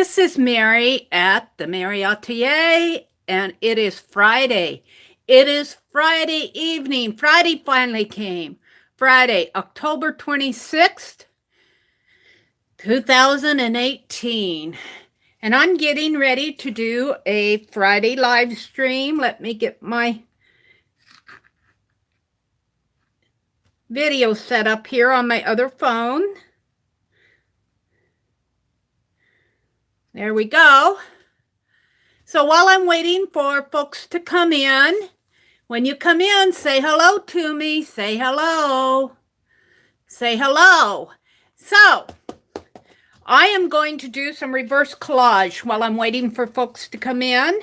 This is Mary at the.meri.atelier, and it is Friday. It is Friday evening. Friday finally came. Friday, October 26th, 2018. And I'm getting ready to do a Friday live stream. Let me get my video set up here on my other phone. There we go. So while I'm waiting for folks to come in, when you come in, say hello to me. Say hello. Say hello. So I am going to do some reverse collage while I'm waiting for folks to come in.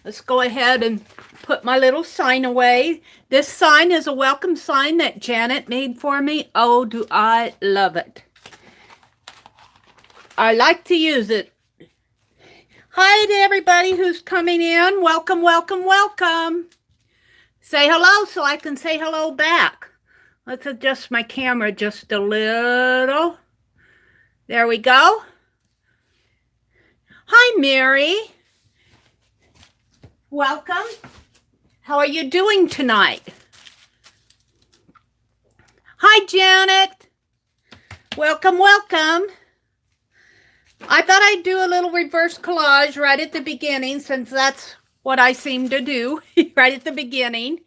Let's go ahead and put my little sign away. This sign is a welcome sign that Janet made for me. Oh, do I love it. I like to use it. Hi to everybody who's coming in. Welcome, welcome, welcome. Say hello so I can say hello back. Let's adjust my camera just a little. There we go. Hi, Mary. Welcome. How are you doing tonight? Hi, Janet. Welcome, welcome. I thought I'd do a little reverse collage right at the beginning, since that's what I seem to do right at the beginning.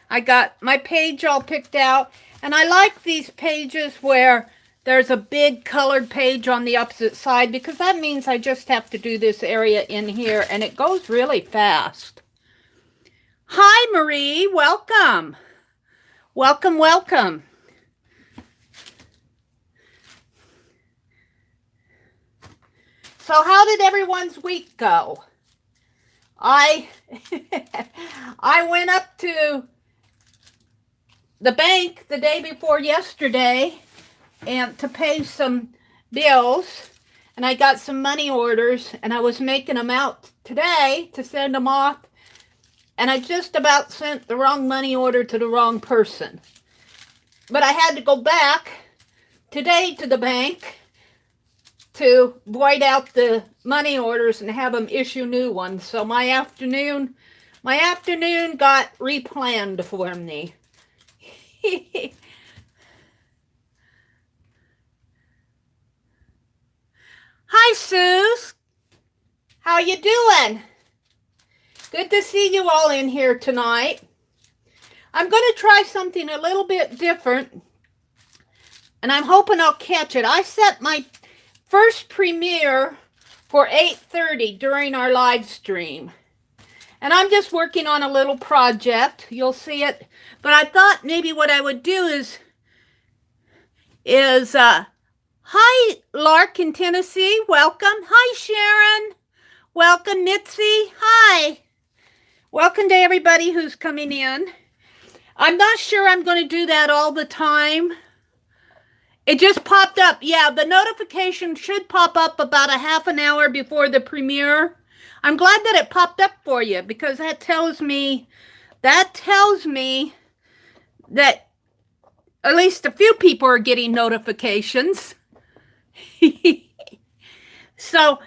I got my page all picked out, and I like these pages where there's a big colored page on the opposite side, because that means I just have to do this area in here, and it goes really fast. Hi, Marie. Welcome. Welcome, welcome. So how did everyone's week go? I went up to the bank the day before yesterday and to pay some bills, and I got some money orders, and I was making them out today to send them off, and I just about sent the wrong money order to the wrong person. But I had to go back today to the bank to void out the money orders and have them issue new ones. So my afternoon got replanned for me. Hi, Suze. How you doing? Good to see you all in here tonight. I'm going to try something a little bit different, and I'm hoping I'll catch it. I set my first premiere for 8:30 during our live stream. And I'm just working on a little project. You'll see it. But I thought maybe what I would do is hi, Lark in Tennessee. Welcome. Hi, Sharon. Welcome, Mitzi. Hi. Welcome to everybody who's coming in. I'm not sure I'm going to do that all the time. It just popped up. Yeah, the notification should pop up about a half an hour before the premiere. I'm glad that it popped up for you, because that tells me that at least a few people are getting notifications. So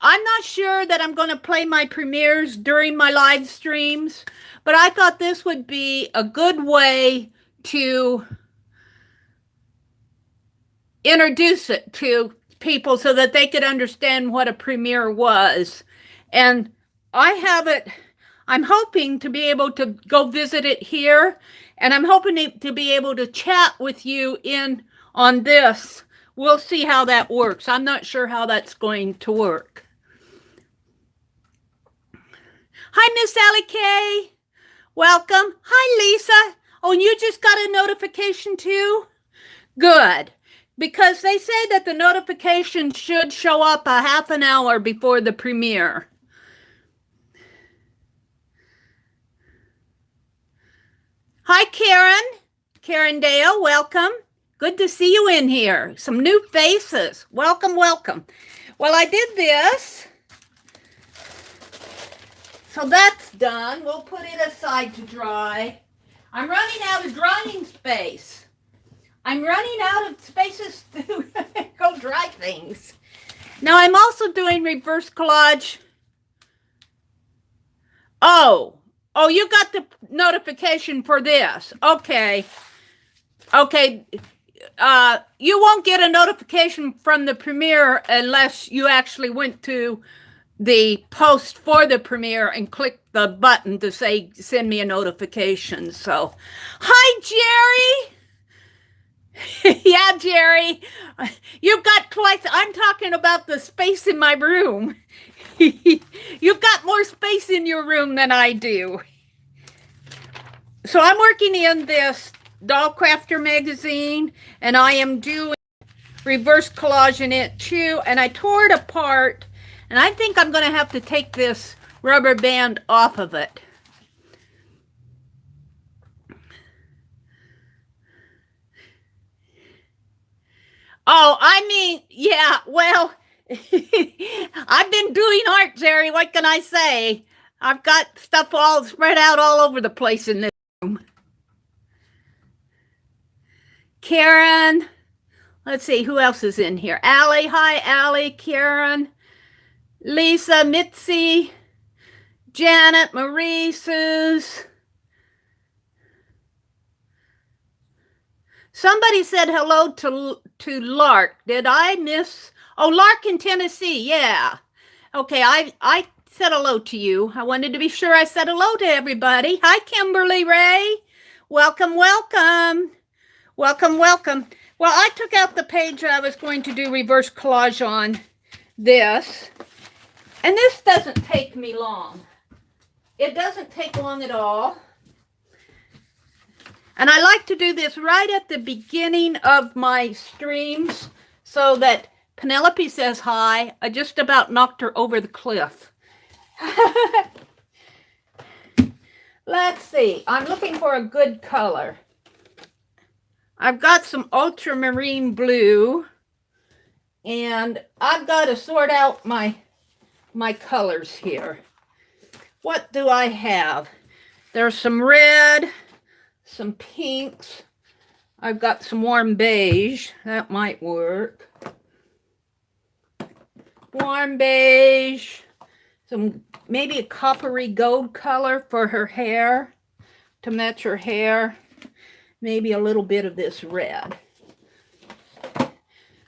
I'm not sure that I'm going to play my premieres during my live streams, but I thought this would be a good way to introduce it to people so that they could understand what a premiere was. And I have it, I'm hoping to be able to go visit it here, and I'm hoping to be able to chat with you in on this. We'll see how that works. I'm not sure how that's going to work. Hi, Miss Allie Kay. Welcome. Hi, Lisa. Oh, and you just got a notification too? Good. Because they say that the notification should show up a half an hour before the premiere. Hi, Karen. Karen Dale, welcome. Good to see you in here. Some new faces. Welcome, welcome. Well, I did this. So that's done. We'll put it aside to dry. I'm running out of drying space. I'm running out of spaces to go dry things. Now I'm also doing reverse collage. Oh, you got the notification for this. Okay. You won't get a notification from the premiere unless you actually went to the post for the premiere and click the button to say send me a notification. So hi Jerry. Yeah, Jerry, you've got twice. I'm talking about the space in my room. You've got more space in your room than I do. So I'm working in this Doll Crafter magazine, and I am doing reverse collage in it too, and I tore it apart, and I think I'm going to have to take this rubber band off of it. Oh, I mean, yeah, well, I've been doing art, Jerry. What can I say? I've got stuff all spread out all over the place in this room. Karen, let's see, who else is in here? Allie, hi, Allie, Karen, Lisa, Mitzi, Janet, Marie, Suze. Somebody said hello to Lark. Did I miss? Oh, Lark in Tennessee, yeah. Okay, I said hello to you. I wanted to be sure I said hello to everybody. Hi, Kimberly Ray. Welcome, welcome. Welcome, welcome. Well, I took out the page I was going to do reverse collage on this. And this doesn't take me long. It doesn't take long at all. And I like to do this right at the beginning of my streams so that Penelope says hi. I just about knocked her over the cliff. Let's see. I'm looking for a good color. I've got some ultramarine blue, and I've got to sort out my colors here. What do I have? There's some red, some pinks. I've got some warm beige. That might work. Warm beige. Maybe a coppery gold color for her hair, to match her hair. Maybe a little bit of this red.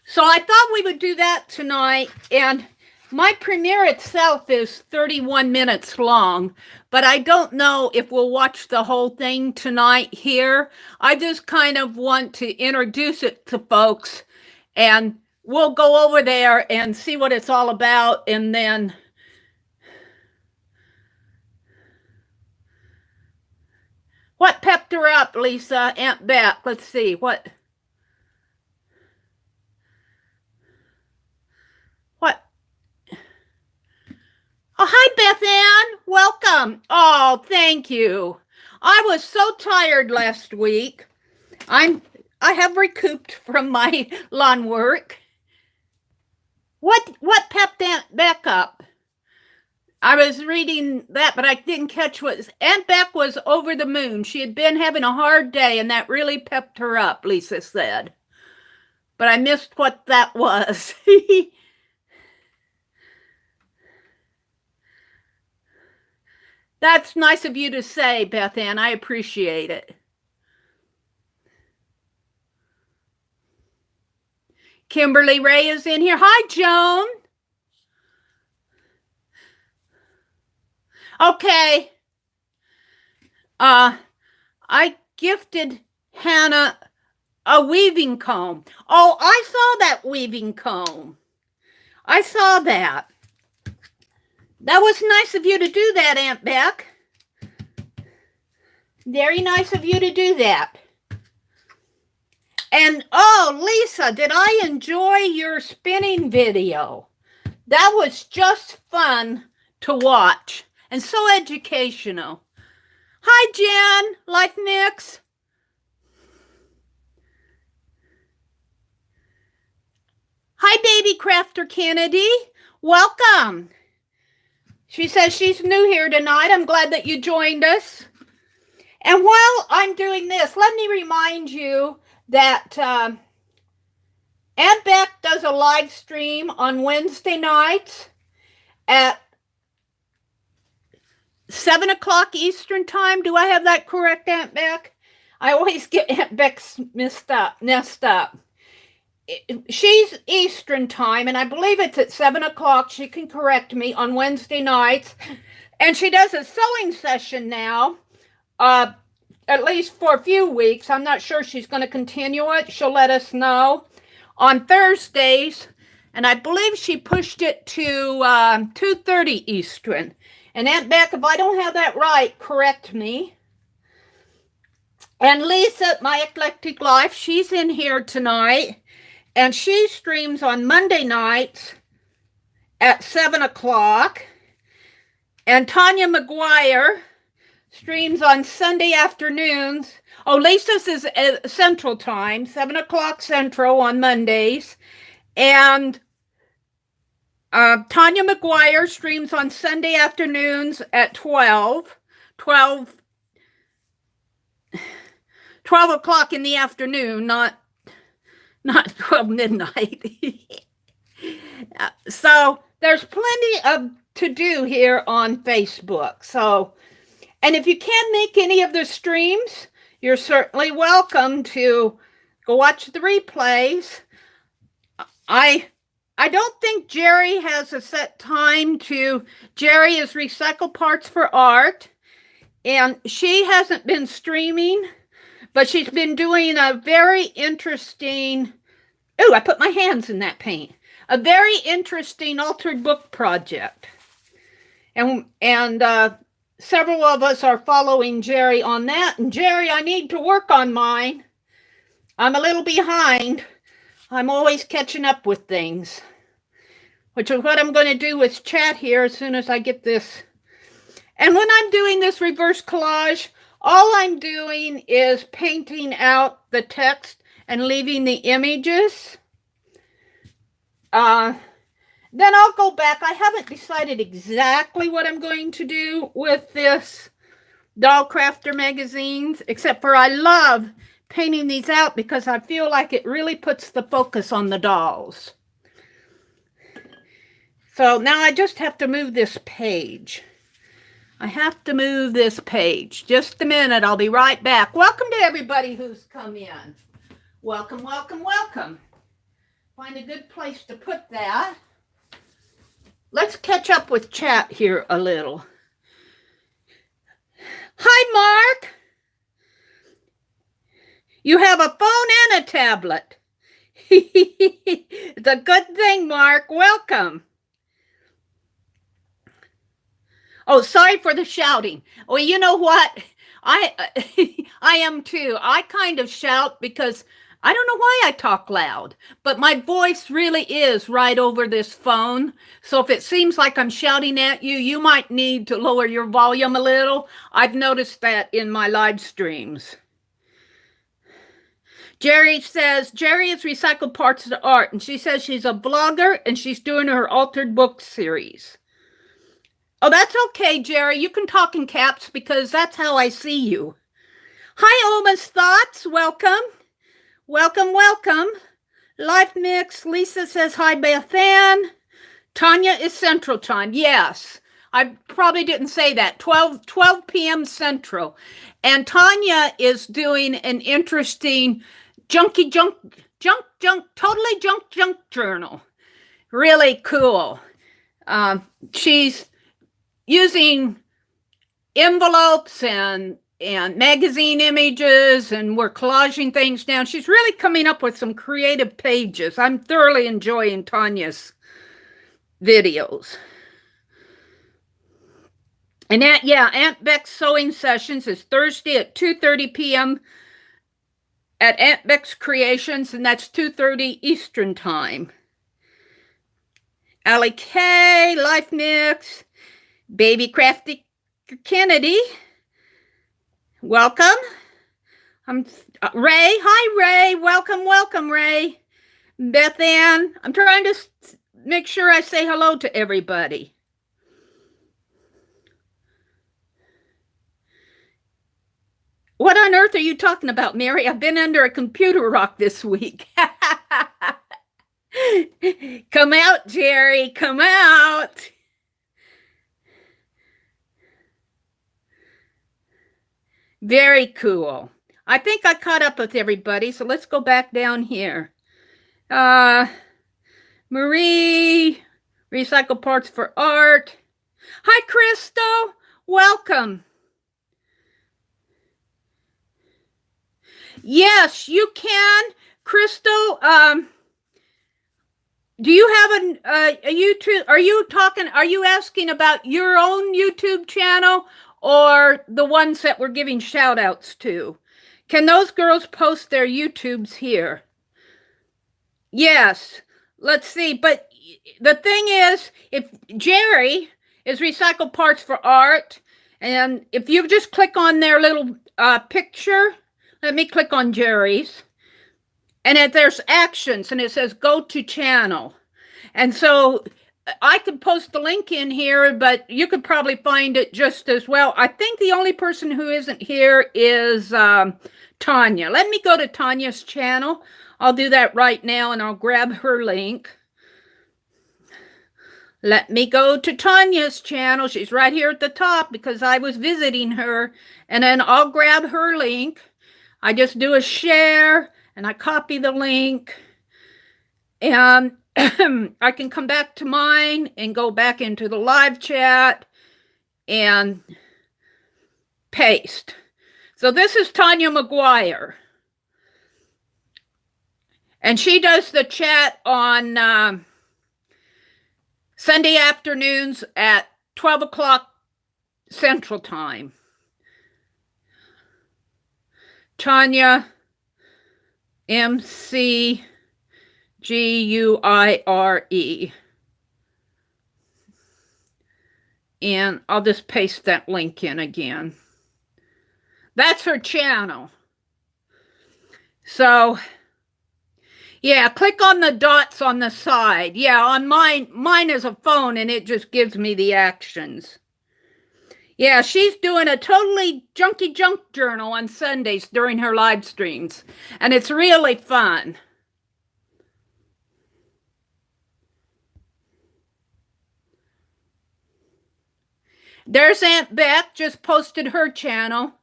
So I thought we would do that tonight, and my premiere itself is 31 minutes long, but I don't know if we'll watch the whole thing tonight here. I just kind of want to introduce it to folks, and we'll go over there and see what it's all about, and then what pepped her up, Lisa? Aunt Beth. Let's see. What? Oh, hi, Beth Ann. Welcome. Oh, thank you. I was so tired last week. I have recouped from my lawn work. What pepped Aunt Beck up? I was reading that, but I didn't catch what. Aunt Beck was over the moon. She had been having a hard day, and that really pepped her up, Lisa said. But I missed what that was. That's nice of you to say, Beth Ann. I appreciate it. Kimberly Ray is in here. Hi, Joan. Okay. I gifted Hannah a weaving comb. Oh, I saw that weaving comb. I saw that. That was nice of you to do that, Aunt Beck. Very nice of you to do that. And, oh, Lisa, did I enjoy your spinning video? That was just fun to watch and so educational. Hi, Jen, Life Mix. Hi, Baby Crafter Kennedy. Welcome. She says she's new here tonight. I'm glad that you joined us. And while I'm doing this, let me remind you that Aunt Beck does a live stream on Wednesday nights at 7 o'clock Eastern time. Do I have that correct, Aunt Beck? I always get Aunt Beck's messed up. She's Eastern time, and I believe it's at 7 o'clock. She can correct me on Wednesday nights. And she does a sewing session now, at least for a few weeks. I'm not sure she's going to continue it. She'll let us know. On Thursdays, and I believe she pushed it to 2:30 Eastern. And Aunt Beck, if I don't have that right, correct me. And Lisa, My Eclectic Life, she's in here tonight. And she streams on Monday nights at 7 o'clock. And Tanya McGuire streams on Sunday afternoons. Oh, Lisa's is Central Time, 7 o'clock Central on Mondays. And Tanya McGuire streams on Sunday afternoons at 12 o'clock in the afternoon, not 12 midnight. So there's plenty of to do here on Facebook. So, and if you can't make any of the streams, you're certainly welcome to go watch the replays. I don't think Jerry has a set time to. Jerry is Recycle Parts for Art, and she hasn't been streaming, but she's been doing a very interesting. Oh, I put my hands in that paint. A very interesting altered book project, and several of us are following Jerry on that. And Jerry, I need to work on mine. I'm a little behind. I'm always catching up with things, which is what I'm going to do with chat here as soon as I get this. And when I'm doing this reverse collage, all I'm doing is painting out the text and leaving the images. Then I'll go back. I haven't decided exactly what I'm going to do with this Doll Crafter magazines, except for I love painting these out because I feel like it really puts the focus on the dolls. So now I just have to move this page. I have to move this page. Just a minute. I'll be right back. Welcome to everybody who's come in. Welcome, welcome, welcome. Find a good place to put that. Let's catch up with chat here a little. Hi, Mark. You have a phone and a tablet. It's a good thing, Mark. Welcome. Oh, sorry for the shouting. Well, you know what? I am too. I kind of shout because I don't know why I talk loud, but my voice really is right over this phone. So if it seems like I'm shouting at you, you might need to lower your volume a little. I've noticed that in my live streams. Jerry says, Jerry is Recycled Parts of Art, and she says she's a blogger and she's doing her altered book series. Oh, that's okay, Jerry. You can talk in caps because that's how I see you. Hi, Oma's Thoughts. Welcome. Welcome, welcome. Life Mix. Lisa says, hi, Beth Ann. Tanya is Central Time. Yes, I probably didn't say that. 12 p.m. Central. And Tanya is doing an interesting totally junk journal. Really cool. She's using envelopes and magazine images, and we're collaging things down. She's really coming up with some creative pages. I'm thoroughly enjoying Tanya's videos. And Aunt Beck's sewing sessions is Thursday at 2:30 p.m. at Aunt Beck's Creations, and that's 2:30 Eastern Time. Allie K, Life Mix, Baby Crafty Kennedy. Welcome. I'm Ray. Hi, Ray. Welcome, welcome, Ray. Beth Ann. I'm trying to make sure I say hello to everybody. What on earth are you talking about, Mary? I've been under a computer rock this week. Come out, Jerry. Come out. Very cool. I think I caught up with everybody, so let's go back down here. Marie, recycle parts for art. Hi, Crystal. Welcome. Yes, you can. Crystal, do you have a YouTube? Are you asking about your own YouTube channel or the ones that we're giving shout outs to? Can those girls post their YouTubes here? Yes. Let's see. But the thing is, if Jerry is Recycle Parts for Art, and if you just click on their little picture, let me click on Jerry's, and there's actions, and it says go to channel. And so I could post the link in here, but you could probably find it just as well. I think the only person who isn't here is Tanya. Let me go to Tanya's channel. I'll do that right now, and I'll grab her link. Let me go to Tanya's channel. She's right here at the top because I was visiting her. And then I'll grab her link. I just do a share, and I copy the link. And I can come back to mine and go back into the live chat and paste. So this is Tanya McGuire. And she does the chat on Sunday afternoons at 12 o'clock Central Time. Tanya McGuire. And I'll just paste that link in again. That's her channel. So, yeah, click on the dots on the side. Yeah, on mine is a phone, and it just gives me the actions. Yeah, she's doing a totally junky junk journal on Sundays during her live streams, and it's really fun. There's Aunt Beth, just posted her channel.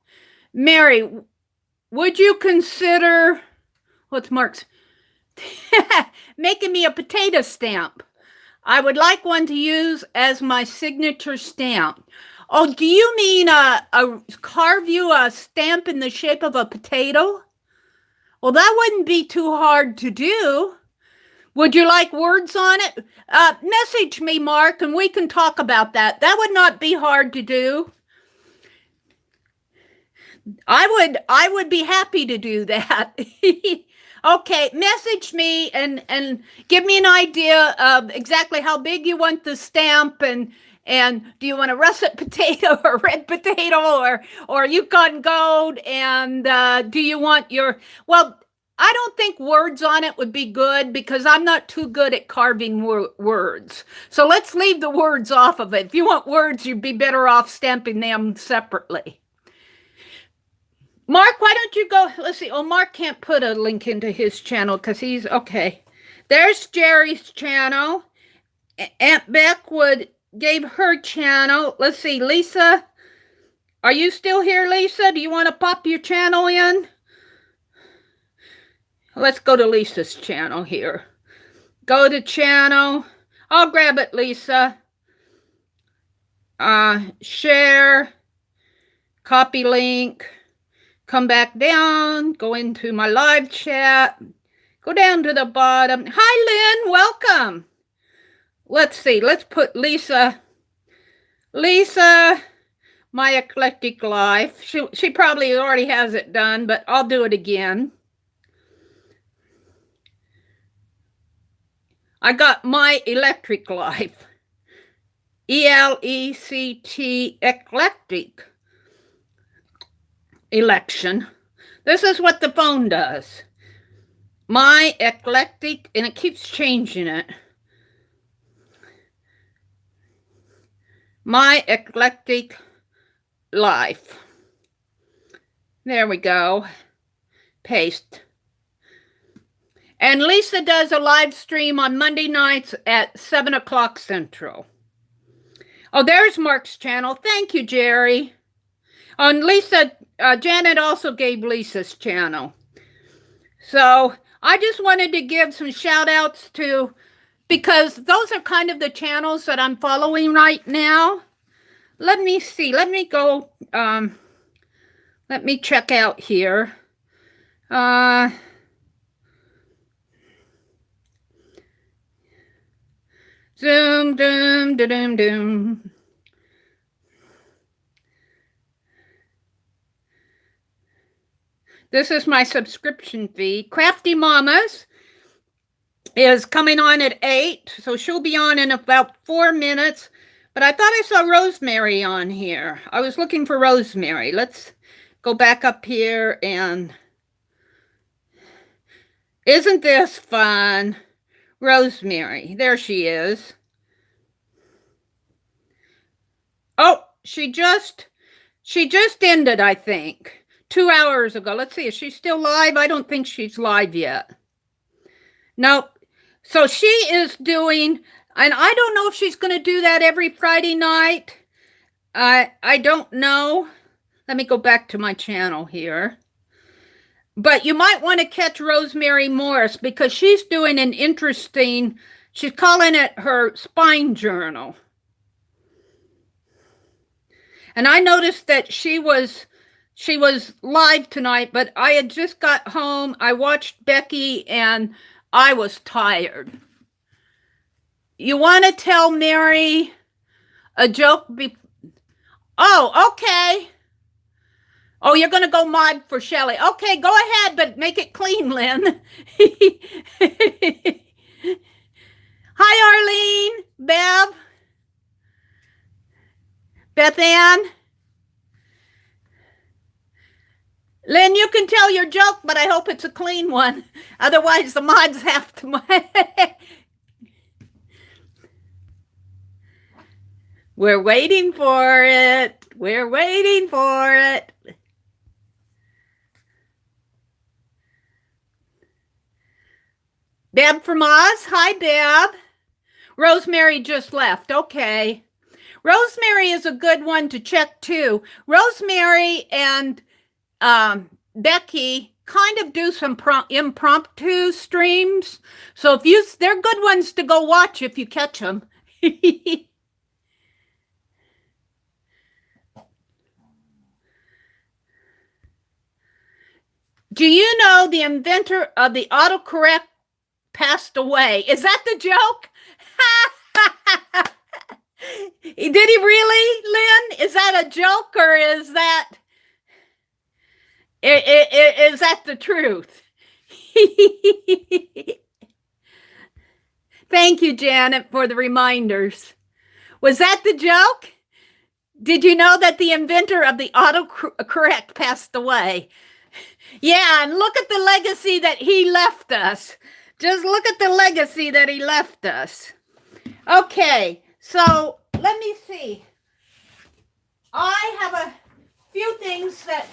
Mary, would you consider, what's Mark's, making me a potato stamp? I would like one to use as my signature stamp. Oh, do you mean carve you a stamp in the shape of a potato? Well, that wouldn't be too hard to do. Would you like words on it? Message me, Mark, and we can talk about that. That would not be hard to do. I would be happy to do that. Okay, message me and give me an idea of exactly how big you want the stamp, and do you want a russet potato or red potato or Yukon Gold, and do you want your, well, I don't think words on it would be good because I'm not too good at carving words. So let's leave the words off of it. If you want words, you'd be better off stamping them separately. Mark, why don't you go? Let's see. Oh, Mark can't put a link into his channel because he's okay. There's Jerry's channel. Aunt Beckwood gave her channel. Let's see. Lisa, are you still here, Lisa? Do you want to pop your channel in? Let's go to Lisa's channel here. Go to channel. I'll grab it, Lisa. Share. Copy link. Come back down. Go into my live chat. Go down to the bottom. Hi, Lynn. Welcome. Let's see. Let's put Lisa. Lisa, my eclectic life. She probably already has it done, but I'll do it again. I got my electric life. ELECT, eclectic election. This is what the phone does. My eclectic, and it keeps changing it. My eclectic life. There we go. Paste. And Lisa does a live stream on Monday nights at 7 o'clock Central. Oh, there's Mark's channel. Thank you, Jerry. And Lisa, Janet also gave Lisa's channel. So I just wanted to give some shout outs to, because those are kind of the channels that I'm following right now. Let me see. Let me go. Let me check out here. Zoom, doom, doom, doom. This is my subscription fee. Crafty Mamas is coming on at 8, so she'll be on in about 4 minutes. But I thought I saw Rosemary on here. I was looking for Rosemary. Let's go back up here and... Isn't this fun? Rosemary. There she is. Oh, she just ended, I think, 2 hours ago. Let's see, is she still live? I don't think she's live yet. Nope. So she is doing, and I don't know if she's going to do that every Friday night. I don't know. Let me go back to my channel here. But you might want to catch Rosemary Morris because she's doing an interesting, she's calling it her spine journal. And I noticed that she was live tonight, but I had just got home. I watched Becky and I was tired. You want to tell Mary a joke? Oh, okay. Oh, you're going to go mod for Shelly. Okay, go ahead, but make it clean, Lynn. Hi, Arlene, Bev, Beth Ann. Lynn, you can tell your joke, but I hope it's a clean one. Otherwise, the mods have to. We're waiting for it. We're waiting for it. Deb from Oz. Hi, Deb. Rosemary just left. Okay. Rosemary is a good one to check, too. Rosemary and Becky kind of do some impromptu streams. So if they're good ones to go watch if you catch them. Do you know the inventor of the autocorrect passed away? Is that the joke? Did he really, Lynn? Is that a joke or is that the truth? Thank you, Janet, for the reminders. Was that the joke? Did you know that the inventor of the autocorrect passed away? Yeah, and look at the legacy that he left us. Just look at the legacy that he left us. Okay, so let me see. I have a few things that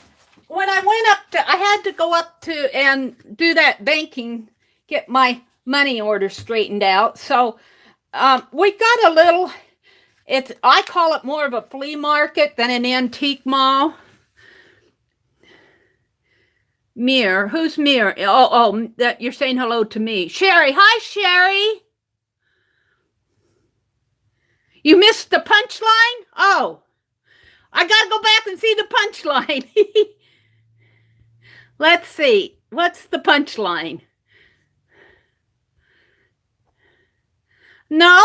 when I went up to, I had to go up to and do that banking, get my money order straightened out. So we got a little, I call it more of a flea market than an antique mall. Mir, who's Mir? Oh, that you're saying hello to me. Sherry, hi, Sherry. You missed the punchline? Oh, I gotta go back and see the punchline. Let's see. What's the punchline? No,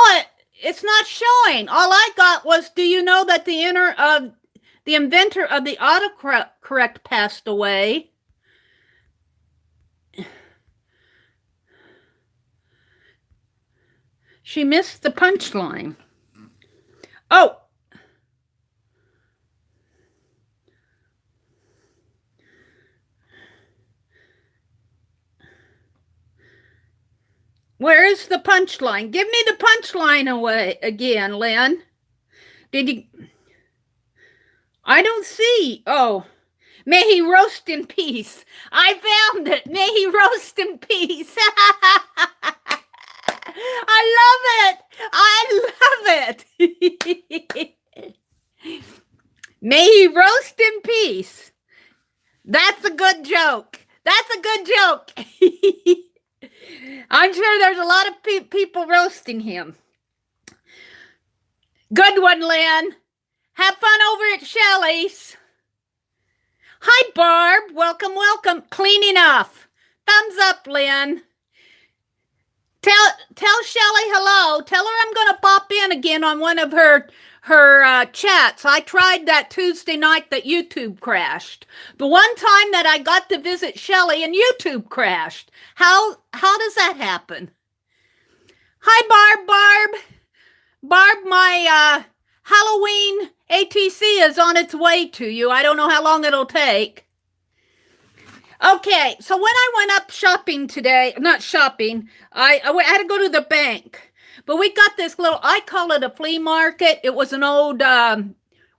it's not showing. All I got was, do you know that the inventor of the autocorrect passed away? She missed the punchline. Oh. Where is the punchline? Give me the punchline away again, Lynn. Did you? I don't see. Oh, May he roast in peace. I found it. May he roast in peace. I love it. I love it. May he roast in peace. That's a good joke. That's a good joke. I'm sure there's a lot of people roasting him. Good one, Lynn. Have fun over at Shelly's. Hi, Barb. Welcome, welcome. Clean enough. Thumbs up, Lynn. Tell Shelly hello. Tell her I'm going to pop in again on one of her chats. I tried that Tuesday night that YouTube crashed. The one time that I got to visit Shelly and YouTube crashed. How does that happen? Hi, Barb. Barb, my Halloween ATC is on its way to you. I don't know how long it'll take. Okay, so when I went up shopping today, not shopping, I had to go to the bank. But we got this little, I call it a flea market. It was an old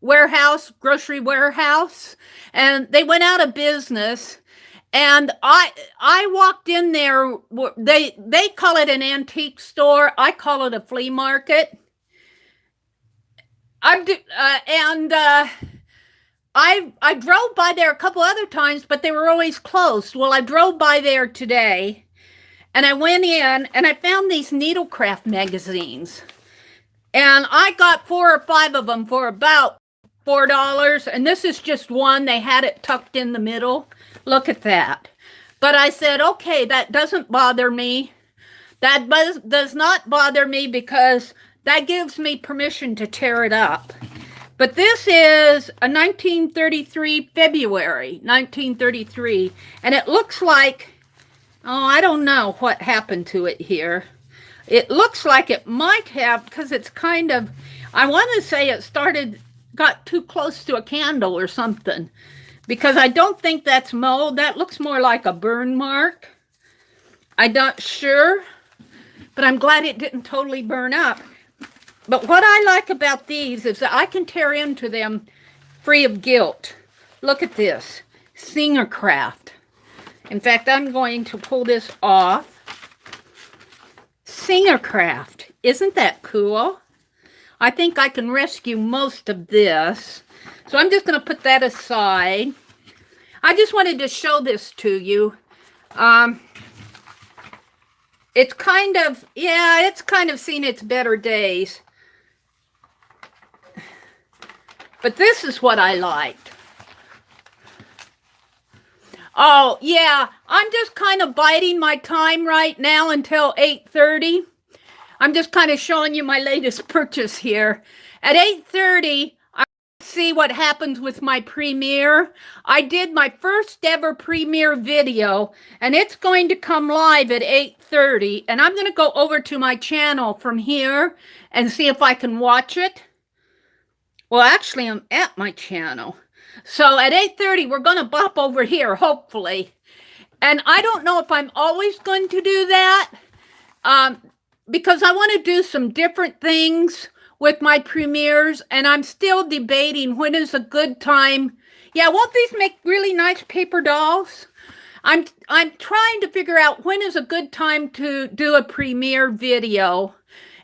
warehouse, grocery warehouse, and they went out of business. And I walked in there. They call it an antique store. I call it a flea market. I drove by there a couple other times, but they were always closed. Well, I drove by there today, and I went in, and I found these needlecraft magazines. And I got 4 or 5 of them for about $4, and this is just one. They had it tucked in the middle. Look at that. But I said, okay, that doesn't bother me. That does not bother me because that gives me permission to tear it up. But this is a 1933, February 1933, and it looks like, I don't know what happened to it here. It looks like it might have, because it's kind of, I want to say it got too close to a candle or something, because I don't think that's mold. That looks more like a burn mark. I'm not sure, but I'm glad it didn't totally burn up. But what I like about these is that I can tear into them free of guilt. Look at this, Singer Craft. In fact, I'm going to pull this off. Singer Craft, isn't that cool? I think I can rescue most of this. So I'm just going to put that aside. I just wanted to show this to you. It's kind of seen its better days. But this is what I liked. Oh, yeah, I'm just kind of biding my time right now until 8:30. I'm just kind of showing you my latest purchase here. At 8:30, I see what happens with my premiere. I did my first ever premiere video, and it's going to come live at 8:30. And I'm going to go over to my channel from here and see if I can watch it. Well, actually, I'm at my channel. So at 8:30, we're going to bop over here, hopefully. And I don't know if I'm always going to do that because I want to do some different things with my premieres. And I'm still debating when is a good time. Yeah, won't these make really nice paper dolls? I'm trying to figure out when is a good time to do a premiere video.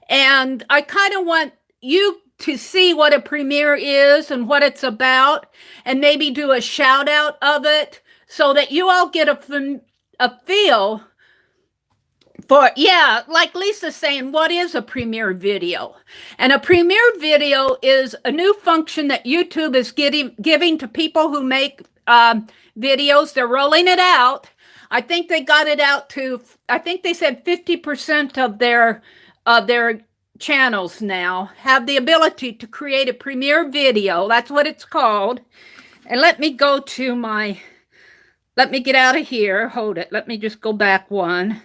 And I kind of want you to see what a premiere is and what it's about, and maybe do a shout out of it so that you all get a feel for, yeah, like Lisa's saying, what is a premiere video? And a premiere video is a new function that YouTube is giving to people who make videos. They're rolling it out. I think they got it out to, I think they said 50% of their channels now have the ability to create a premiere video. That's what it's called. And let me go to let me get out of here. Hold it. Let me just go back one.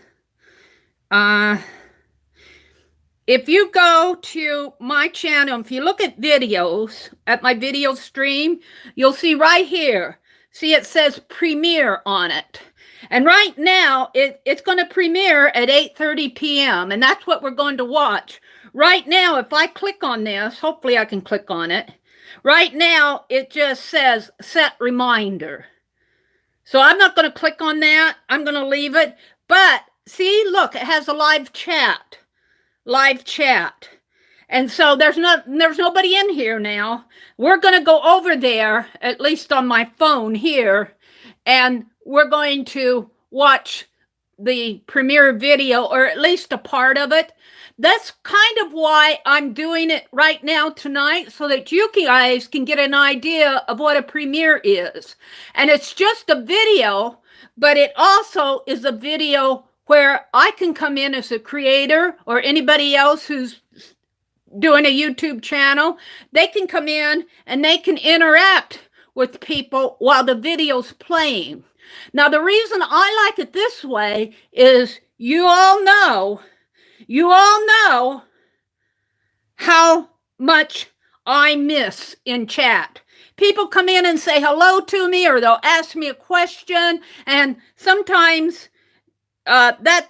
If you go to my channel, if you look at videos, at my video stream, you'll see right here. See, it says premiere on it. And right now, it's going to premiere at 8:30 p.m. And that's what we're going to watch. Right now, if I click on this, hopefully I can click on it. Right now, it just says set reminder. So I'm not going to click on that. I'm going to leave it. But see, look, it has a live chat. Live chat. And so there's nobody in here now. We're going to go over there, at least on my phone here, and we're going to watch the premiere video, or at least a part of it. That's kind of why I'm doing it right now tonight, so that you guys can get an idea of what a premiere is. And it's just a video, but it also is a video where I can come in as a creator, or anybody else who's doing a YouTube channel. They can come in and they can interact with people while the video's playing. Now, the reason I like it this way is you all know how much I miss in chat. People come in and say hello to me, or they'll ask me a question, and sometimes that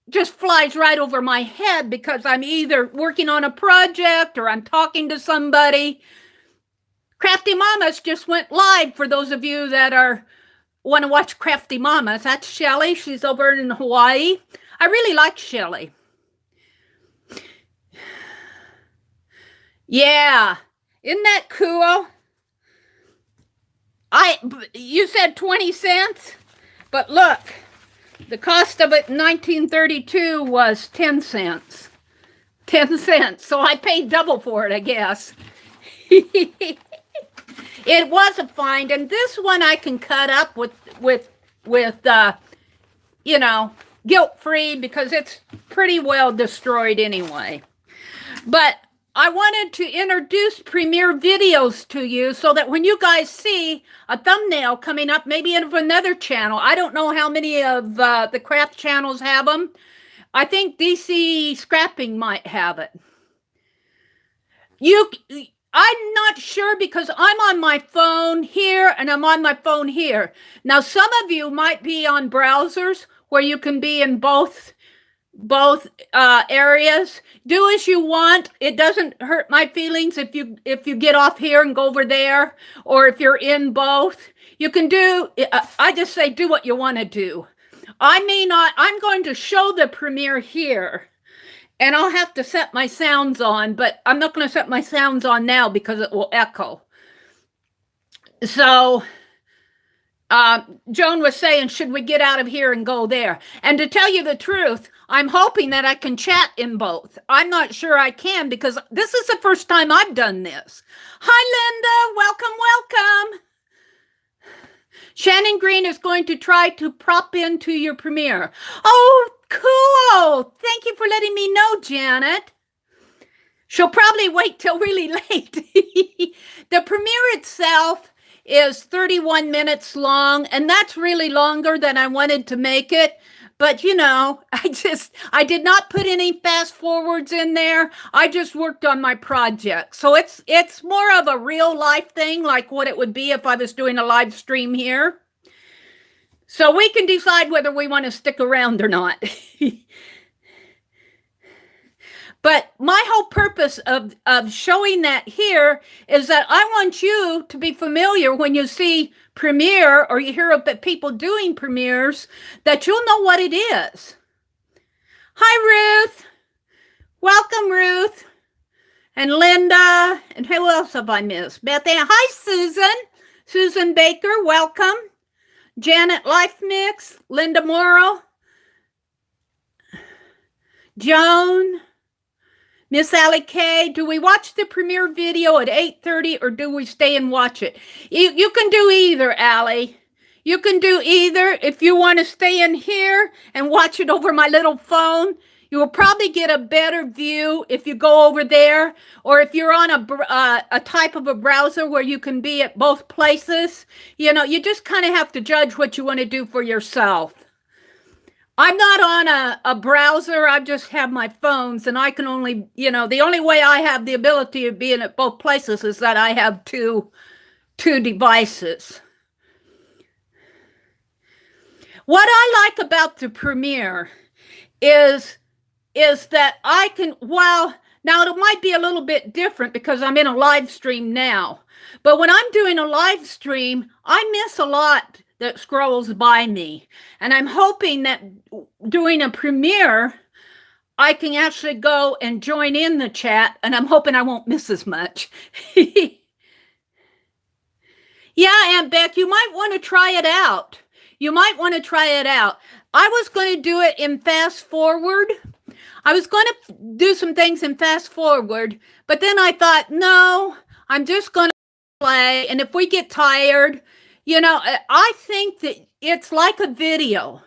just flies right over my head because I'm either working on a project or I'm talking to somebody. Crafty Mamas just went live, for those of you that want to watch Crafty Mamas. That's Shelly. She's over in Hawaii. I really like Shelly. Yeah. Isn't that cool? You said 20 cents, but look, the cost of it in 1932 was 10 cents. 10 cents. So I paid double for it, I guess. It was a find, and this one I can cut up with guilt-free, because it's pretty well destroyed anyway. But I wanted to introduce premiere videos to you so that when you guys see a thumbnail coming up, maybe of another channel, I don't know how many of the craft channels have them. I think DC Scrapping might have it. I'm not sure, because I'm on my phone here and I'm on my phone here. Now, some of you might be on browsers where you can be in both areas. Do as you want. It doesn't hurt my feelings if you get off here and go over there, or if you're in both. You can do, I just say do what you want to do. I may not, I'm going to show the premiere here, and I'll have to set my sounds on, but I'm not going to set my sounds on now because it will echo. So Joan was saying, should we get out of here and go there? And to tell you the truth, I'm hoping that I can chat in both. I'm not sure I can, because this is the first time I've done this. Hi, Linda. Welcome. Shannon Green is going to try to prop into your premiere. Oh, cool. Thank you for letting me know, Janet. She'll probably wait till really late. The premiere itself is 31 minutes long, and that's really longer than I wanted to make it. But, I did not put any fast forwards in there. I just worked on my project. So it's more of a real life thing, like what it would be if I was doing a live stream here. So we can decide whether we want to stick around or not. But my whole purpose of showing that here is that I want you to be familiar when you see premiere, or you hear about people doing premieres, that you'll know what it is. Hi, Ruth. Welcome, Ruth. And Linda. And who else have I missed? Beth Ann. Hi, Susan. Susan Baker, welcome. Janet Life Mix. Linda Morrow. Joan. Miss Allie K, do we watch the premiere video at 8:30, or do we stay and watch it? You can do either, Allie. You can do either. If you want to stay in here and watch it over my little phone, you will probably get a better view if you go over there, or if you're on a type of a browser where you can be at both places. You just kind of have to judge what you want to do for yourself. I'm not on a browser. I just have my phones, and I can only, the only way I have the ability of being at both places is that I have two devices. What I like about the premiere is that I can, while Now, it might be a little bit different because I'm in a live stream now. But when I'm doing a live stream, I miss a lot that scrolls by me. And I'm hoping that doing a premiere, I can actually go and join in the chat, and I'm hoping I won't miss as much. Yeah, Aunt Beck, you might want to try it out. You might want to try it out. I was going to do it in fast forward. I was going to do some things in fast forward, but then I thought, no, I'm just going to play. And if we get tired, you know, I think that it's like a video.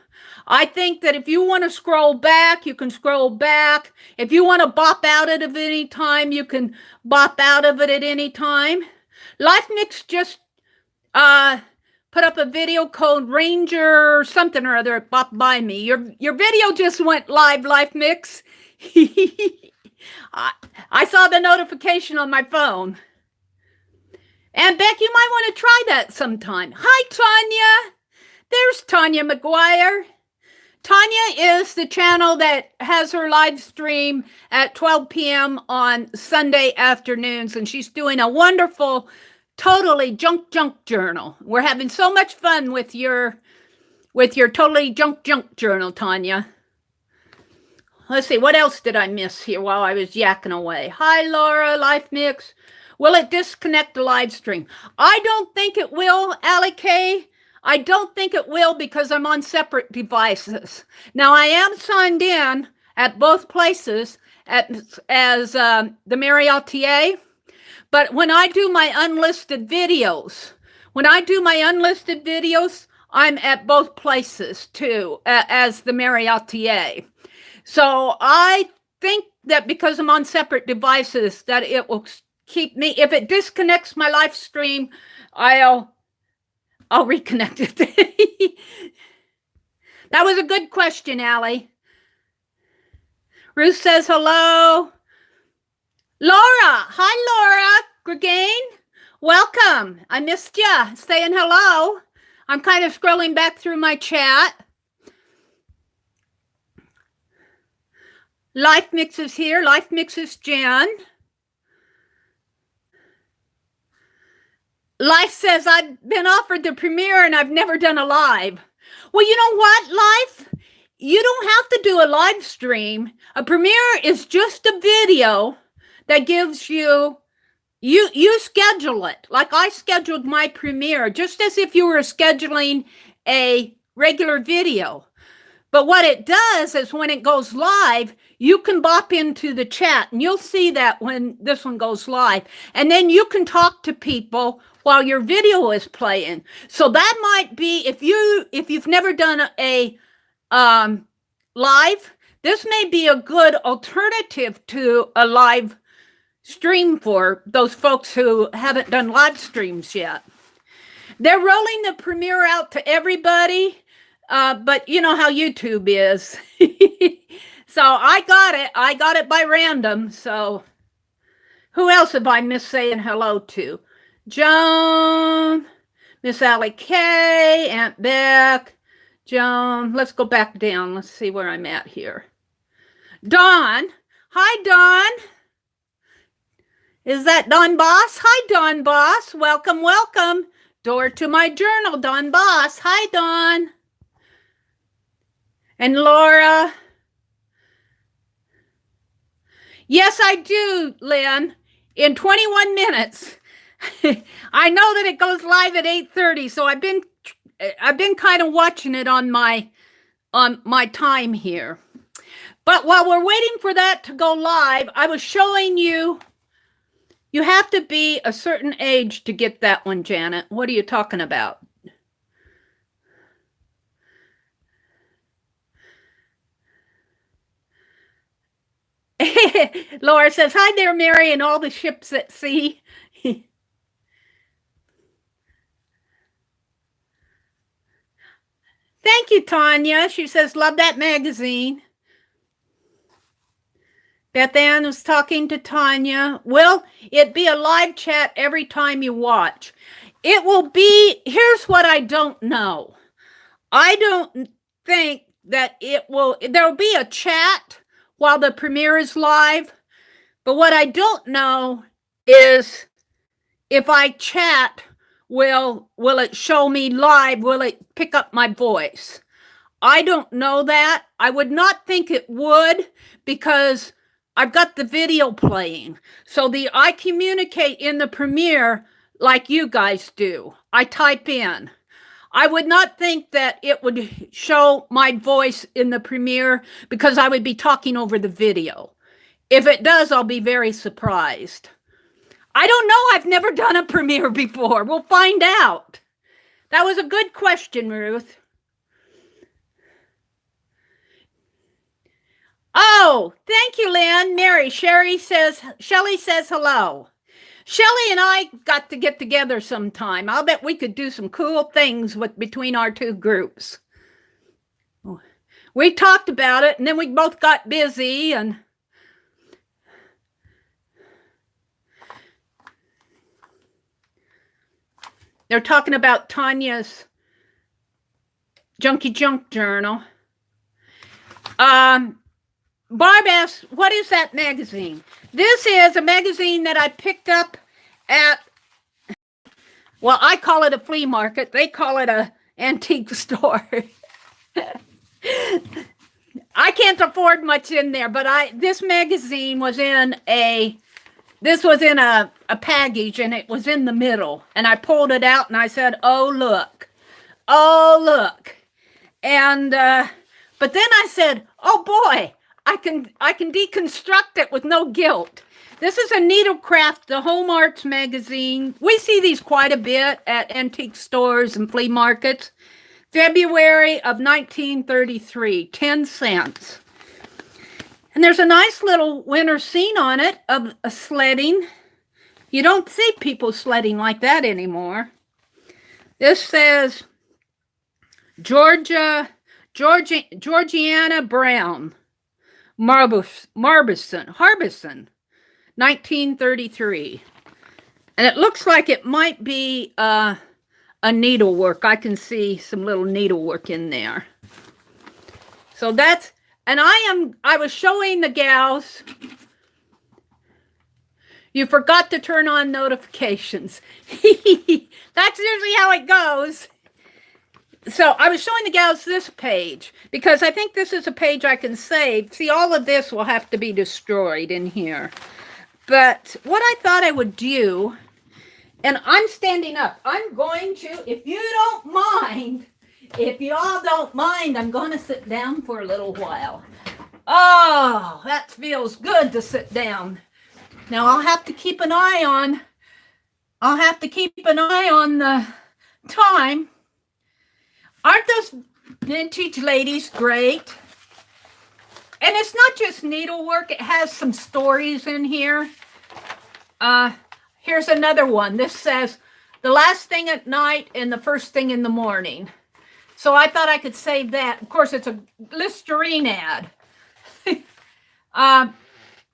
I think that if you want to scroll back, you can scroll back. If you want to bop out of it at any time, you can bop out of it at any time. LifeMix just put up a video called Ranger or something or other, bop by me. Your video just went live, LifeMix. I saw the notification on my phone. And Beck, you might want to try that sometime. Hi, Tanya. There's Tanya McGuire. Tanya is the channel that has her live stream at 12 p.m. on Sunday afternoons, and she's doing a wonderful, totally junk journal. We're having so much fun with your totally junk journal, Tanya. Let's see, what else did I miss here while I was yakking away? Hi, Laura, LifeMix. Will it disconnect the live stream? I don't think it will, Allie K. I don't think it will because I'm on separate devices. Now, I am signed in at both places as TheMeriAtelier, but when I do my unlisted videos, I'm at both places too, as TheMeriAtelier. So I think that because I'm on separate devices, that it will keep me. If it disconnects my live stream, I'll reconnect it. That was a good question, Allie. Ruth says hello. Laura. Hi, Laura. Gregain. Welcome. I missed you saying hello. I'm kind of scrolling back through my chat. LifeMix is here. LifeMix is Jen. Life says, I've been offered the premiere and I've never done a live. Well, you know what, Life? You don't have to do a live stream. A premiere is just a video that gives you schedule it. Like I scheduled my premiere, just as if you were scheduling a regular video. But what it does is when it goes live, you can bop into the chat and you'll see that when this one goes live. And then you can talk to people while your video is playing. So that might be, if you've never done a live, this may be a good alternative to a live stream for those folks who haven't done live streams yet. They're rolling the premiere out to everybody, but you know how YouTube is. So I got it by random. So who else have I missed saying hello to? Joan, Miss Allie K, Aunt Beck, Joan. Let's go back down. Let's see where I'm at here. Dawn. Hi, Dawn. Is that Dawn Boss? Hi, Dawn Boss. Welcome, welcome. Door to my journal, Dawn Boss. Hi, Dawn. And Laura. Yes, I do, Lynn. In 21 minutes. I know that it goes live at 8:30, so I've been kind of watching it on my time here. But while we're waiting for that to go live, I was showing you have to be a certain age to get that one, Janet. What are you talking about? Laura says, hi there, Mary, and all the ships at sea. Thank you, Tanya. She says, love that magazine. Beth Ann was talking to Tanya. Will it be a live chat every time you watch? It will be, here's what I don't know. I don't think that it will, there'll be a chat while the premiere is live, But what I don't know is if I chat, will it show me live? Will it pick up my voice? I don't know that. I would not think it would because I've got the video playing. So I communicate in the Premiere like you guys do. I type in. I would not think that it would show my voice in the Premiere because I would be talking over the video. If it does, I'll be very surprised. I don't know. I've never done a Premiere before. We'll find out. That was a good question, Ruth. Oh, thank you, Lynn. Mary, Shelly says hello. Shelly and I got to get together sometime. I'll bet we could do some cool things between our two groups. We talked about it, and then we both got busy, and they're talking about Tanya's Junkie Junk Journal. Barb asks, what is that magazine? This is a magazine that I picked up at, well, I call it a flea market. They call it a antique store. I can't afford much in there, but this magazine was in a package, and it was in the middle. And I pulled it out and I said, oh, look. And, but then I said, oh boy, I can deconstruct it with no guilt. This is a Needlecraft, the Home Arts magazine. We see these quite a bit at antique stores and flea markets. February of 1933, 10 cents. And there's a nice little winter scene on it of a sledding. You don't see people sledding like that anymore. This says Georgiana Brown, Harbison, 1933. And it looks like it might be a needlework. I can see some little needlework in there. So that's, and I was showing the gals, you forgot to turn on notifications. That's usually how it goes. So I was showing the gals this page because I think this is a page I can save. See, all of this will have to be destroyed in here. But what I thought I would do, and I'm standing up. I'm going to, if you all don't mind, I'm going to sit down for a little while. Oh, that feels good to sit down. Now I'll have to keep an eye on the time. Aren't those vintage ladies great? And it's not just needlework. It has some stories in here. Here's another one. This says, the last thing at night and the first thing in the morning. So I thought I could save that. Of course, it's a Listerine ad.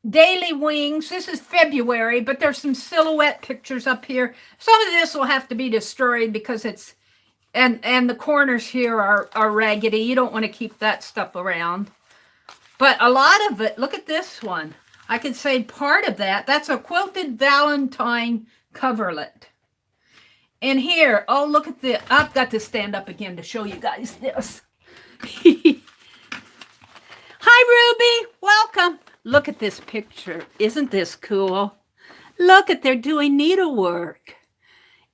Daily Wings. This is February, but there's some silhouette pictures up here. Some of this will have to be destroyed because it's, and the corners here are raggedy. You don't want to keep that stuff around. But a lot of it, look at this one. I could say part of that. That's a quilted Valentine coverlet. And here, oh, look at this. I've got to stand up again to show you guys this. Hi, Ruby. Welcome. Look at this picture. Isn't this cool? Look at, they're doing needlework.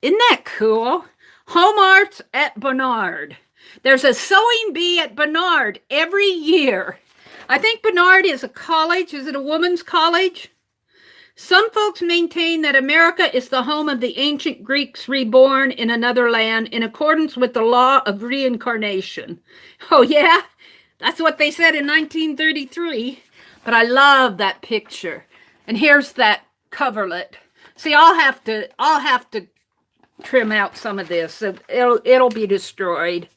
Isn't that cool? Home Arts at Bernard. There's a sewing bee at Bernard every year. I think Bernard is a college. Is it a women's college? Some folks maintain that America is the home of the ancient Greeks reborn in another land in accordance with the law of reincarnation. Oh, yeah? That's what they said in 1933. But I love that picture. And here's that coverlet. See, I'll have to trim out some of this. So it'll be destroyed.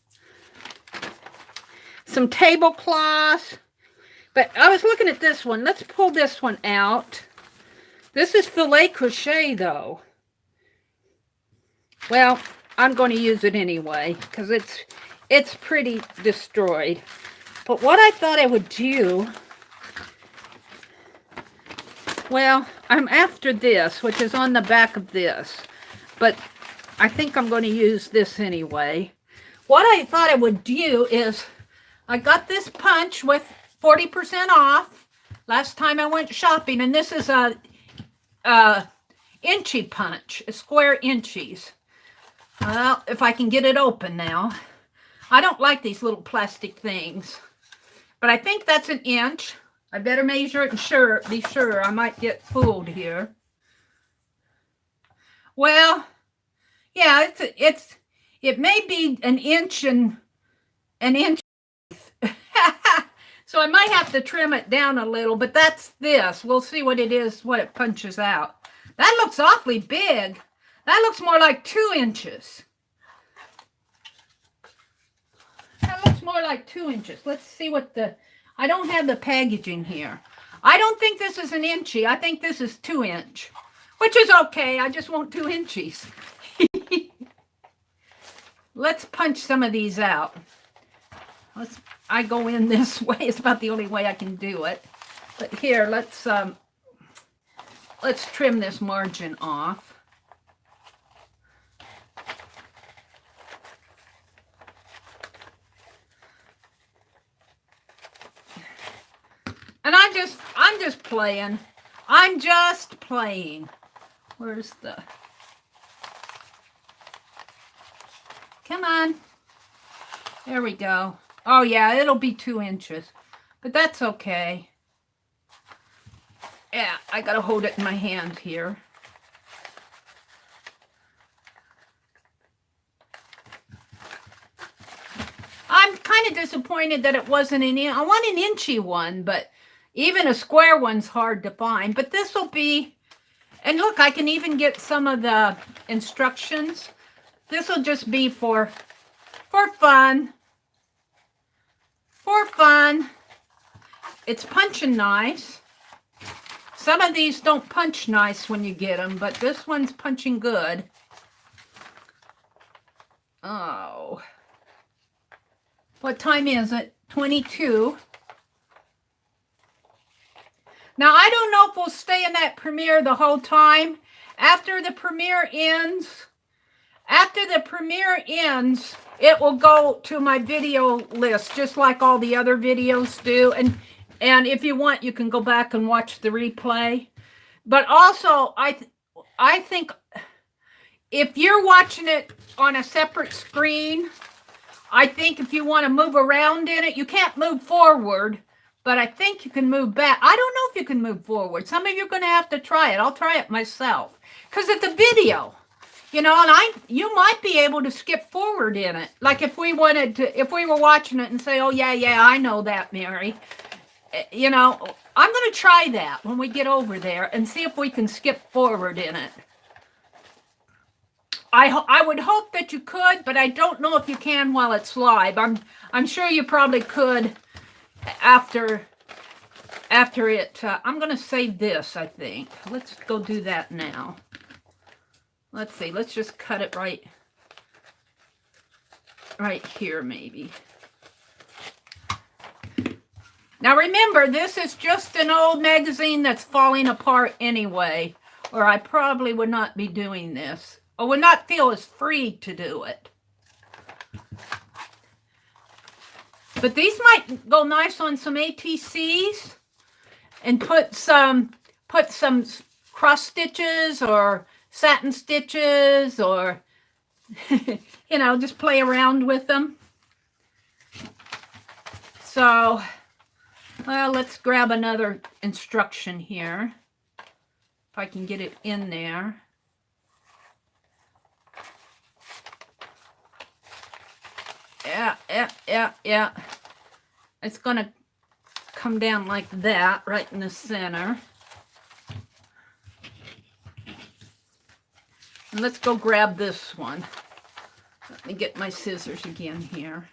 Some tablecloths. But I was looking at this one. Let's pull this one out. This is filet crochet, though. Well, I'm going to use it anyway because it's pretty destroyed. But what I thought I would do, Well, I'm after this, which is on the back of this. But I think I'm going to use this anyway. What I thought I would do is, I got this punch with 40% off last time I went shopping, and this is a inchy punch, a square inchies. Well, if I can get it open now. I don't like these little plastic things, but I think that's an inch. I better measure it and be sure. I might get fooled here. Well, yeah, it may be an inch and an inch. So I might have to trim it down a little, but that's this. We'll see what it is, what it punches out. That looks awfully big. That looks more like 2 inches. That looks more like 2 inches. Let's see what I don't have the packaging here. I don't think this is an inchy. I think this is 2 inch, which is okay. I just want 2 inches. Let's punch some of these out. I go in this way. It's about the only way I can do it. But here, let's trim this margin off. And I'm just playing. I'm just playing. Where's the... Come on. There we go. Oh, yeah, it'll be 2 inches. But that's okay. Yeah, I got to hold it in my hand here. I'm kind of disappointed that it wasn't an inch. I want an inchy one, but even a square one's hard to find. But this will be... And look, I can even get some of the instructions. This will just be for fun. For fun. It's punching nice. Some of these don't punch nice when you get them, but this one's punching good. Oh. What time is it? 22. Now, I don't know if we'll stay in that premiere the whole time. After the premiere ends, it will go to my video list, just like all the other videos do. And if you want, you can go back and watch the replay. But also, I think if you're watching it on a separate screen, I think if you want to move around in it, you can't move forward, but I think you can move back. I don't know if you can move forward. Some of you are going to have to try it. I'll try it myself because it's a video. You know, and you might be able to skip forward in it. Like if we were watching it and say, oh, yeah, I know that, Mary. You know, I'm going to try that when we get over there and see if we can skip forward in it. I would hope that you could, but I don't know if you can while it's live. I'm sure you probably could after it. I'm going to save this, I think. Let's go do that now. Let's see. Let's just cut it right here, maybe. Now, remember, this is just an old magazine that's falling apart anyway, or I probably would not be doing this. I would not feel as free to do it. But these might go nice on some ATCs and put some cross stitches or satin stitches or, you know, just play around with them. So, well, let's grab another instruction here. If I can get it in there. Yeah. It's going to come down like that, right in the center. And let's go grab this one. Let me get my scissors again here.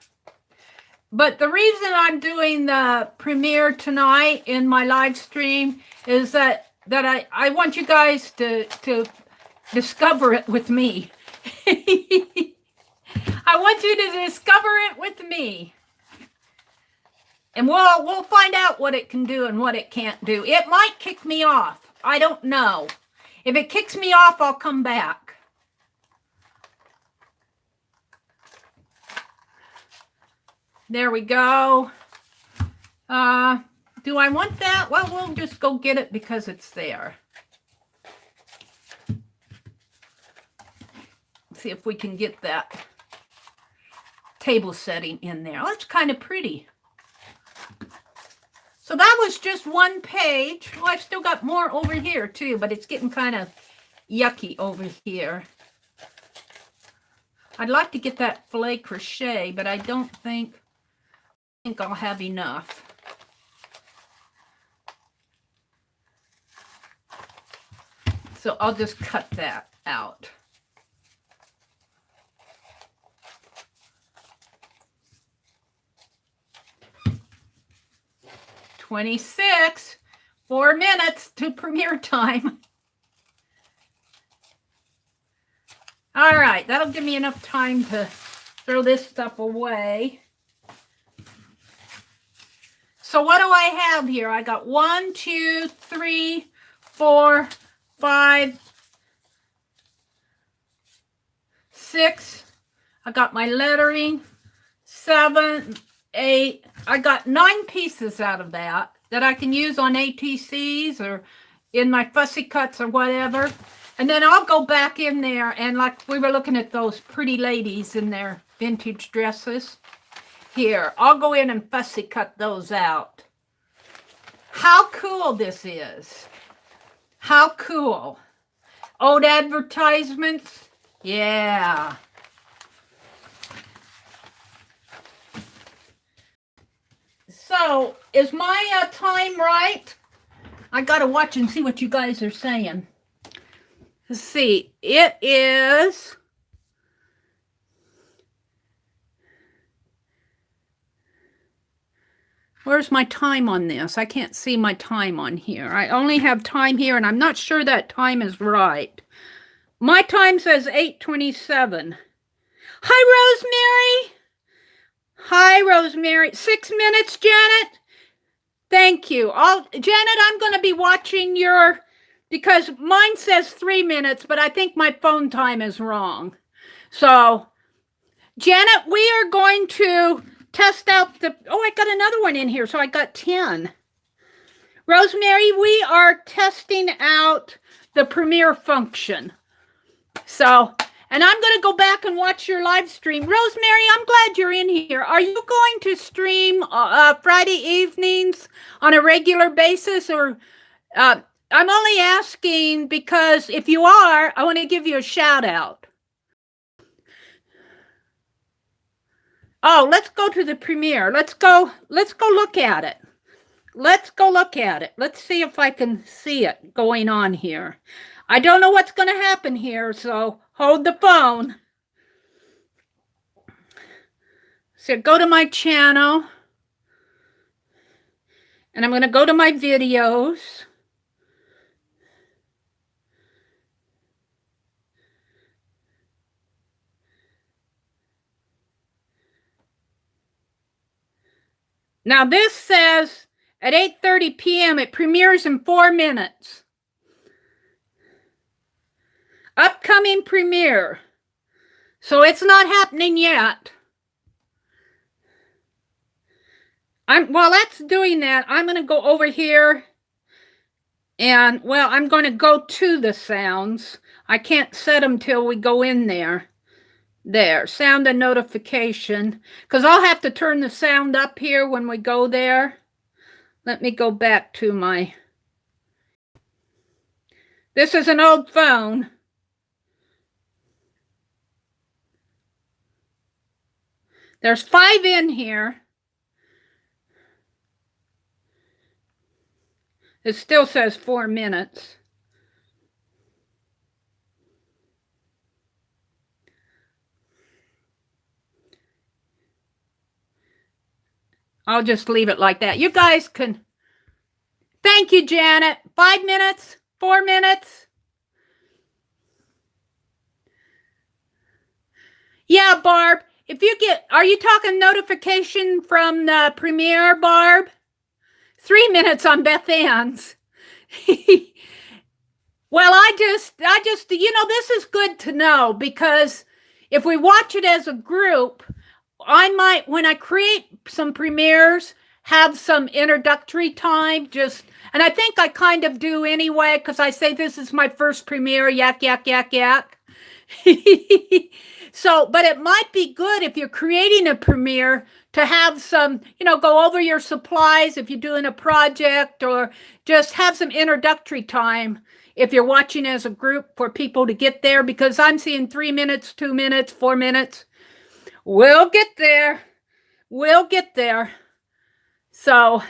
But the reason I'm doing the premiere tonight in my live stream is that I want you guys to discover it with me. I want you to discover it with me. And we'll find out what it can do and what it can't do. It might kick me off. I don't know. If it kicks me off, I'll come back. There we go. Do I want that? Well, we'll just go get it because it's there. Let's see if we can get that table setting in there. Oh, that's kind of pretty. So that was just one page. Well, I've still got more over here too, but it's getting kind of yucky over here. I'd like to get that filet crochet, but I don't think I'll have enough. So I'll just cut that out. $26, 4 minutes to premiere time. All right, that'll give me enough time to throw this stuff away. So what do I have here? I got 1, 2, 3, 4, 5, 6. I got my lettering. 7, 8. I got 9 pieces out of that I can use on ATCs or in my fussy cuts or whatever. And then I'll go back in there and, like we were looking at those pretty ladies in their vintage dresses. Here, I'll go in and fussy cut those out. How cool this is. How cool. Old advertisements. Yeah. So, is my time right? I got to watch and see what you guys are saying. Let's see. It is... Where's my time on this? I can't see my time on here. I only have time here, and I'm not sure that time is right. My time says 8:27. Hi, Rosemary. Hi, Rosemary. 6 minutes, Janet. Thank you. Janet, I'm going to be watching your, because mine says 3 minutes, but I think my phone time is wrong. So, Janet, we are going to test out the, oh, I got another one in here, so I got 10. Rosemary, we are testing out the premiere function. So, and I'm going to go back and watch your live stream. Rosemary, I'm glad you're in here. Are you going to stream Friday evenings on a regular basis? Or I'm only asking because if you are, I want to give you a shout out. Oh, let's go to the premiere. Let's go look at it. Let's go look at it. Let's see if I can see it going on here. I don't know what's going to happen here, so hold the phone. So go to my channel. And I'm going to go to my videos. Now this says at 8:30 p.m. it premieres in 4 minutes. Upcoming premiere. So it's not happening yet. While that's doing that, I'm going to go over here and, well, I'm going to go to the sounds. I can't set them till we go in there. There, sound and notification. Because I'll have to turn the sound up here when we go there. Let me go back to my... This is an old phone. There's 5 in here. It still says 4 minutes. I'll just leave it like that. You guys can... Thank you, Janet. 5 minutes, 4 minutes. Yeah, Barb. If you get... Are you talking notification from the premiere, Barb? 3 minutes on Beth Ann's. Well, I just, this is good to know, because if we watch it as a group, I might, when I create some premieres, have some introductory time, and I think I kind of do anyway, because I say this is my first premiere, yak, yak, yak, yak. So, but it might be good if you're creating a premiere to have some, go over your supplies if you're doing a project, or just have some introductory time if you're watching as a group for people to get there, because I'm seeing 3 minutes, 2 minutes, 4 minutes. We'll get there. We'll get there. So,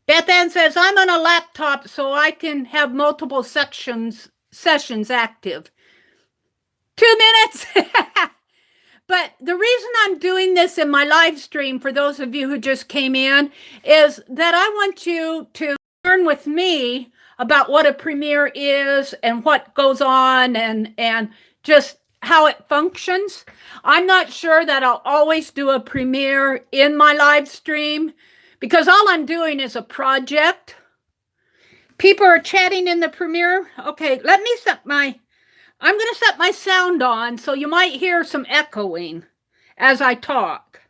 Beth Ann says, I'm on a laptop so I can have multiple sessions active. 2 minutes. But the reason I'm doing this in my live stream, for those of you who just came in, is that I want you to learn with me about what a premiere is and what goes on, and just how it functions. I'm not sure that I'll always do a premiere in my live stream, because all I'm doing is a project. People are chatting in the premiere. Okay, let me I'm going to set my sound on, so you might hear some echoing as I talk.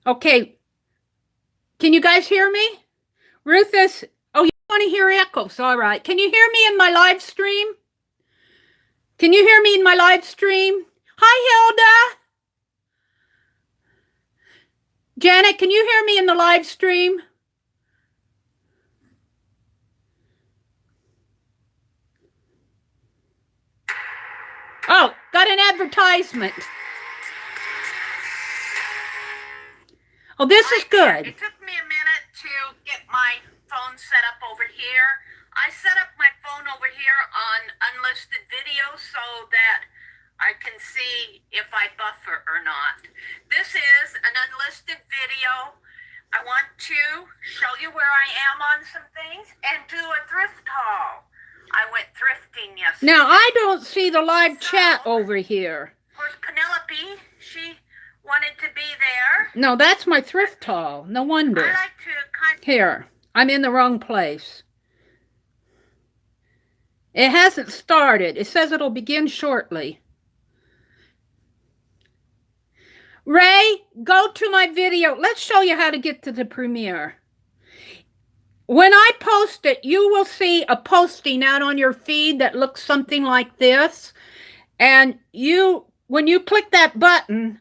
Okay, can you guys hear me? Ruthus, oh, you want to hear echoes, all right. Can you hear me in my live stream? Can you hear me in my live stream? Hi, Hilda. Janet, can you hear me in the live stream? Oh, got an advertisement. Oh, this is good. It took me a minute to get my phone set up over here. I set up my phone over here on unlisted video so that I can see if I buffer or not. This is an unlisted video. I want to show you where I am on some things and do a thrift haul. I went thrifting yesterday. Now, I don't see the live chat over here. Of course, Penelope, she wanted to be there. No, that's my thrift haul. No wonder. I like to Here, I'm in the wrong place. It hasn't started. It says it'll begin shortly. Ray, go to my video. Let's show you how to get to the premiere. When I post it, you will see a posting out on your feed that looks something like this. And when you click that button,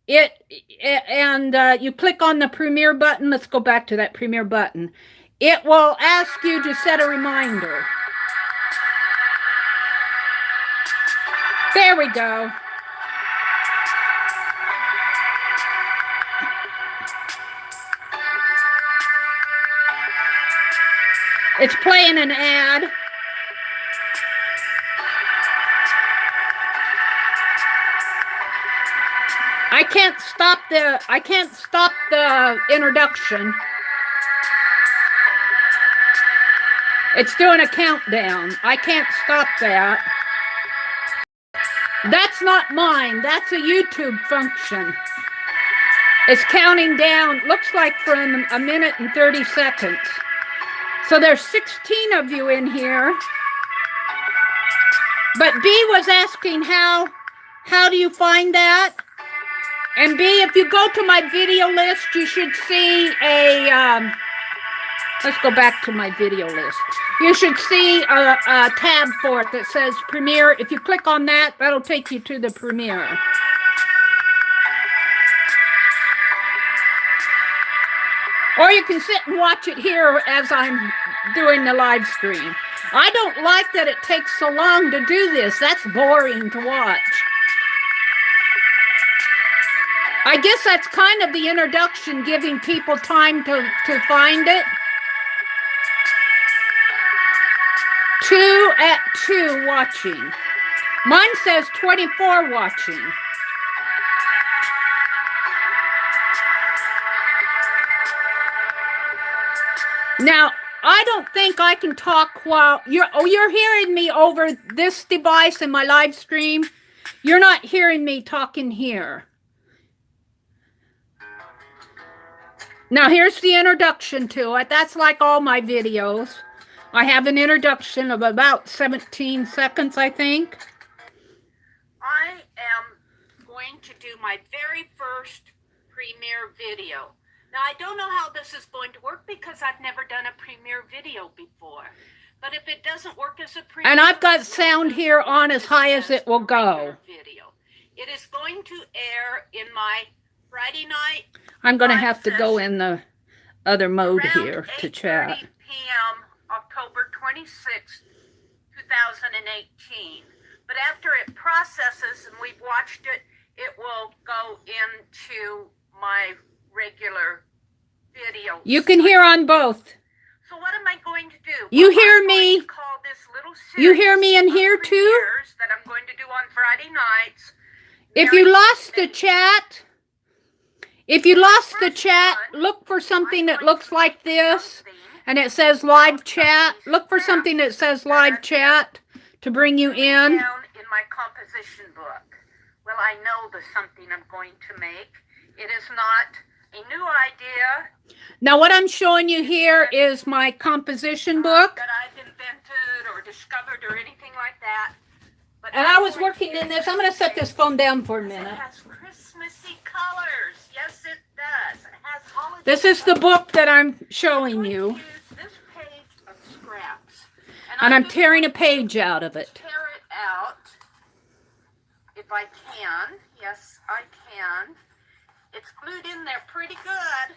you click on the premiere button. Let's go back to that premiere button. It will ask you to set a reminder. There we go. It's playing an ad. I can't stop the introduction. It's doing a countdown. I can't stop that. That's not mine. That's a YouTube function. It's counting down, looks like from 1 minute and 30 seconds. So there's 16 of you in here. But B was asking how do you find that? And B, if you go to my video list, you should see a, let's go back to my video list. You should see a tab for it that says Premiere. If you click on that, that'll take you to the Premiere. Or you can sit and watch it here as I'm doing the live stream. I don't like that it takes so long to do this. That's boring to watch. I guess that's kind of the introduction, giving people time to find it. 2 at 2 watching. Mine says 24 watching. Now, I don't think I can talk while you're hearing me over this device in my live stream. You're not hearing me talking here. Now here's the introduction to it. That's like all my videos. I have an introduction of about 17 seconds, I think. I am going to do my very first premiere video. Now, I don't know how this is going to work because I've never done a premiere video before. But if it doesn't work as a premiere, and I've got sound here on as high as it will go. Video. It is going to air in my Friday night. I'm going to have to go in the other mode here to chat. 8:30 p.m. October 26th, 2018. But after it processes and we've watched it, it will go into my regular video. You can hear on both. So what am I going to do? You hear me? You hear me in here too? That I'm going to do on Friday nights. If you lost the chat, look for something that looks like this, and it says live chat. Look for something that says live chat to bring you in. In my composition book. Well, I know the something I'm going to make. It is not a new idea. Now, what I'm showing you here is my composition book that I've invented or discovered or anything like that. But and I was working in this. I'm going to set this phone down for a minute. It has Christmassy colors. Yes, it does. It has holiday. This is the book that I'm showing you. This page of scraps, and I'm tearing a page out of it. Tear it out if I can. Yes, I can. It's glued in there pretty good.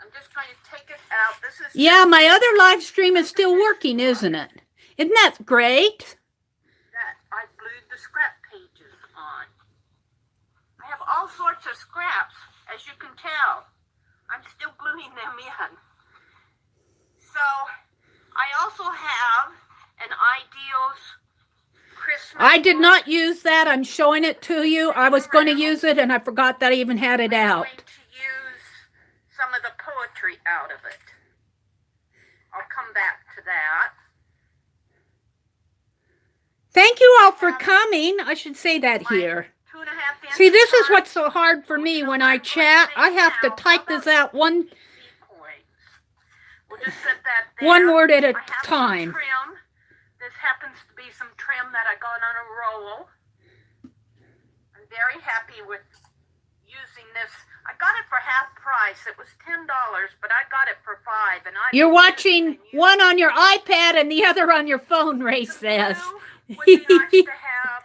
I'm just trying to take it out. This is my other live stream is still working, isn't it? Isn't that great? That I glued the scrap pages on. I have all sorts of scraps, as you can tell. I'm still gluing them in. So, I also have an Ideals Christmas. I did not use that. I'm showing it to you. I was going to use it, and I forgot that I even had it out. I'm going to use some of the poetry out of it. I'll come back to that. Thank you all for coming. I should say that here. See, this is what's so hard for me when I chat. I have to type this out one word at a time. This happens to be some trim that I got on a roll. I'm very happy with using this. I got it for half price. It was $10, but I got it for $5. And you're watching one on your iPad and the other on your phone, Ray says. Would be nice to have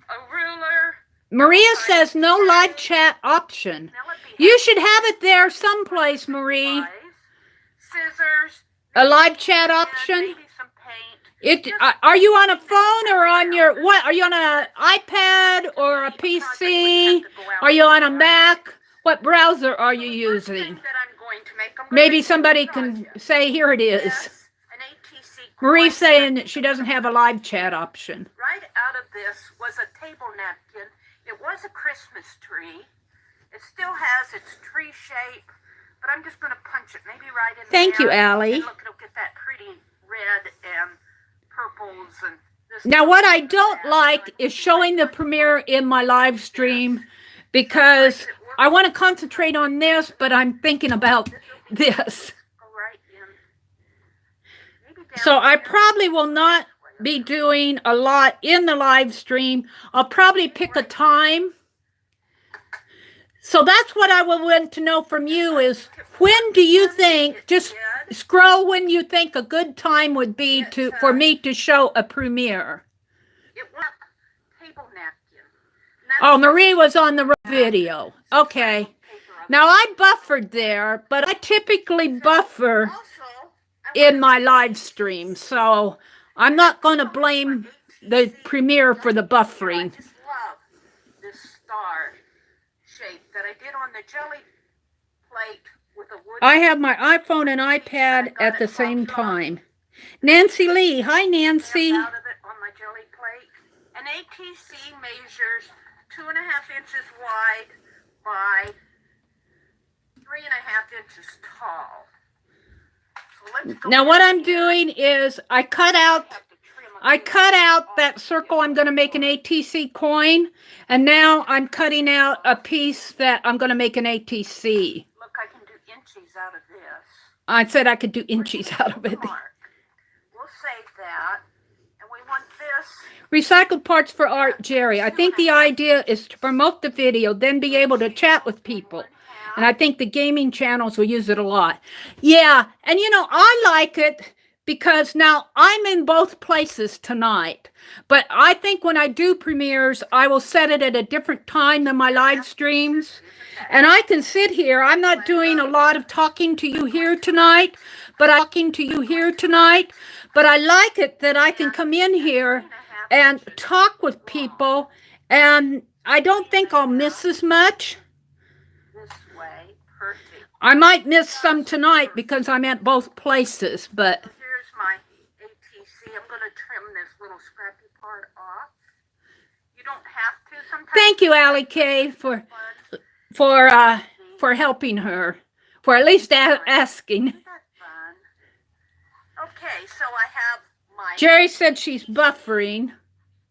a ruler. Maria says no live chat option. You should have it there someplace, Marie. Scissors. A live chat option. Are you on a phone or on your what? Are you on an iPad or a PC? Are you on a Mac? What browser are you using? Maybe somebody can say, here it is. Marie's saying that she doesn't have a live chat option. Right out of this was a table napkin. It was a Christmas tree. It still has its tree shape, but I'm just going to punch it maybe right in there. Thank you, Allie. Look, it'll get that pretty red and purples. And this. Now, what I don't like is showing the premiere in my live stream because I want to concentrate on this, but I'm thinking about this. So I probably will not be doing a lot in the live stream. I'll probably pick a time. So that's what I will want to know from you is when do you think, just scroll when you think a good time would be for me to show a premiere. Oh, Marie was on the video. Okay. Now I buffered there, but I typically buffer in my live stream, so I'm not going to blame the premiere for the buffering. I just love this star shape that I did on the jelly plate with a wood. I have my iPhone and iPad at the same time. Nancy Lee, hi Nancy. Out of it on my jelly plate. An ATC measures 2.5 inches wide by 3.5 inches tall. So now what I'm doing is I cut out that circle I'm going to make an ATC coin, and now I'm cutting out a piece that I'm going to make an ATC. Look, I can do inches out of this. I said I could do inches out of it. We'll save that. And we want this. Recycled parts for art, Jerry. I think the idea is to promote the video, then be able to chat with people. And I think the gaming channels will use it a lot. Yeah, and you know, I like it because now I'm in both places tonight. But I think when I do premieres, I will set it at a different time than my live streams. And I can sit here. I'm not doing a lot of talking to you here tonight, but I like it that I can come in here and talk with people, and I don't think I'll miss as much. I might miss some tonight because I'm at both places, but... Here's my ATC. I'm going to trim this little scrappy part off. You don't have to sometimes. Thank you, Allie Kay, for helping her, for at least asking. Okay, so I have my... Jerry said she's buffering.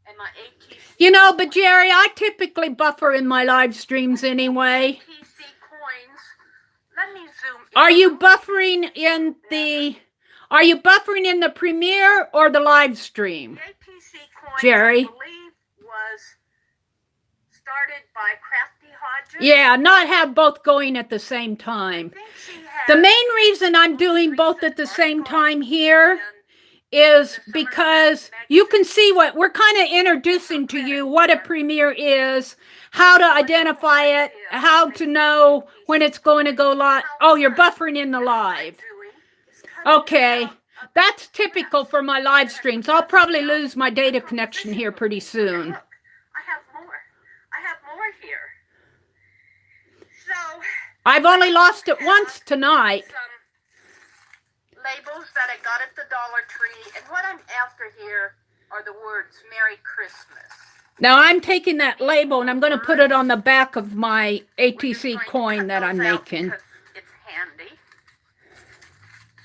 And my ATC. You know, but Jerry, I typically buffer in my live streams anyway. ATC coins. Let me zoom in. Are you buffering in the premiere or the live stream? The ATC coins, Jerry? I believe, was started by Crafty Hodges. Yeah, not have both going at the same time. The main reason I'm doing both at the same time here is because you can see what we're kind of introducing to you, what a premiere is, how to identify it, how to know when it's going to go live. Oh, you're buffering in the live. Okay, that's typical for my live streams. I'll probably lose my data connection here pretty soon. I have more here. So I've only lost it once tonight. Labels that I got at the Dollar Tree, and what I'm after here are the words Merry Christmas. Now I'm taking that label and I'm going to put it on the back of my ATC coin that I'm making. It's handy.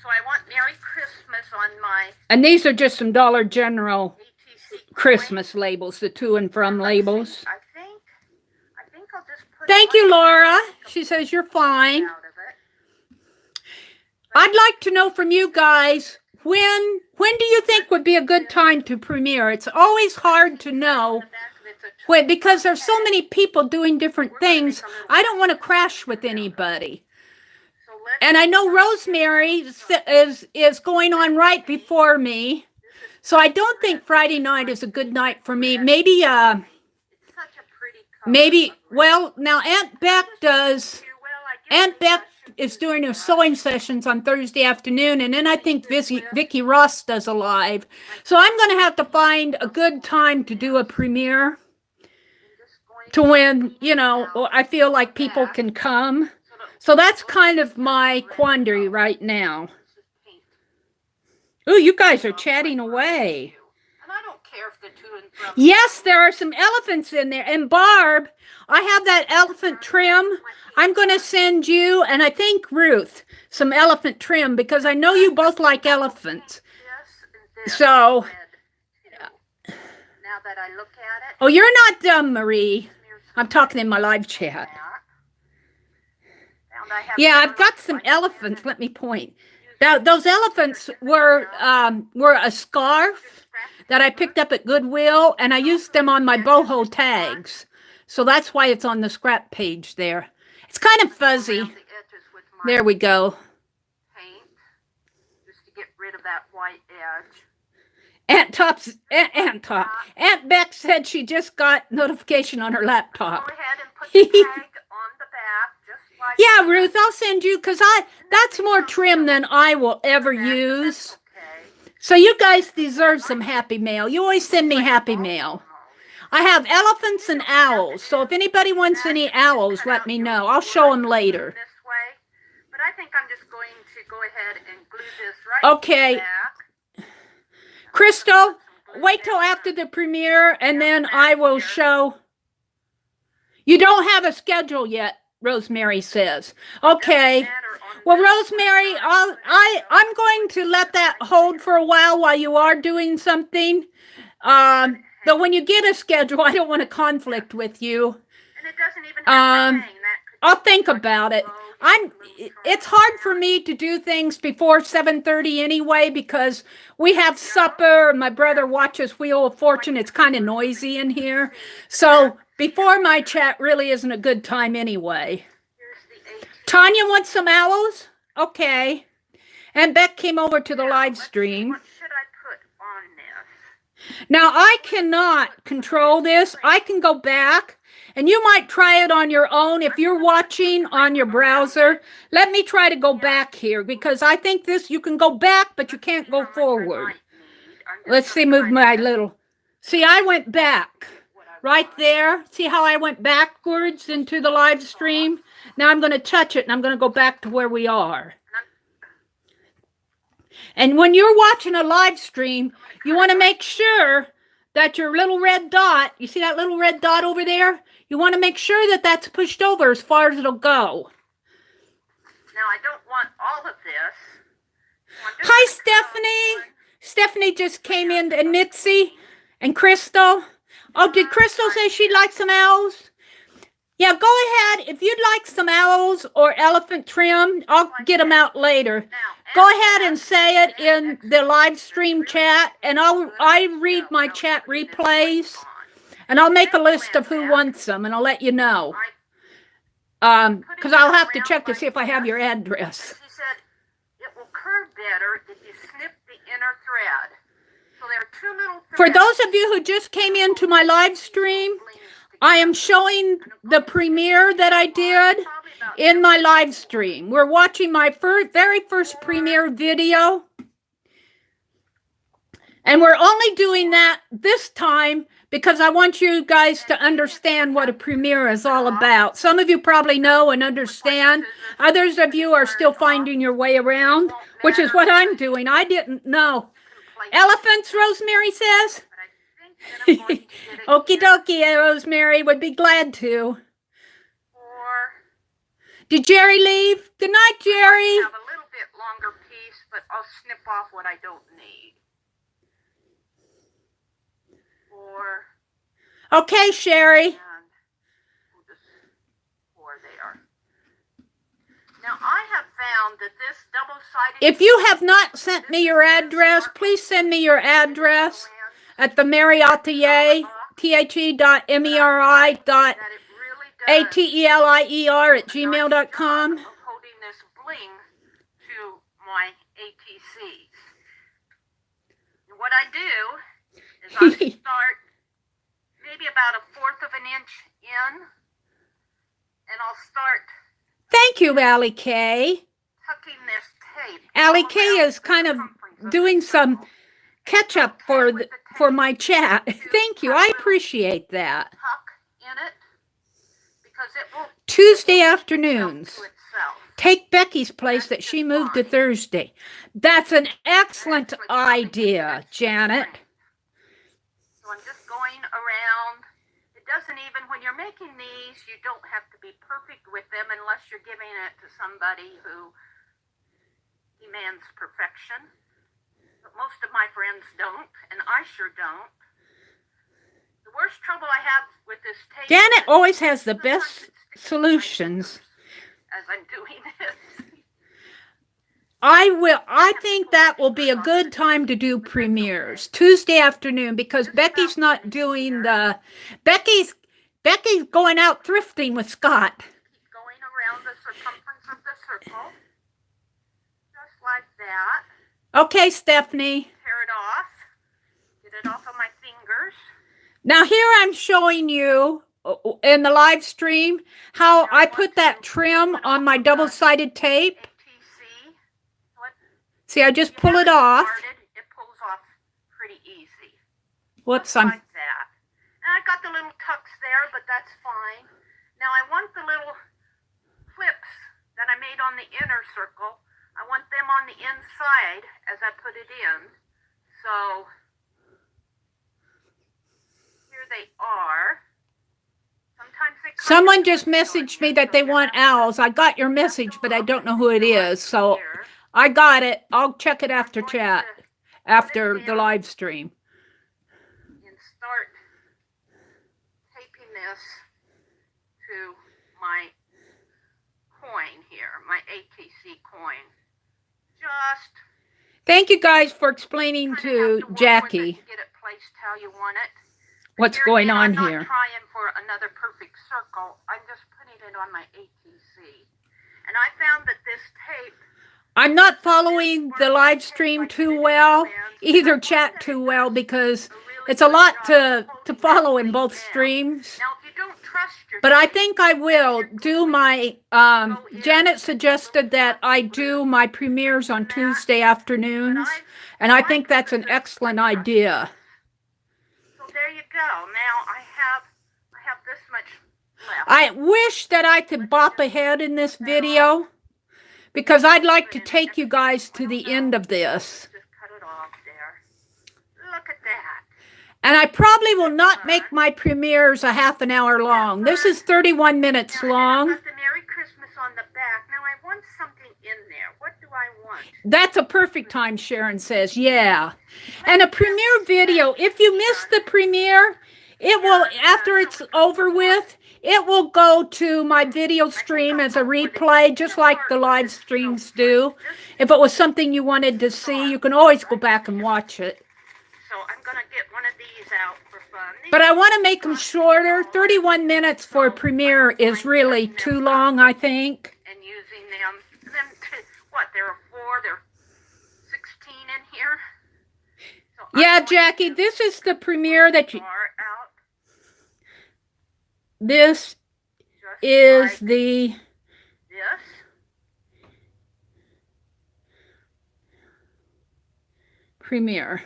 So I want Merry Christmas on my... And these are just some Dollar General Christmas labels, the to and from labels. I think I'll just put... Thank you, Laura. She says you're fine. I'd like to know from you guys, when do you think would be a good time to premiere? It's always hard to know because there's so many people doing different things. I don't want to crash with anybody. And I know Rosemary is going on right before me. So I don't think Friday night is a good night for me. Maybe, well, now Aunt Beck is doing her sewing sessions on Thursday afternoon, and then I think Vicki Ross does a live. So I'm going to have to find a good time to do a premiere to when, you know, I feel like people can come. So that's kind of my quandary right now. Ooh, you guys are chatting away. And I don't care if the to and from... Yes, there are some elephants in there. And Barb, I have that elephant trim. I'm going to send you, and I think Ruth, some elephant trim because I know you both like elephants. So, now that I look at it. Oh, you're not dumb, Marie. I'm talking in my live chat. Yeah, I've got some elephants. Let me point. Those elephants were a scarf that I picked up at Goodwill, and I used them on my boho tags. So that's why it's on the scrap page there. It's kind of fuzzy. There we go. Paint, just to get rid of that white edge. Aunt Beck said she just got notification on her laptop. Go ahead and put the tag on the back, just like yeah, Ruth, I'll send you because that's more trim than I will ever use. So you guys deserve some happy mail. You always send me happy mail. I have elephants and owls, so if anybody wants any owls, let me know. I'll show them later. This way, but I think I'm just going to go ahead and glue this right okay. back. Crystal, wait till after the premiere, and then I will show. You don't have a schedule yet, Rosemary says. Okay. Well, Rosemary, I'm going to let that hold for a while you are doing something. But when you get a schedule, I don't want to conflict with you. And it doesn't even have to hang. I'll think about it. It's hard for me to do things before 7:30 anyway because we have supper. My brother watches Wheel of Fortune. It's kind of noisy in here. So before my chat really isn't a good time anyway. Tanya wants some aloes? Okay. And Beck came over to the live stream. What should I put on this? Now, I cannot control this. I can go back, and you might try it on your own if you're watching on your browser. Let me try to go back here, because I think this, you can go back, but you can't go forward. Let's see, move my little... See, I went back right there. See how I went backwards into the live stream? Now I'm going to touch it, and I'm going to go back to where we are. And when you're watching a live stream, you want to make sure that your little red dot, you see that little red dot over there? You want to make sure that that's pushed over as far as it'll go. Now, I don't want all of this. Hi, Stephanie. Stephanie just came in, and Mitzi and Crystal. Oh, did Crystal say she'd like some owls? Yeah, go ahead. If you'd like some owls or elephant trim, I'll get them out later. Go ahead and say it in the live stream chat, and I read my chat replays, and I'll make a list of who wants them, and I'll let you know. Because I'll have to check to see if I have your address. She said it will curve better if you snip the inner thread. So there are two little threads. For those of you who just came into my live stream, I am showing the premiere that I did in my live stream. We're watching my very first premiere video. And we're only doing that this time because I want you guys to understand what a premiere is all about. Some of you probably know and understand. Others of you are still finding your way around, which is what I'm doing. I didn't know. Elephants, Rosemary says. Okie dokie, Rosemary would be glad to. Did Jerry leave? Good night, Jerry. I have a little bit longer piece, but I'll snip off what I don't need. Okay, Sherry. We'll just pour there. Now, I have found that this double-sided... If you have not sent me your address, please send me your address at TheMeriAtelier, TheMeriAtelier@gmail.com. Holding this bling to my ATCs. And what I do is I start maybe about 1/4 of an inch in, and I'll start... Thank you, Allie Kay. Tucking this tape. Allie Kay is kind of doing some catch-up for my chat. Thank you. I appreciate that. Tuck in it, because it will... Tuesday afternoons. Take Becky's place that she moved to Thursday. That's an excellent idea, Janet. So I'm just going around. It doesn't even, when you're making these, you don't have to be perfect with them unless you're giving it to somebody who demands perfection. But most of my friends don't, and I sure don't. The worst trouble I have with this tape... Janet always has the best solutions. As I'm doing this. I think that will be a good time to do premieres. Tuesday afternoon, because Becky's not doing the... Becky's going out thrifting with Scott. Keep going around the circumference of the circle. Just like that. Okay, Stephanie. Tear it off. Get it off of my fingers. Now here I'm showing you in the live stream how I put that trim on my double-sided tape. See, I just pull it off. It pulls off pretty easy. Whoops, like that. And I got the little tucks there, but that's fine. Now I want the little clips that I made on the inner circle. I want them on the inside as I put it in. So here they are. Sometimes they Someone just messaged me that they want owls. I got your message, but I don't know who it is. So I got it. I'll check it after chat, after the live stream. And start taping this to my coin here, my ATC coin. Just thank you guys for explaining to Jackie get it placed how you want it. what's going on I'm here. not trying for another perfect circle. I'm just putting it on my ATC. And I found that this tape, I'm not following the live stream too well, either chat too well, because it's a lot to follow in both streams. now if you don't trust your But I tape, think I will do my, Janet suggested that I do my premieres on Tuesday afternoons, and I think that's an excellent idea. so there you go. Now I have this much left. I wish that I could bop ahead in this video, because I'd like to take you guys to the end of this. Just cut it off there. Look at that. And I probably will not make my premieres a half an hour long. This is 31 minutes long. I've got the Merry Christmas on the back. Now I want something in there. What do I want? That's a perfect time, Sharon says. Yeah. And a premiere video, if you miss the premiere, it will, after it's over with, it will go to my video stream as a replay, just like the live streams do. If it was something you wanted to see, you can always go back and watch it. So I'm going to get one of these out for fun. But I want to make them shorter. 31 minutes for a premiere is really too long, I think. And using them. What, there are 4, there are 16 in here. So Yeah, Jackie, this is the premiere that you... out. This Just is like the... this. premiere.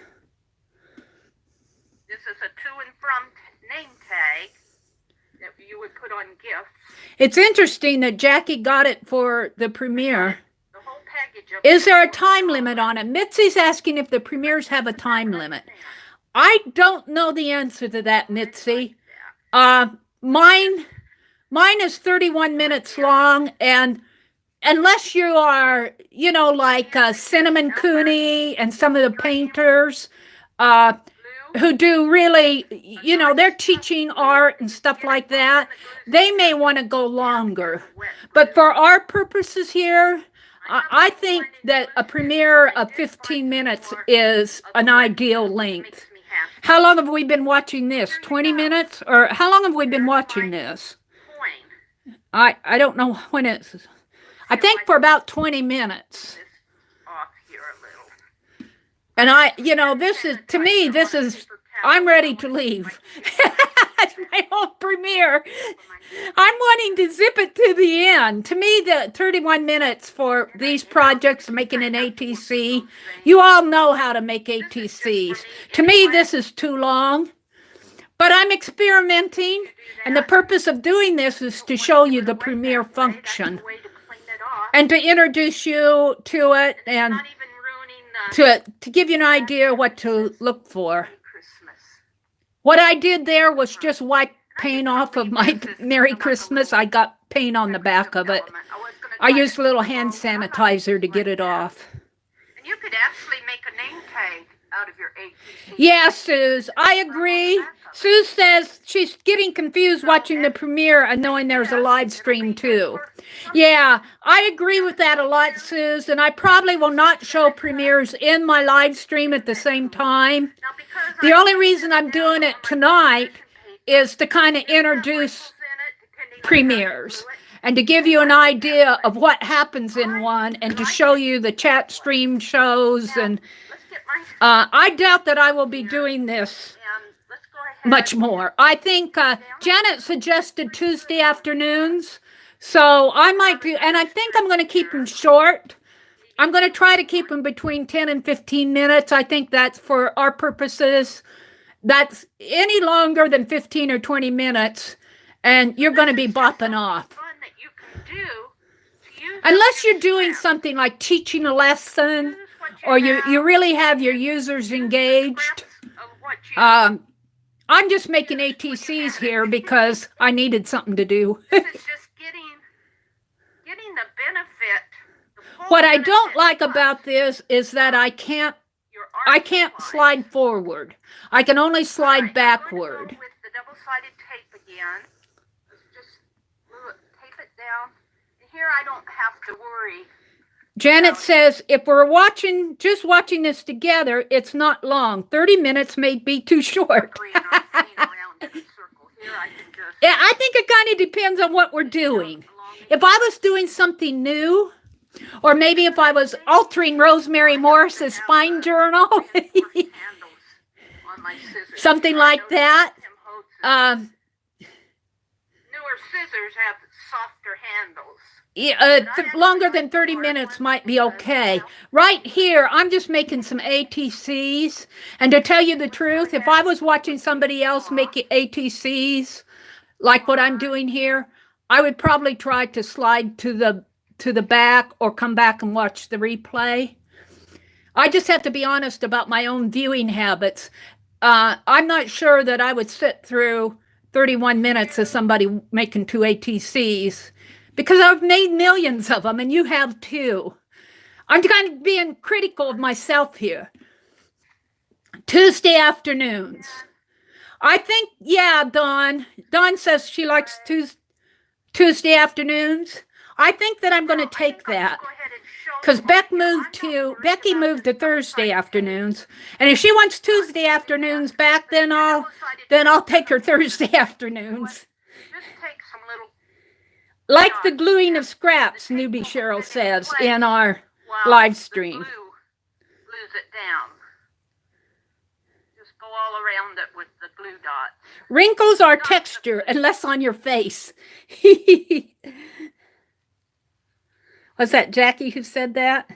This is a to and from name tag that you would put on gifts. It's interesting that Jackie got it for the premiere. The whole package of Is there a time limit on it? Mitzi's asking if the premieres have a time limit. I don't know the answer to that, Mitzi. Mine is 31 minutes long, and unless you are, you know, like Cinnamon Cooney and some of the painters who do really, you know, they're teaching art and stuff like that, they may want to go longer. But for our purposes here, I think that a premiere of 15 minutes is an ideal length. How long have we been watching this? 20 minutes? Or how long have we been watching this? I don't know when it's... I think for about 20 minutes. Off here a little. And I, you know, this is, to me, this is, I'm ready to leave. It's my whole premiere. I'm wanting to zip it to the end. To me, the 31 minutes for these projects, making an ATC, you all know how to make ATCs. To me, this is too long. But I'm experimenting, and the purpose of doing this is to show you the premiere function and to introduce you to it and to give you an idea what to look for. What I did there was just wipe paint off of my Merry Christmas. I got paint on the back of it. I used a little hand sanitizer to get it off. And you could actually make a name tag out of your ATC. Yeah, Suze, I agree. Sue says she's getting confused watching the premiere and knowing there's a live stream too. Yeah, I agree with that a lot, Suze, and I probably will not show premieres in my live stream at the same time. The only reason I'm doing it tonight is to kind of introduce premieres and to give you an idea of what happens in one and to show you the chat stream shows. And I doubt that I will be doing this much more. I think Janet suggested Tuesday afternoons, so I might do, and I think I'm going to keep them short. I'm going to try to keep them between 10 and 15 minutes. I think that's for our purposes. That's any longer than 15 or 20 minutes, and you're going to be bopping off. Unless you're doing something like teaching a lesson, or you really have your users engaged. I'm just making ATCs here because I needed something to do. This is just getting the benefit. The full What I don't benefit like plus about this is that I can't your art supplies. slide forward. I can only slide All right, I'm backward. going to go with the double-sided tape again. Let's just tape it down. And here I don't have to worry. Janet says, if we're just watching this together, it's not long. 30 minutes may be too short. Green or green around in a circle. Here I can just Yeah, I think it kind of depends on what we're doing. If I was doing something new, or maybe if I was altering Rosemary Morris's spine journal, handles on my scissors. something Here I like noticed that. Tim Holtz's newer scissors have softer handles. Longer than 30 minutes might be okay. Right here, I'm just making some ATCs. And to tell you the truth, if I was watching somebody else make ATCs, like what I'm doing here, I would probably try to slide to the back or come back and watch the replay. I just have to be honest about my own viewing habits. I'm not sure that I would sit through 31 minutes of somebody making 2 ATCs, because I've made millions of them, and you have too. I'm kind of being critical of myself here. Tuesday afternoons. I think, yeah, Dawn. Dawn says she likes Tuesday afternoons. I think that I'm going to take that, because Becky moved to Thursday afternoons, and if she wants Tuesday afternoons back, then I'll take her Thursday afternoons. Just take some little Like the gluing of scraps, newbie Cheryl says in our live stream. Glues it down. Just go all around it with the glue dots. Wrinkles are texture and less on your face. Was that Jackie who said that? Now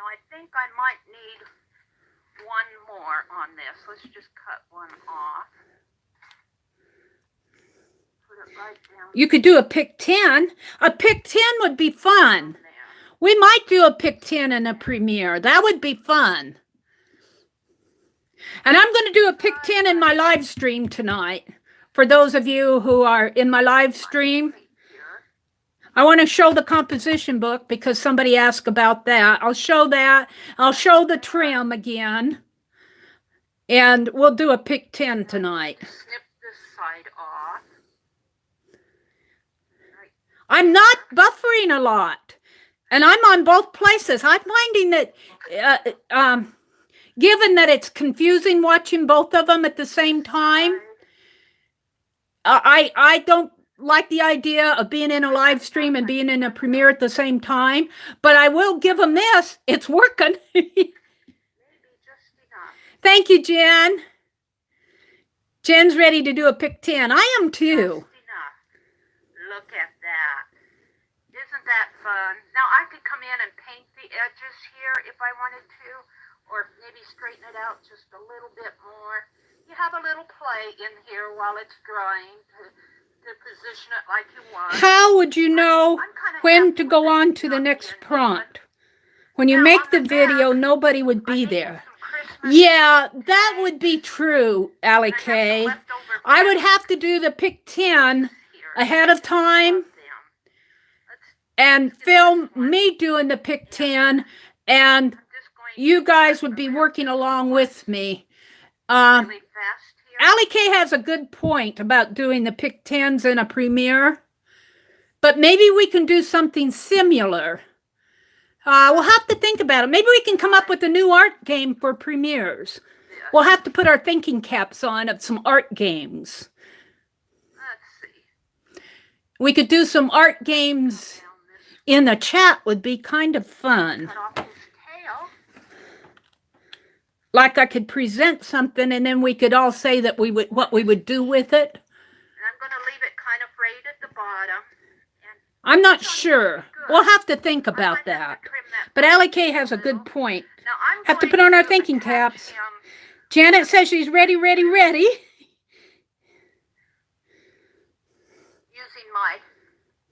I think I might need one more on this. Let's just cut one off. Put it right down. You could do a pick 10. A pick 10 would be fun. There. We might do a pick 10 in a premiere. That would be fun. And I'm going to do a pick 10 in my live stream tonight. For those of you who are in my live stream, I want to show the composition book because somebody asked about that. I'll show that. I'll show the trim again. And we'll do a pick 10 tonight. Snip this side off. Right. I'm not buffering a lot. And I'm on both places. I'm finding that, given that it's confusing watching both of them at the same time, I don't like the idea of being in a live stream and being in a premiere at the same time, but I will give them this. It's working. Maybe just enough. Thank you, Jen. Jen's ready to do a pick 10. I am too. Just enough. Look at that. Isn't that fun? Now I could come in and paint the edges here if I wanted to, or maybe straighten it out just a little bit more. You have a little play in here while it's drying to position it like you want. How would you know when to go on to the next prompt? When you make the video, nobody would be there. Yeah, that would be true, Allie Kay. I would have to do the pick 10 ahead of time and film me doing the pick 10, and you guys would be working along with me. Allie Kay has a good point about doing the pick 10s in a premiere, but maybe we can do something similar. We'll have to think about it. Maybe we can come up with a new art game for premieres. We'll have to put our thinking caps on of some art games. Let's see. We could do some art games in the chat. Would be kind of fun. Cut off his tail. Like I could present something and then we could all say that what we would do with it. And I'm going to leave it kind of frayed at the bottom. I'm not sure. We'll have to think about that. But Allie Kay has a good point. Now I'm Have to going put on our to thinking attach caps. him Janet says she's ready. using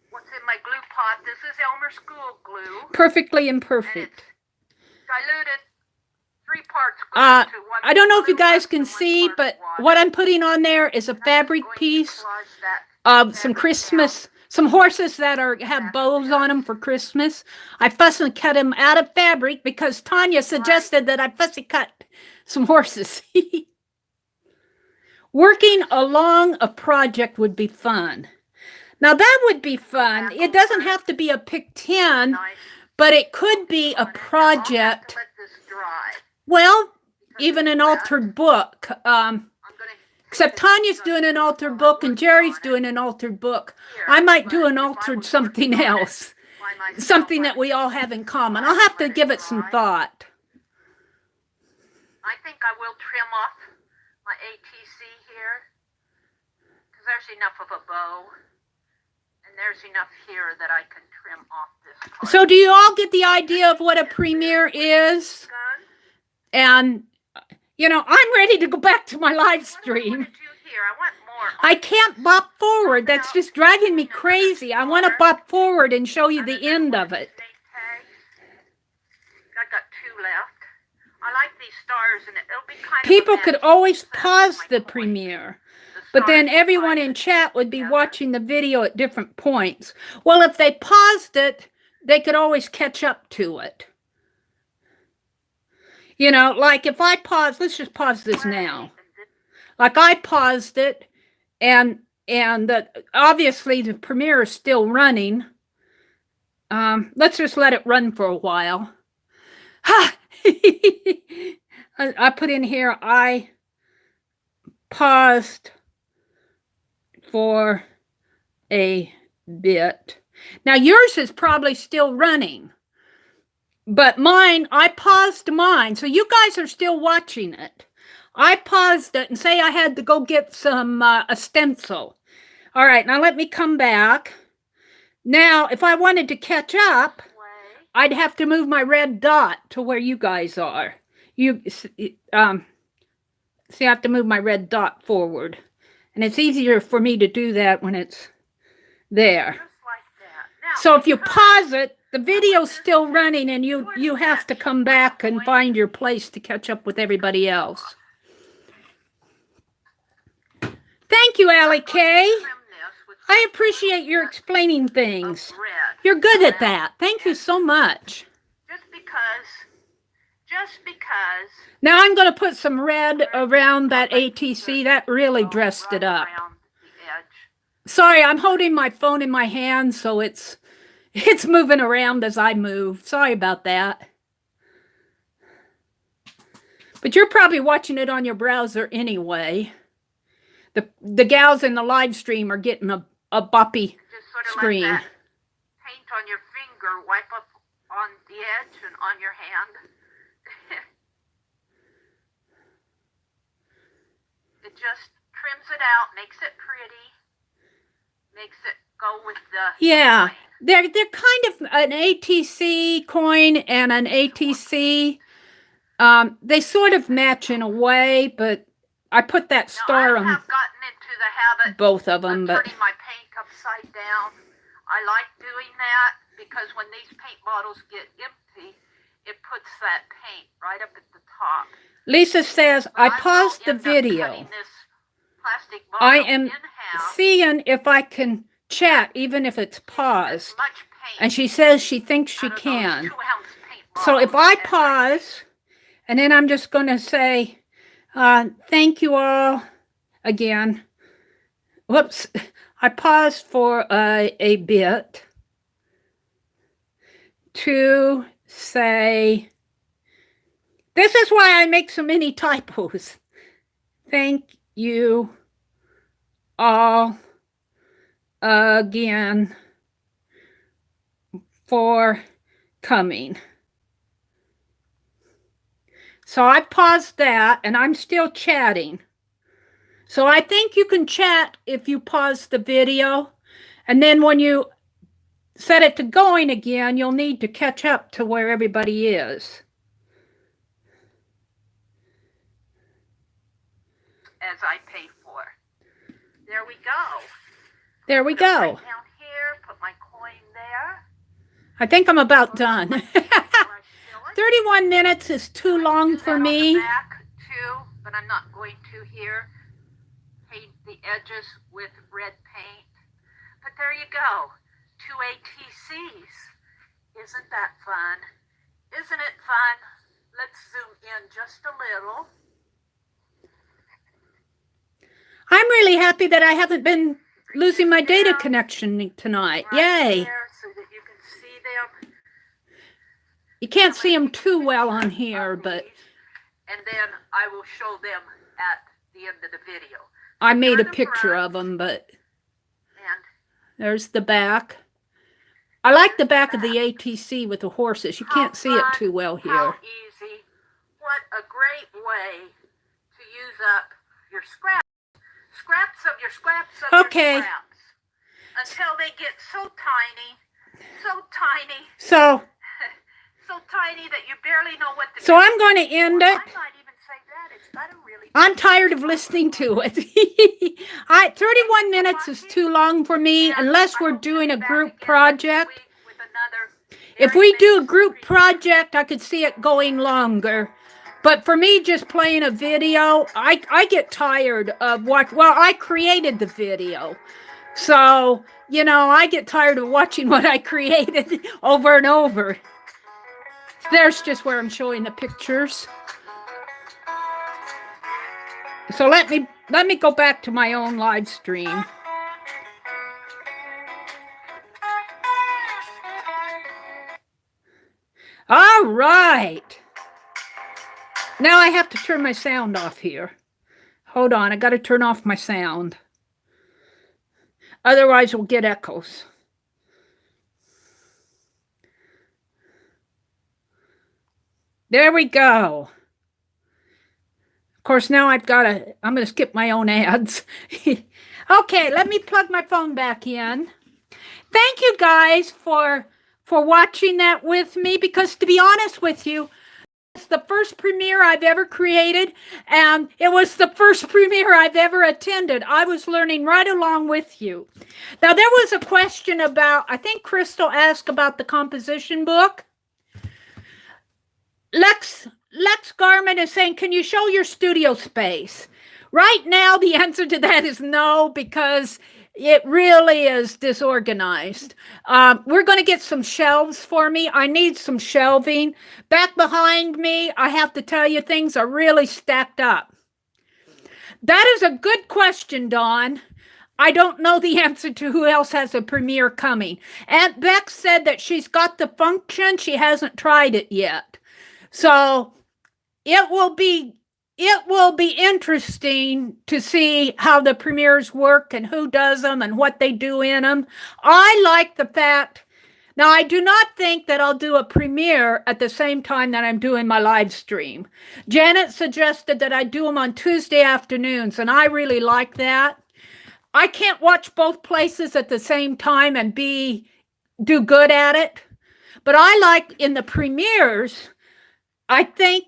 what's in my glue pot. This is Elmer School glue. Perfectly And imperfect. it's diluted 3 parts glued to one. I don't know if you guys glue can and 1 see, part but water. what I'm putting on there is a I'm just fabric going to piece collage that of some fabric Christmas, some horses that have bows on them for Christmas. I fussy cut them out of fabric because Tanya suggested that I fussy cut some horses. Working along a project would be fun. Now that would be fun. It doesn't have to be a pick 10, nice but it could be a on it. Now, I'll have to project. let this dry Well, because even it's an wet. altered book. I'm gonna Except Tanya's doing an altered book and Jerry's doing an altered book. I might do an altered something else. Something that we all have in common. I'll have to give it some thought. I think I will trim off my ATC here because there's enough of a bow and there's enough here that I can trim off this part. So do you all get the idea of what a premiere is? And, you know, I'm ready to go back to my live stream. I can't bop forward. That's just driving me crazy. I want to bop forward and show you the end of it. I got 2 left. I like these stars, and it'll be kind People of could always pause the premiere, but then everyone in chat would be watching the video at different points. Well, if they paused it, they could always catch up to it. You know, like if I pause, let's just pause this now. Like I paused it, and obviously the premiere is still running. Let's just let it run for a while. Ha! I put in here, I paused for a bit. Now yours is probably still running, but mine, I paused mine. So you guys are still watching it. I paused it and say I had to go get some a stencil. All right, now let me come back. Now, if I wanted to catch up, I'd have to move my red dot to where you guys are. You see, I have to move my red dot forward. And it's easier for me to do that when it's there. just like that. Now, So if you pause it, the video's still running and you have to come back and find your place to catch up with everybody else. Thank you, Allie Kay. I appreciate your explaining things. You're good at that. Thank you so much. Just because. Now I'm going to put some red around that ATC. That really dressed it up. Sorry, I'm holding my phone in my hand, so it's moving around as I move. Sorry about that. But you're probably watching it on your browser anyway. The gals in the live stream are getting a boppy Just sort of screen. Let that paint on your finger wipe up on the edge and on your hand. It just trims it out, makes it pretty, makes it go with the Yeah, coin. they're kind of an ATC coin and an ATC. They sort of match in a way, but I put that star now, I on have gotten into the habit both of them. of But turning my paint upside down. I like doing that because when these paint bottles get empty, it puts that paint right up at the top. Lisa says, I paused the video. I am seeing if I can chat, even if it's paused. And she says she thinks she can. So if I pause, and then I'm just going to say, thank you all again. Whoops. I paused for a bit to say, this is why I make so many typos. Thank you all again for coming. So I paused that, and I'm still chatting. So I think you can chat if you pause the video, and then when you set it to going again, you'll need to catch up to where everybody is. As I pay for. There we go. There we Put it go. right down here, put my coin there. I think I'm about done. 31 minutes is too long for me. Back too, but I'm not going to here. Paint the edges with red paint. But there you go. 2 ATCs. Isn't that fun? Isn't it fun? Let's zoom in just a little. I'm really happy that I haven't been losing my data connection tonight. Right Yay. there so that you can see them. You can't see them too well on here, but... And then I will show them at the end of the video. I made a picture of them, but... And there's the back. I like the back of the ATC with the horses. You can't see it too well here. How easy. What a great way to use up your scraps. Scraps of your scraps of your scraps. Until they get so tiny. So tiny that you barely know what to do. So I'm going to end it. I might even say that. It's got a really... I'm tired of listening to it. 31 minutes is too long for me unless we're doing a group project. If we do a group project, I could see it going longer. But for me, just playing a video, I get tired of well, I created the video. So, you know, I get tired of watching what I created over and over. There's just where I'm showing the pictures. So let me go back to my own live stream. All right. Now I have to turn my sound off here. Hold on, I got to turn off my sound. Otherwise we'll get echoes. There we go. Of course, now I'm going to skip my own ads. Okay, let me plug my phone back in. Thank you guys for watching that with me, because to be honest with you, it's the first premiere I've ever created, and it was the first premiere I've ever attended. I was learning right along with you. Now, there was a question about, I think Crystal asked about the composition book. Lex Garment is saying, can you show your studio space? Right now, the answer to that is no, because it really is disorganized. We're going to get some shelves for me. I need some shelving. Back behind me, I have to tell you, things are really stacked up. That is a good question, Dawn. I don't know the answer to who else has a premiere coming. Aunt Beck said that she's got the function. She hasn't tried it yet. So it will be interesting to see how the premieres work and who does them and what they do in them. I like the fact, now I do not think that I'll do a premiere at the same time that I'm doing my live stream. Janet suggested that I do them on Tuesday afternoons, and I really like that. I can't watch both places at the same time and do good at it. But I like in the premieres, I think,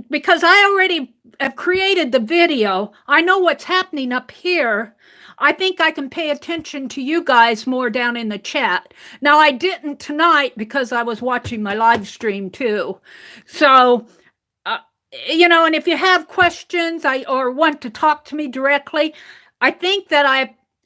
because I already have created the video, I know what's happening up here. I think I can pay attention to you guys more down in the chat. Now, I didn't tonight because I was watching my live stream too. So, you know, and if you have questions or want to talk to me directly, I think that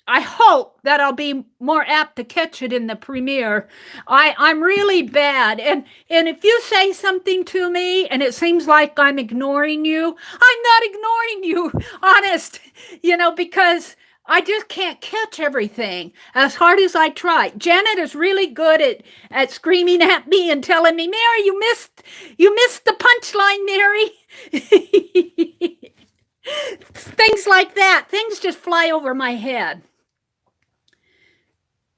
I hope that I'll be more apt to catch it in the premiere. I'm really bad. And if you say something to me and it seems like I'm ignoring you, I'm not ignoring you, honest, you know, because I just can't catch everything as hard as I try. Janet is really good at screaming at me and telling me, Mary, you missed the punchline, Mary. Things like that. Things just fly over my head.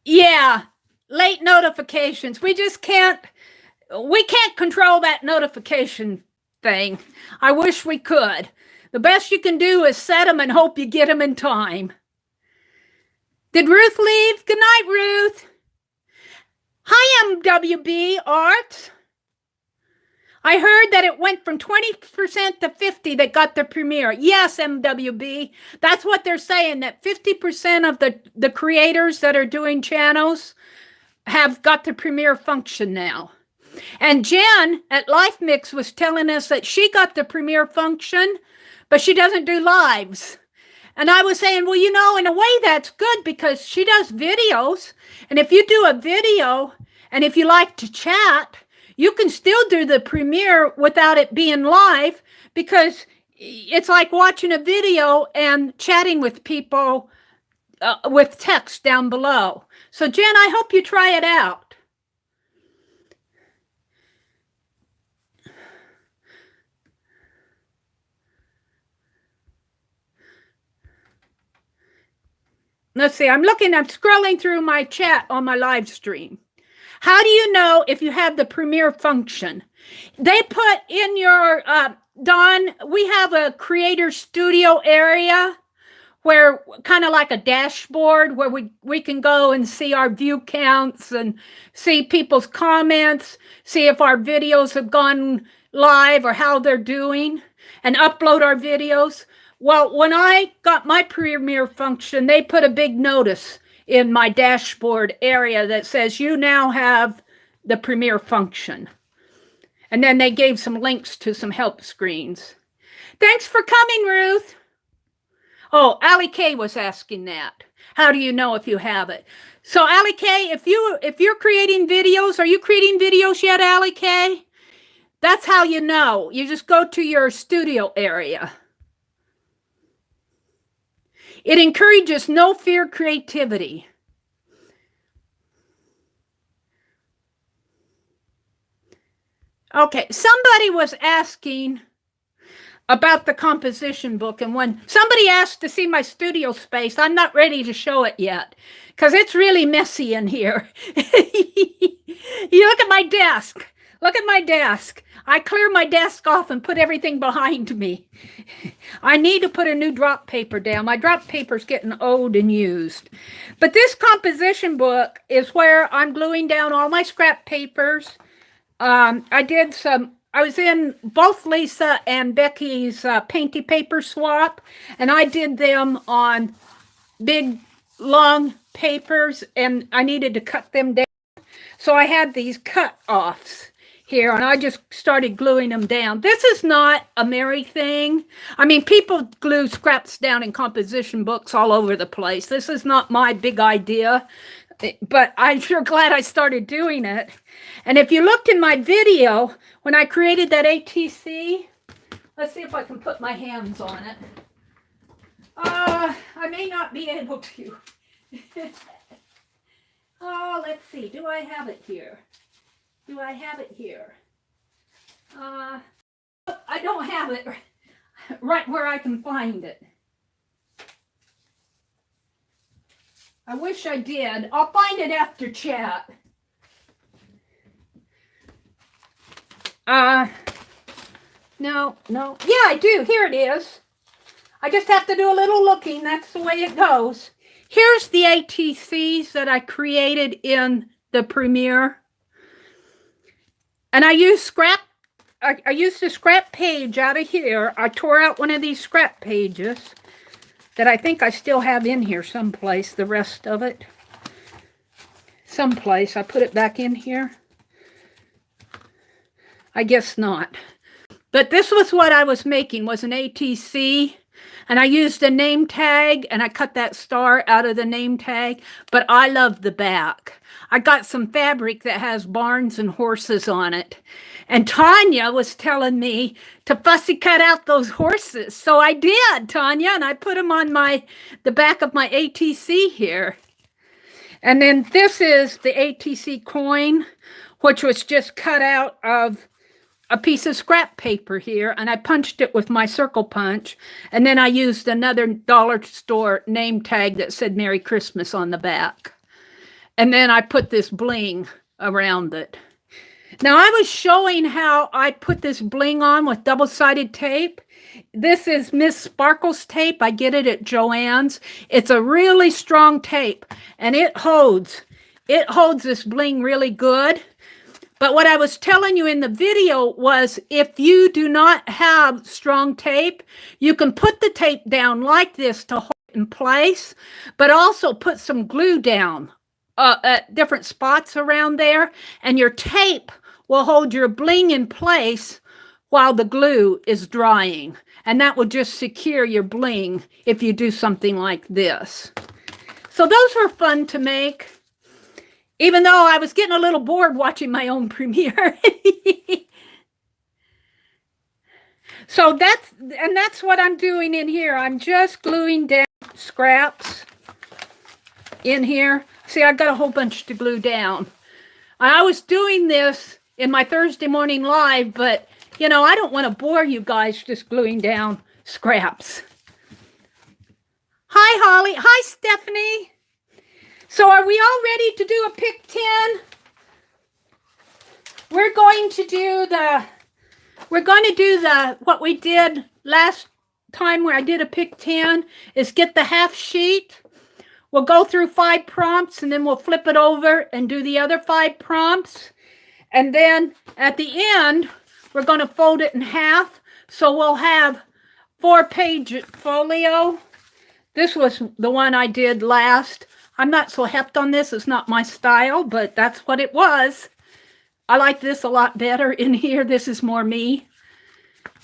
Yeah, late notifications. We can't control that notification thing. I wish we could. The best you can do is set them and hope you get them in time. Did Ruth leave? Good night, Ruth. Hi, MWB Arts. I heard that it went from 20% to 50% that got the premiere. Yes, MWB. That's what they're saying, that 50% of the creators that are doing channels have got the premiere function now. And Jen at Life Mix was telling us that she got the premiere function, but she doesn't do lives. And I was saying, well, you know, in a way that's good because she does videos. And if you do a video and if you like to chat, you can still do the premiere without it being live because it's like watching a video and chatting with people with text down below. So, Jen, I hope you try it out. Let's see, I'm scrolling through my chat on my live stream. How do you know if you have the premiere function? They put in your, Don, we have a creator studio area where kind of like a dashboard where we can go and see our view counts and see people's comments, see if our videos have gone live or how they're doing, and upload our videos. Well, when I got my premiere function, they put a big notice in my dashboard area that says you now have the premiere function. And then they gave some links to some help screens. Thanks for coming, Ruth. Oh, Allie K was asking that. How do you know if you have it? So Allie K, if you're creating videos, are you creating videos yet, Allie K? That's how you know. You just go to your studio area. It encourages no fear creativity. Okay, somebody was asking about the composition book, and when somebody asked to see my studio space, I'm not ready to show it yet because it's really messy in here. You look at my desk. Look at my desk. I clear my desk off and put everything behind me. I need to put a new drop paper down. My drop paper's getting old and used. But this composition book is where I'm gluing down all my scrap papers. I was in both Lisa and Becky's painty paper swap, and I did them on big, long papers, and I needed to cut them down. So I had these cut-offs here, and I just started gluing them down. This is not a Meri thing. I mean, people glue scraps down in composition books all over the place. This is not my big idea, but I'm sure glad I started doing it. And if you looked in my video, when I created that ATC, let's see if I can put my hands on it. I may not be able to. Oh, let's see. Do I have it here? Do I have it here? I don't have it right where I can find it. I wish I did. I'll find it after chat. No. Yeah, I do. Here it is. I just have to do a little looking. That's the way it goes. Here's the ATCs that I created in the Premiere. And I used a scrap page out of here. I tore out one of these scrap pages that I think I still have in here someplace, the rest of it. Someplace. I put it back in here. I guess not. But this was what I was making, was an ATC. And I used a name tag, and I cut that star out of the name tag. But I love the back. I got some fabric that has barns and horses on it. And Tanya was telling me to fussy cut out those horses. So I did, Tanya, and I put them on the back of my ATC here. And then this is the ATC coin, which was just cut out of a piece of scrap paper here, and I punched it with my circle punch, and then I used another dollar store name tag that said Merry Christmas on the back. And then I put this bling around it. Now, I was showing how I put this bling on with double-sided tape. This is Miss Sparkle's tape. I get it at Joann's. It's a really strong tape, and it holds this bling really good. But what I was telling you in the video was if you do not have strong tape, you can put the tape down like this to hold it in place, but also put some glue down at different spots around there, and your tape will hold your bling in place while the glue is drying. And that will just secure your bling if you do something like this. So those were fun to make, even though I was getting a little bored watching my own premiere. So that's what I'm doing in here. I'm just gluing down scraps in here. See, I've got a whole bunch to glue down. I was doing this in my Thursday morning live, but you know, I don't want to bore you guys just gluing down scraps. Hi, Holly. Hi, Stephanie. So are we all ready to do a pick 10? We're going to do what we did last time where I did a pick 10 is get the half sheet. We'll go through 5 prompts and then we'll flip it over and do the other 5 prompts. And then at the end, we're going to fold it in half. So we'll have 4-page folio. This was the one I did last. I'm not so heft on this. It's not my style, but that's what it was. I like this a lot better in here. This is more me.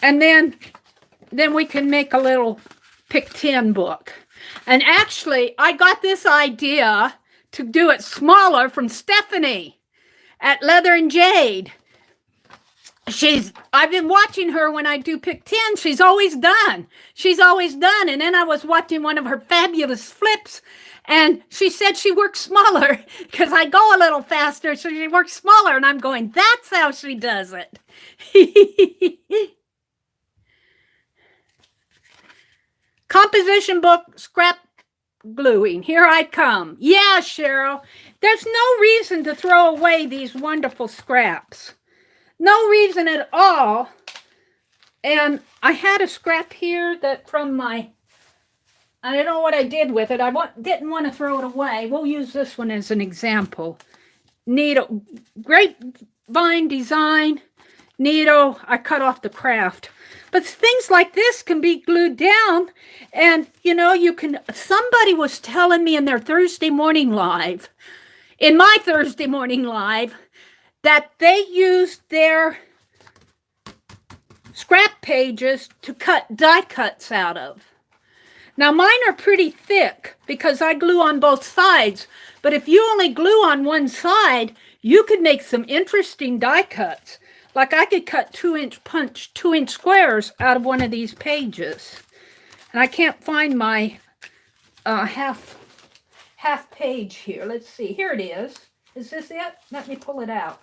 And then we can make a little pick 10 book. And actually, I got this idea to do it smaller from Stephanie at Leather and Jade. I've been watching her when I do pick 10. She's always done. And then I was watching one of her fabulous flips, and she said she works smaller because I go a little faster, so she works smaller. And I'm going, that's how she does it. Composition book, scrap gluing. Here I come. Yeah, Cheryl. There's no reason to throw away these wonderful scraps. No reason at all. And I had a scrap here that from my, I don't know what I did with it. I didn't want to throw it away. We'll use this one as an example. Needle, grapevine design, needle. I cut off the craft. But things like this can be glued down. And, you know, somebody was telling me in their Thursday morning live, in my Thursday morning live, that they used their scrap pages to cut die cuts out of. Now mine are pretty thick because I glue on both sides, but if you only glue on one side, you could make some interesting die cuts. Like I could cut 2-inch squares out of one of these pages. And I can't find my half page here. Let's see, here it is. Is this it? Let me pull it out.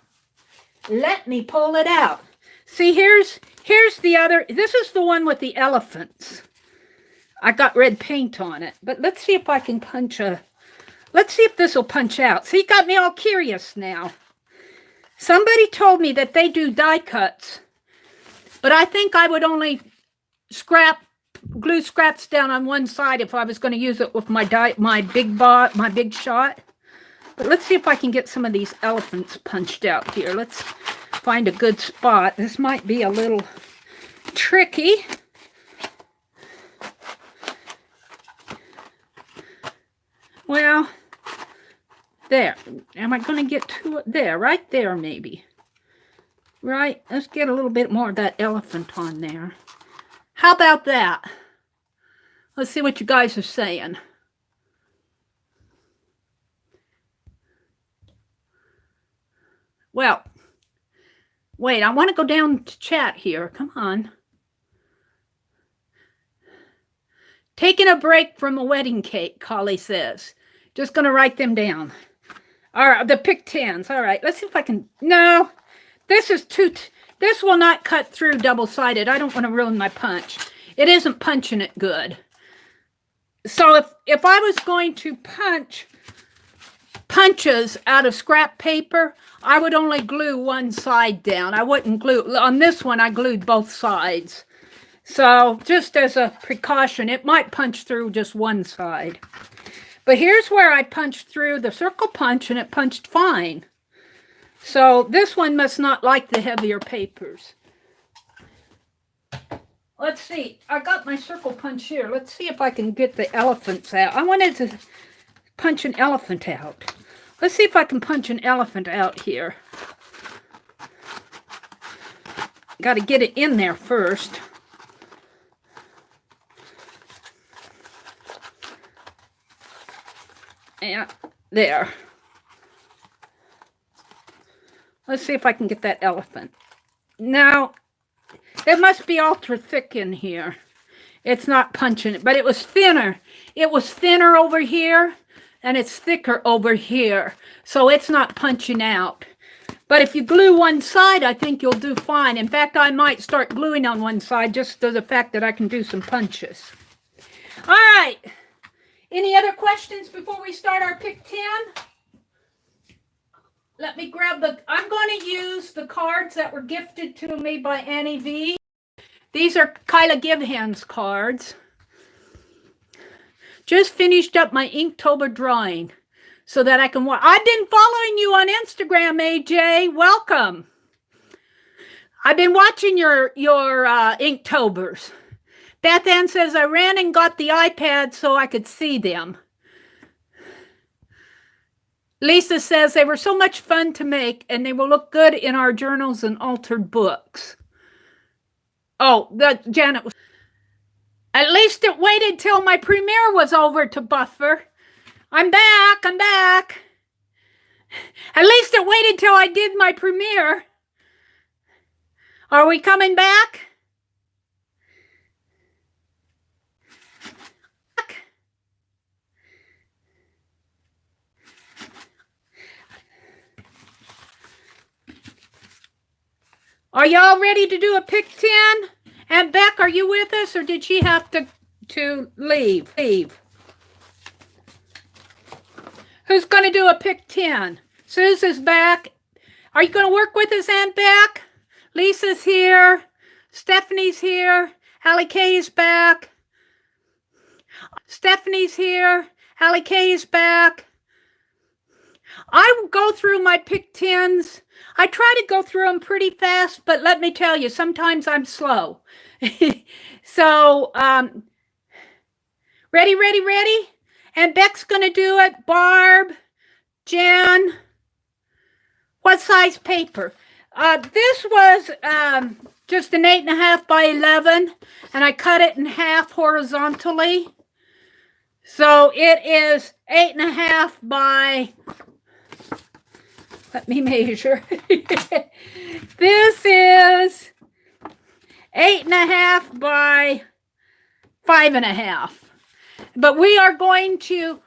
See, here's the other. This is the one with the elephants. I got red paint on it. But let's see if I can let's see if this will punch out. See, you got me all curious now. Somebody told me that they do die cuts. But I think I would only glue scraps down on one side if I was going to use it with my big shot. But let's see if I can get some of these elephants punched out here. Let's find a good spot. This might be a little tricky. Well, there. Am I going to get to it? There, right there maybe. Right, let's get a little bit more of that elephant on there. How about that? Let's see what you guys are saying. Well, wait, I want to go down to chat here. Come on. Taking a break from a wedding cake, Collie says. Just going to write them down. All right, the pick 10s. All right, let's see if I can. No, this is this will not cut through double-sided. I don't want to ruin my punch. It isn't punching it good. So if I was going to punch punches out of scrap paper, I would only glue one side down. I wouldn't glue, on this one I glued both sides. So just as a precaution, it might punch through just one side. But here's where I punched through the circle punch and it punched fine. So this one must not like the heavier papers. Let's see, I got my circle punch here. Let's see if I can get the elephants out. I wanted to punch an elephant out. Let's see if I can punch an elephant out here. got to get it in there first. And there. Let's see if I can get that elephant. Now, it must be ultra thick in here. It's not punching it, but it was thinner. It was thinner over here, and it's thicker over here. So it's not punching out. But if you glue one side, I think you'll do fine. In fact, I might start gluing on one side just to the fact that I can do some punches. All right. Any other questions before we start our pick 10? Let me grab I'm going to use the cards that were gifted to me by Annie V. These are Kyla Givehands cards. Just finished up my Inktober drawing so that I can watch. I've been following you on Instagram, AJ. Welcome. I've been watching your Inktobers. Beth Ann says, I ran and got the iPad so I could see them. Lisa says, they were so much fun to make and they will look good in our journals and altered books. Oh, Janet was. At least it waited till my premiere was over to buffer. I'm back. At least it waited till I did my premiere. Are we coming back? Are y'all ready to do a pick 10? And Beck, are you with us or did she have to leave? Who's going to do a pick 10? Suze is back. Are you going to work with us, Aunt Beck? Lisa's here. Stephanie's here. Allie Kay is back. Stephanie's here. Allie Kay is back. I will go through my pick 10s. I try to go through them pretty fast, but let me tell you, sometimes I'm slow. So, ready? And Beck's going to do it. Barb, Jen. What size paper? This was just an 8.5 by 11, and I cut it in half horizontally. So it is 8.5 by... Let me measure. This is 8.5 by 5.5. But we're going to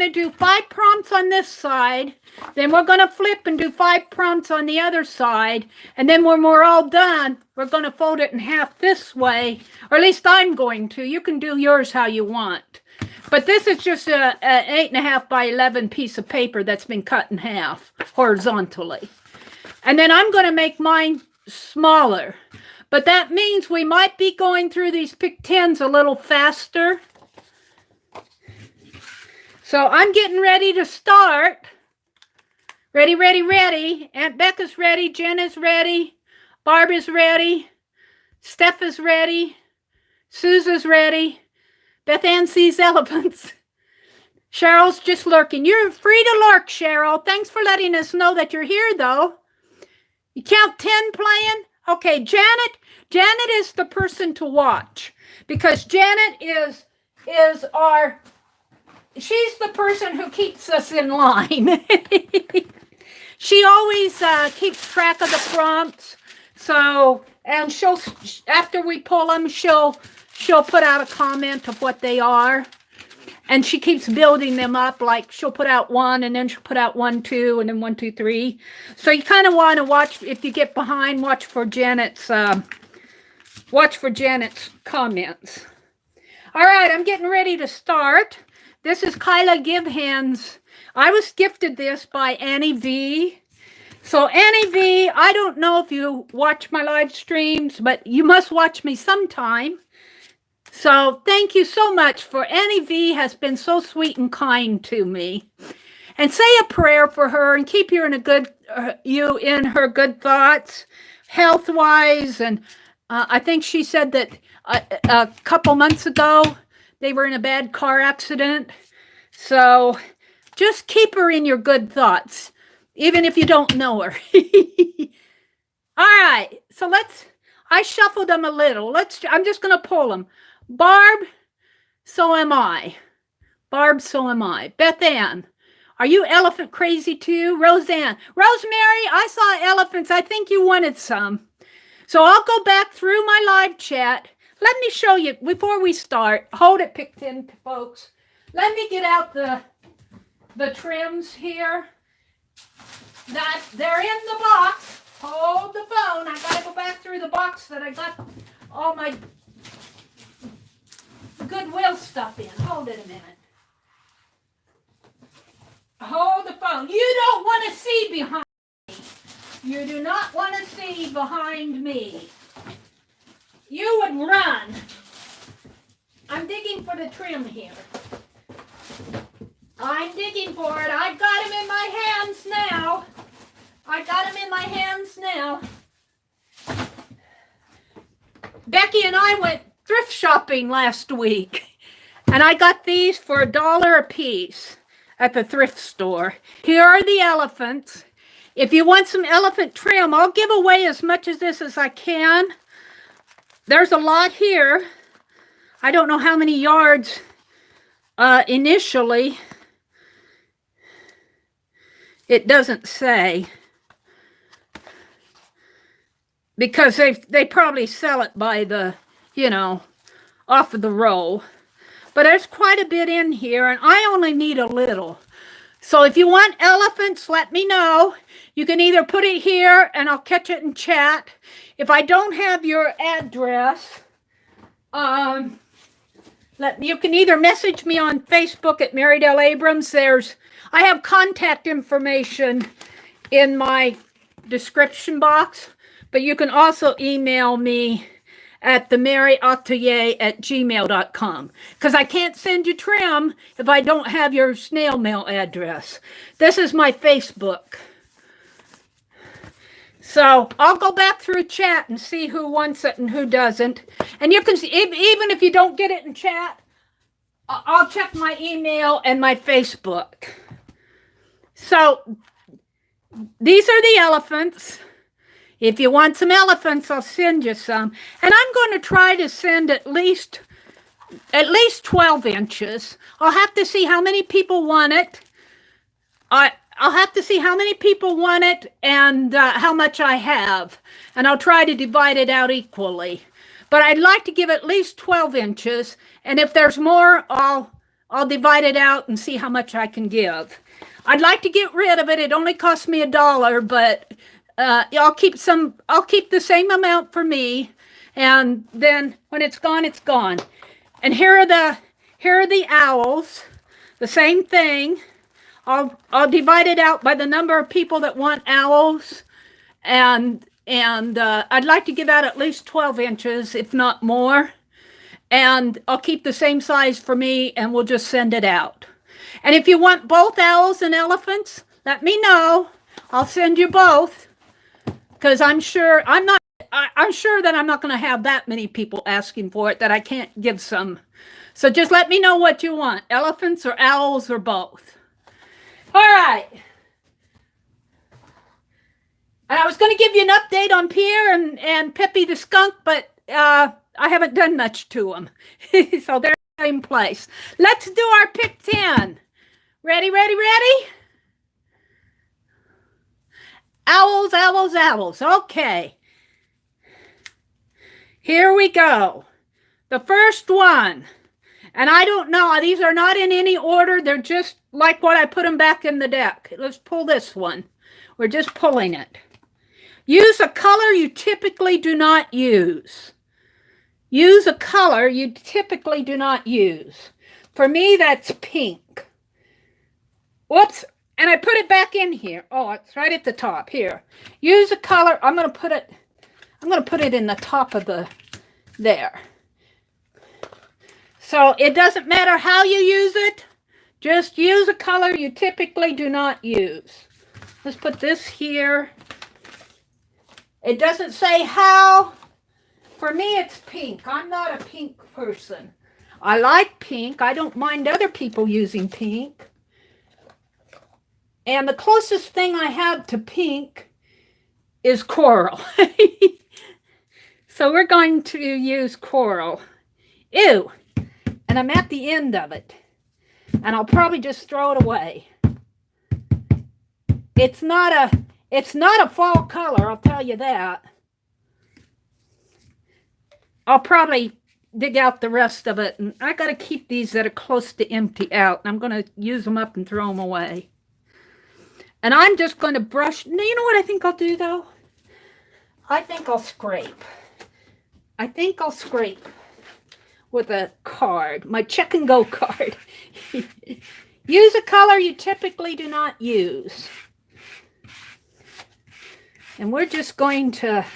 do 5 prompts on this side. Then we're going to flip and do 5 prompts on the other side. And then when we're all done, we're going to fold it in half this way. Or at least I'm going to. You can do yours how you want. But this is just an 8.5 by 11 piece of paper that's been cut in half horizontally. And then I'm going to make mine smaller. But that means we might be going through these pick 10s a little faster. So I'm getting ready to start. Ready. Aunt Becca's ready. Jen is ready. Barb is ready. Steph is ready. Susan's ready. Beth Ann sees elephants. Cheryl's just lurking. You're free to lurk, Cheryl. Thanks for letting us know that you're here, though. You count 10 playing? Okay, Janet is the person to watch. Because Janet is she's the person who keeps us in line. She always keeps track of the prompts. So, and she'll, after we pull them, she'll put out a comment of what they are. And she keeps building them up. Like she'll put out 1 and then she'll put out 1, 2, and then 1, 2, 3. So you kind of want to watch, if you get behind, watch for Janet's comments. All right, I'm getting ready to start. This is Kyla Givehands. I was gifted this by Annie V. So Annie V, I don't know if you watch my live streams, but you must watch me sometime. So thank you so much for Annie V has been so sweet and kind to me. And say a prayer for her and keep you in her good thoughts, health-wise. And I think she said that a couple months ago, they were in a bad car accident. So just keep her in your good thoughts, even if you don't know her. All right. So I shuffled them a little. I'm just going to pull them. Barb, so am I. Barb, so am I. Beth Ann, are you elephant crazy too? Roseanne, Rosemary, I saw elephants. I think you wanted some. So I'll go back through my live chat. Let me show you before we start. Hold it, Picton, folks. Let me get out the trims here. That they're in the box. Hold the phone. I gotta go back through the box that I got all my Goodwill stuff in. Hold it a minute. Hold the phone. You don't want to see behind me. You do not want to see behind me. You would run. I'm digging for the trim here. I'm digging for it. I've got him in my hands now. Becky and I went thrift shopping last week, and I got these for $1 a piece at the thrift store. Here are the elephants. If you want some elephant trim, I'll give away as much of this as I can. There's a lot here. I don't know how many yards initially. It doesn't say. Because they probably sell it by the, off of the roll. But there's quite a bit in here, and I only need a little. So if you want elephants, let me know. You can either put it here, and I'll catch it in chat. If I don't have your address, you can either message me on Facebook at Meridel Abrams. I have contact information in my description box, but you can also email me at the.meri.atelier at gmail.com, because I can't send you trim if I don't have your snail mail address. This is my Facebook. So I'll go back through chat and see who wants it and who doesn't. And you can see, even if you don't get it in chat, I'll check my email and my Facebook. So these are the elephants. If you want some elephants, I'll send you some. And I'm going to try to send at least 12 inches. I'll have to see how many people want it. I'll have to see how many people want it and how much I have. And I'll try to divide it out equally. But I'd like to give at least 12 inches. And if there's more, I'll divide it out and see how much I can give. I'd like to get rid of it. It only cost me $1, but I'll keep the same amount for me. And then when it's gone, it's gone. And here are the owls. The same thing. I'll divide it out by the number of people that want owls, and I'd like to give out at least 12 inches, if not more. And I'll keep the same size for me, and we'll just send it out. And if you want both owls and elephants, let me know. I'll send you both, because I'm sure that I'm not going to have that many people asking for it that I can't give some. So just let me know what you want, elephants or owls or both. All right. And I was going to give you an update on Pierre and Peppy the skunk, but I haven't done much to them. So they're in the same place. Let's do our pick 10. Ready, ready, ready? Owls, owls, owls. Okay. Here we go. The first one. And I don't know. These are not in any order. They're just like what I put them back in the deck. Let's pull this one. We're just pulling it. Use a color you typically do not use. Use a color you typically do not use. For me, that's pink. Whoops. And I put it back in here. Oh, it's right at the top here. Use a color. I'm going to put it in the top of there. So it doesn't matter how you use it. Just use a color you typically do not use. Let's put this here. It doesn't say how. For me, it's pink. I'm not a pink person. I like pink. I don't mind other people using pink. And the closest thing I have to pink is coral. So we're going to use coral. Ew. And I'm at the end of it. And I'll probably just throw it away. It's not a fall color, I'll tell you that. I'll probably dig out the rest of it. And I got to keep these that are close to empty out. I'm going to use them up and throw them away. And I'm just going to brush. You know what I think I'll do, though? I think I'll scrape. I think I'll scrape with a card, my check and go card. Use a color you typically do not use. And we're just going to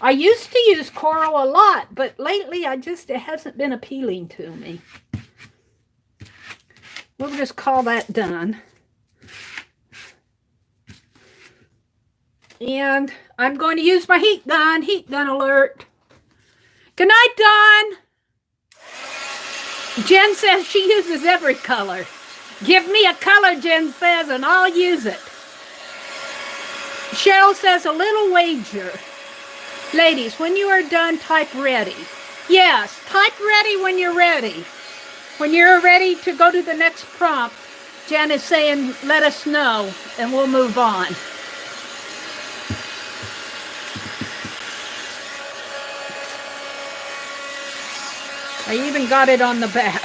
I used to use coral a lot, but lately it hasn't been appealing to me. We'll just call that done. And I'm going to use my heat gun alert. Good night, Dawn. Jen says she uses every color. Give me a color, Jen says, and I'll use it. Cheryl says a little wager. Ladies, when you are done, type ready. Yes, type ready when you're ready. When you're ready to go to the next prompt, Jen is saying, let us know, and we'll move on. I even got it on the back.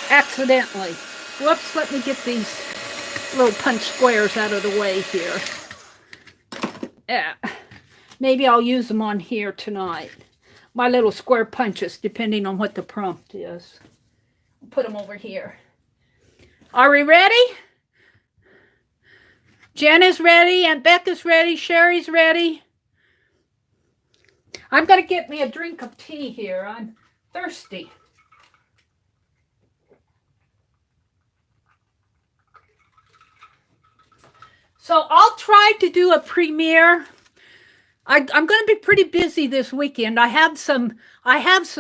Accidentally. Whoops, let me get these little punch squares out of the way here. Yeah. Maybe I'll use them on here tonight. My little square punches, depending on what the prompt is. I'll put them over here. Are we ready? Jen is ready. Aunt Becca's ready. Sherry's ready. I'm going to get me a drink of tea here. I'm thirsty. So I'll try to do a premiere. I'm going to be pretty busy this weekend. I have some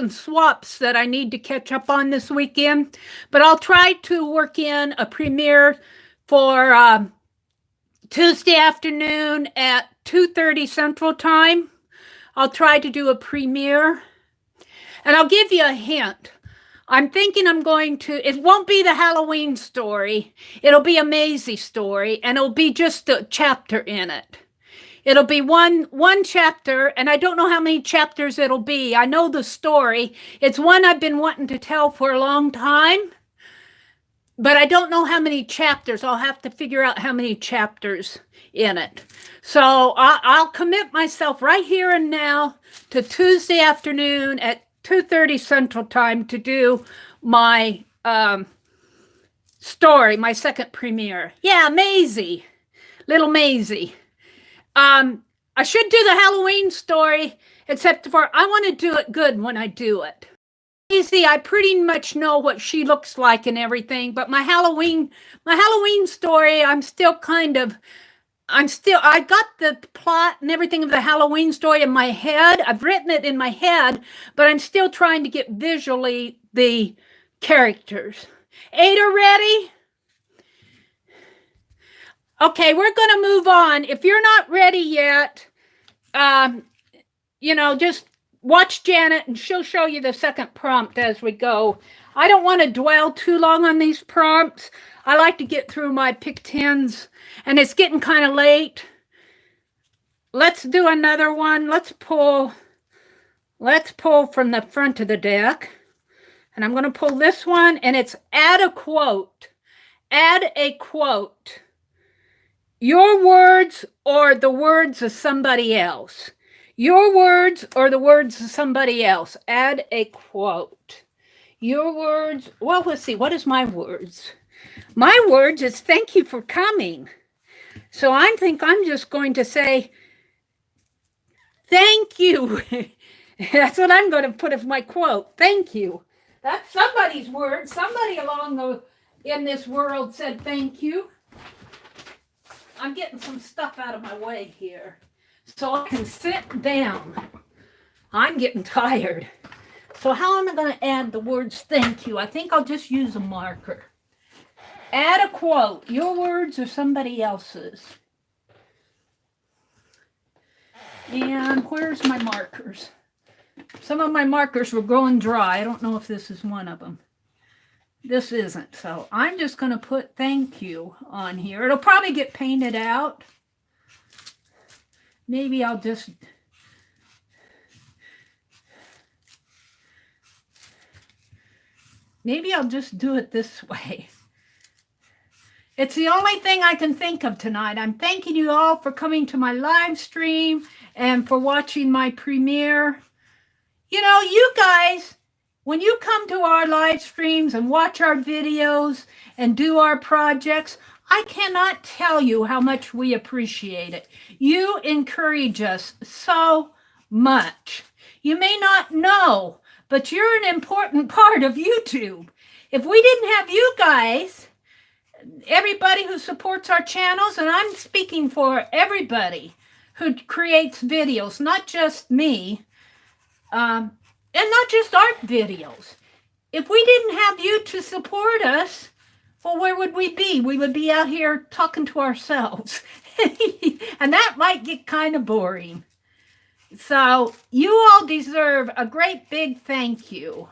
swaps that I need to catch up on this weekend, but I'll try to work in a premiere for Tuesday afternoon at 2:30 Central Time. I'll try to do a premiere, and I'll give you a hint. I'm thinking it won't be the Halloween story. It'll be a Maisie story, and it'll be just a chapter in it. It'll be one chapter, and I don't know how many chapters it'll be. I know the story. It's one I've been wanting to tell for a long time, but I don't know how many chapters. I'll have to figure out how many chapters in it. So I'll commit myself right here and now to Tuesday afternoon at 2:30 Central Time to do my story, my second premiere. Yeah, Maisie, little Maisie. I should do the Halloween story, except for I want to do it good when I do it. Maisie, I pretty much know what she looks like and everything, but my Halloween story, I got the plot and everything of the Halloween story in my head. I've written it in my head, but I'm still trying to get visually the characters. Ada, ready? Okay, we're going to move on. If you're not ready yet, just watch Janet and she'll show you the second prompt as we go. I don't want to dwell too long on these prompts. I like to get through my pick 10s, and it's getting kind of late. Let's do another one. Let's pull from the front of the deck. And I'm going to pull this one, and it's add a quote. Add a quote. Your words or the words of somebody else. Your words or the words of somebody else. Add a quote. Your words. Well, let's see. What is my words? My words is thank you for coming. So I think I'm just going to say thank you. That's what I'm going to put as my quote. Thank you. That's somebody's word. Somebody in this world said thank you. I'm getting some stuff out of my way here so I can sit down. I'm getting tired. So how am I going to add the words thank you? I think I'll just use a marker. Add a quote, your words or somebody else's. And where's my markers? Some of my markers were growing dry. I don't know if this is one of them. This isn't. So I'm just going to put thank you on here. It'll probably get painted out. Maybe I'll just... Maybe I'll just do it this way. It's the only thing I can think of tonight. I'm thanking you all for coming to my live stream and for watching my premiere. You know, you guys, when you come to our live streams and watch our videos and do our projects, I cannot tell you how much we appreciate it. You encourage us so much. You may not know, but you're an important part of YouTube. If we didn't have you guys, everybody who supports our channels, and I'm speaking for everybody who creates videos, not just me, and not just art videos. If we didn't have you to support us, well, where would we be? We would be out here talking to ourselves. And that might get kind of boring. So you all deserve a great big thank you.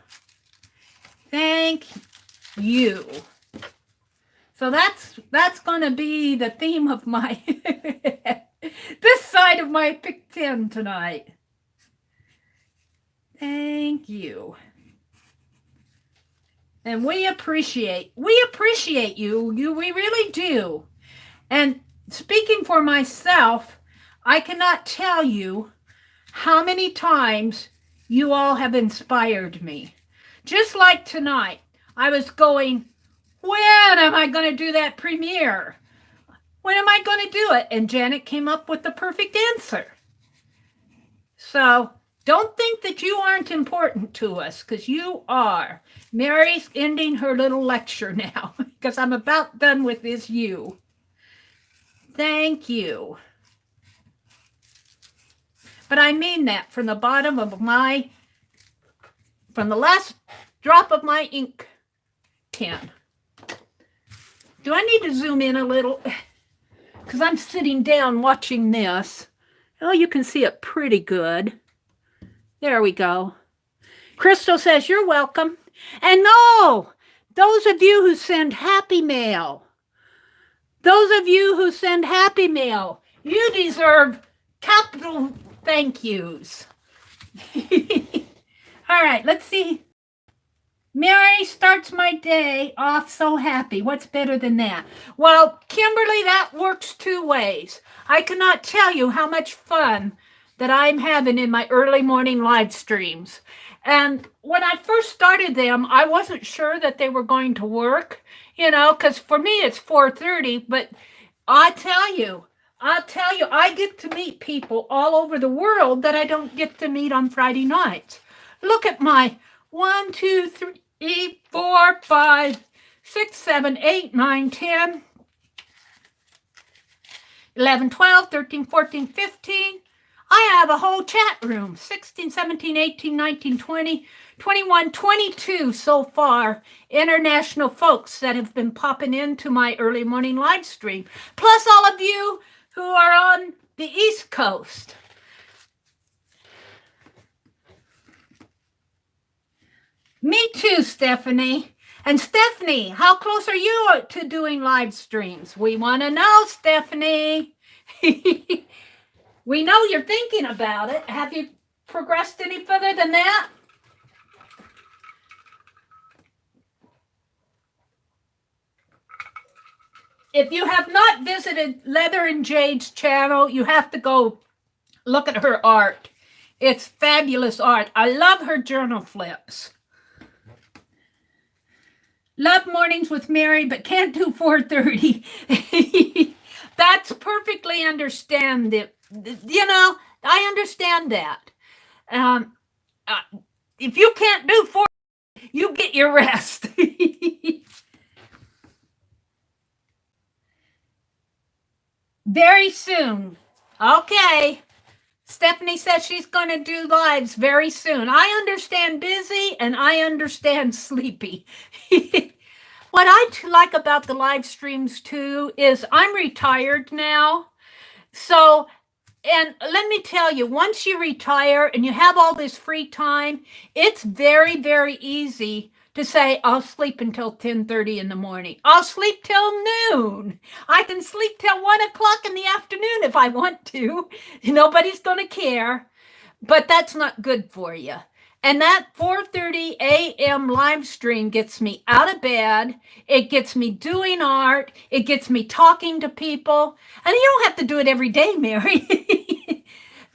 Thank you. So that's going to be the theme of my this side of my pick 10 tonight. Thank you. And we appreciate you. We really do. And speaking for myself, I cannot tell you how many times you all have inspired me. Just like tonight, I was going, when am I going to do that premiere? When am I going to do it? And Janet came up with the perfect answer. So don't think that you aren't important to us, because you are. Mary's ending her little lecture now, because I'm about done with this you. Thank you. But I mean that from the bottom of from the last drop of my ink pen. Do I need to zoom in a little? Because I'm sitting down watching this. Oh, you can see it pretty good. There we go. Crystal says, you're welcome. And no, those of you who send happy mail, you deserve capital thank yous. All right, let's see. Mary starts my day off so happy. What's better than that? Well, Kimberly, that works two ways. I cannot tell you how much fun that I'm having in my early morning live streams. And when I first started them, I wasn't sure that they were going to work, you know, because for me it's 4:30, but I'll tell you, I get to meet people all over the world that I don't get to meet on Friday nights. Look at my 1, 2, 3, 4, 5, 6, 7, 8, 9, 10, 11, 12, 13, 14, 15. I have a whole chat room, 16, 17, 18, 19, 20, 21, 22 so far, international folks that have been popping into my early morning live stream, plus all of you who are on the East Coast. Me too, Stephanie. And Stephanie, how close are you to doing live streams? We want to know, Stephanie. We know you're thinking about it. Have you progressed any further than that? If you have not visited Leather and Jade's channel, you have to go look at her art. It's fabulous art. I love her journal flips. Love mornings with Mary, but can't do 4:30. That's perfectly understandable. You know, I understand that. If you can't do 4, you get your rest. Very soon. Okay. Stephanie says she's going to do lives very soon. I understand busy and I understand sleepy. What I like about the live streams too is I'm retired now. So, and let me tell you, once you retire and you have all this free time, it's very, very easy to say, I'll sleep until 10:30 in the morning. I'll sleep till noon. I can sleep till 1 o'clock in the afternoon if I want to. Nobody's going to care. But that's not good for you. And that 4:30 a.m. live stream gets me out of bed. It gets me doing art. It gets me talking to people. And you don't have to do it every day, Mary.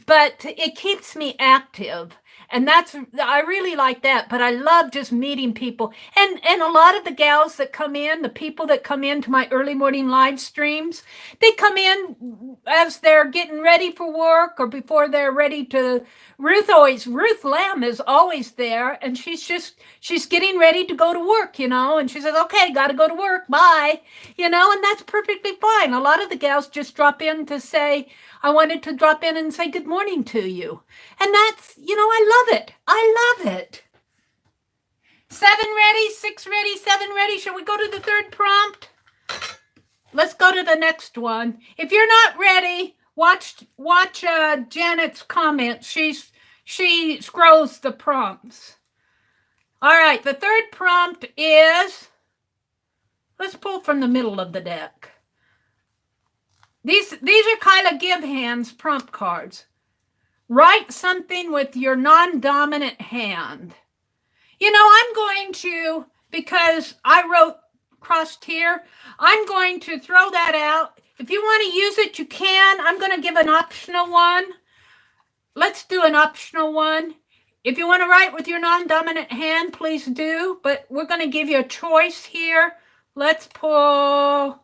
But it keeps me active. And I really like that. But I love just meeting people. And a lot of the gals that come in, the people that come into my early morning live streams, they come in as they're getting ready for work or before they're ready to. Ruth Lamb is always there, and she's getting ready to go to work, and she says, okay, got to go to work, bye, and that's perfectly fine. A lot of the gals just drop in to say, I wanted to drop in and say good morning to you. And that's, I love it. I love it. 7 ready, 6 ready, 7 ready. Shall we go to the third prompt? Let's go to the next one. If you're not ready, watch Janet's comments. She scrolls the prompts. All right, the third prompt is, let's pull from the middle of the deck. These are kind of give hands prompt cards. Write something with your non-dominant hand. I'm going to, because I wrote crossed here, I'm going to throw that out. If you want to use it, you can. I'm going to give an optional one. Let's do an optional one. If you want to write with your non-dominant hand, please do. But we're going to give you a choice here. Let's pull.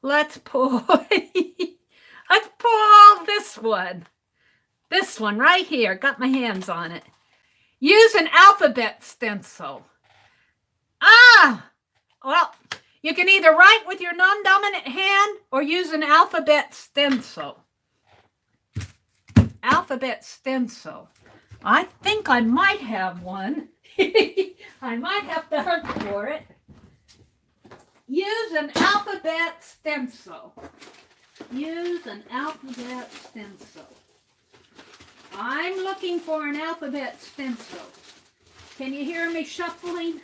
Let's pull this one. This one right here. Got my hands on it. Use an alphabet stencil. Well, you can either write with your non-dominant hand or use an alphabet stencil. Alphabet stencil. I think I might have one. I might have to hunt for it. Use an alphabet stencil. Use an alphabet stencil. I'm looking for an alphabet stencil. Can you hear me shuffling?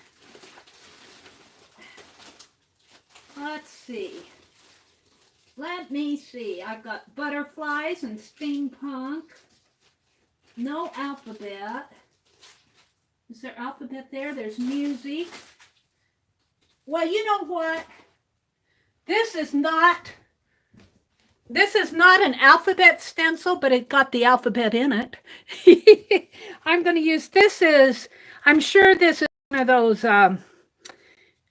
Let's see. Let me see. I've got butterflies and steampunk. No alphabet. Is there alphabet there? There's music. Well, you know what? This is not an alphabet stencil, but it got the alphabet in it. I'm going to use I'm sure this is one of those,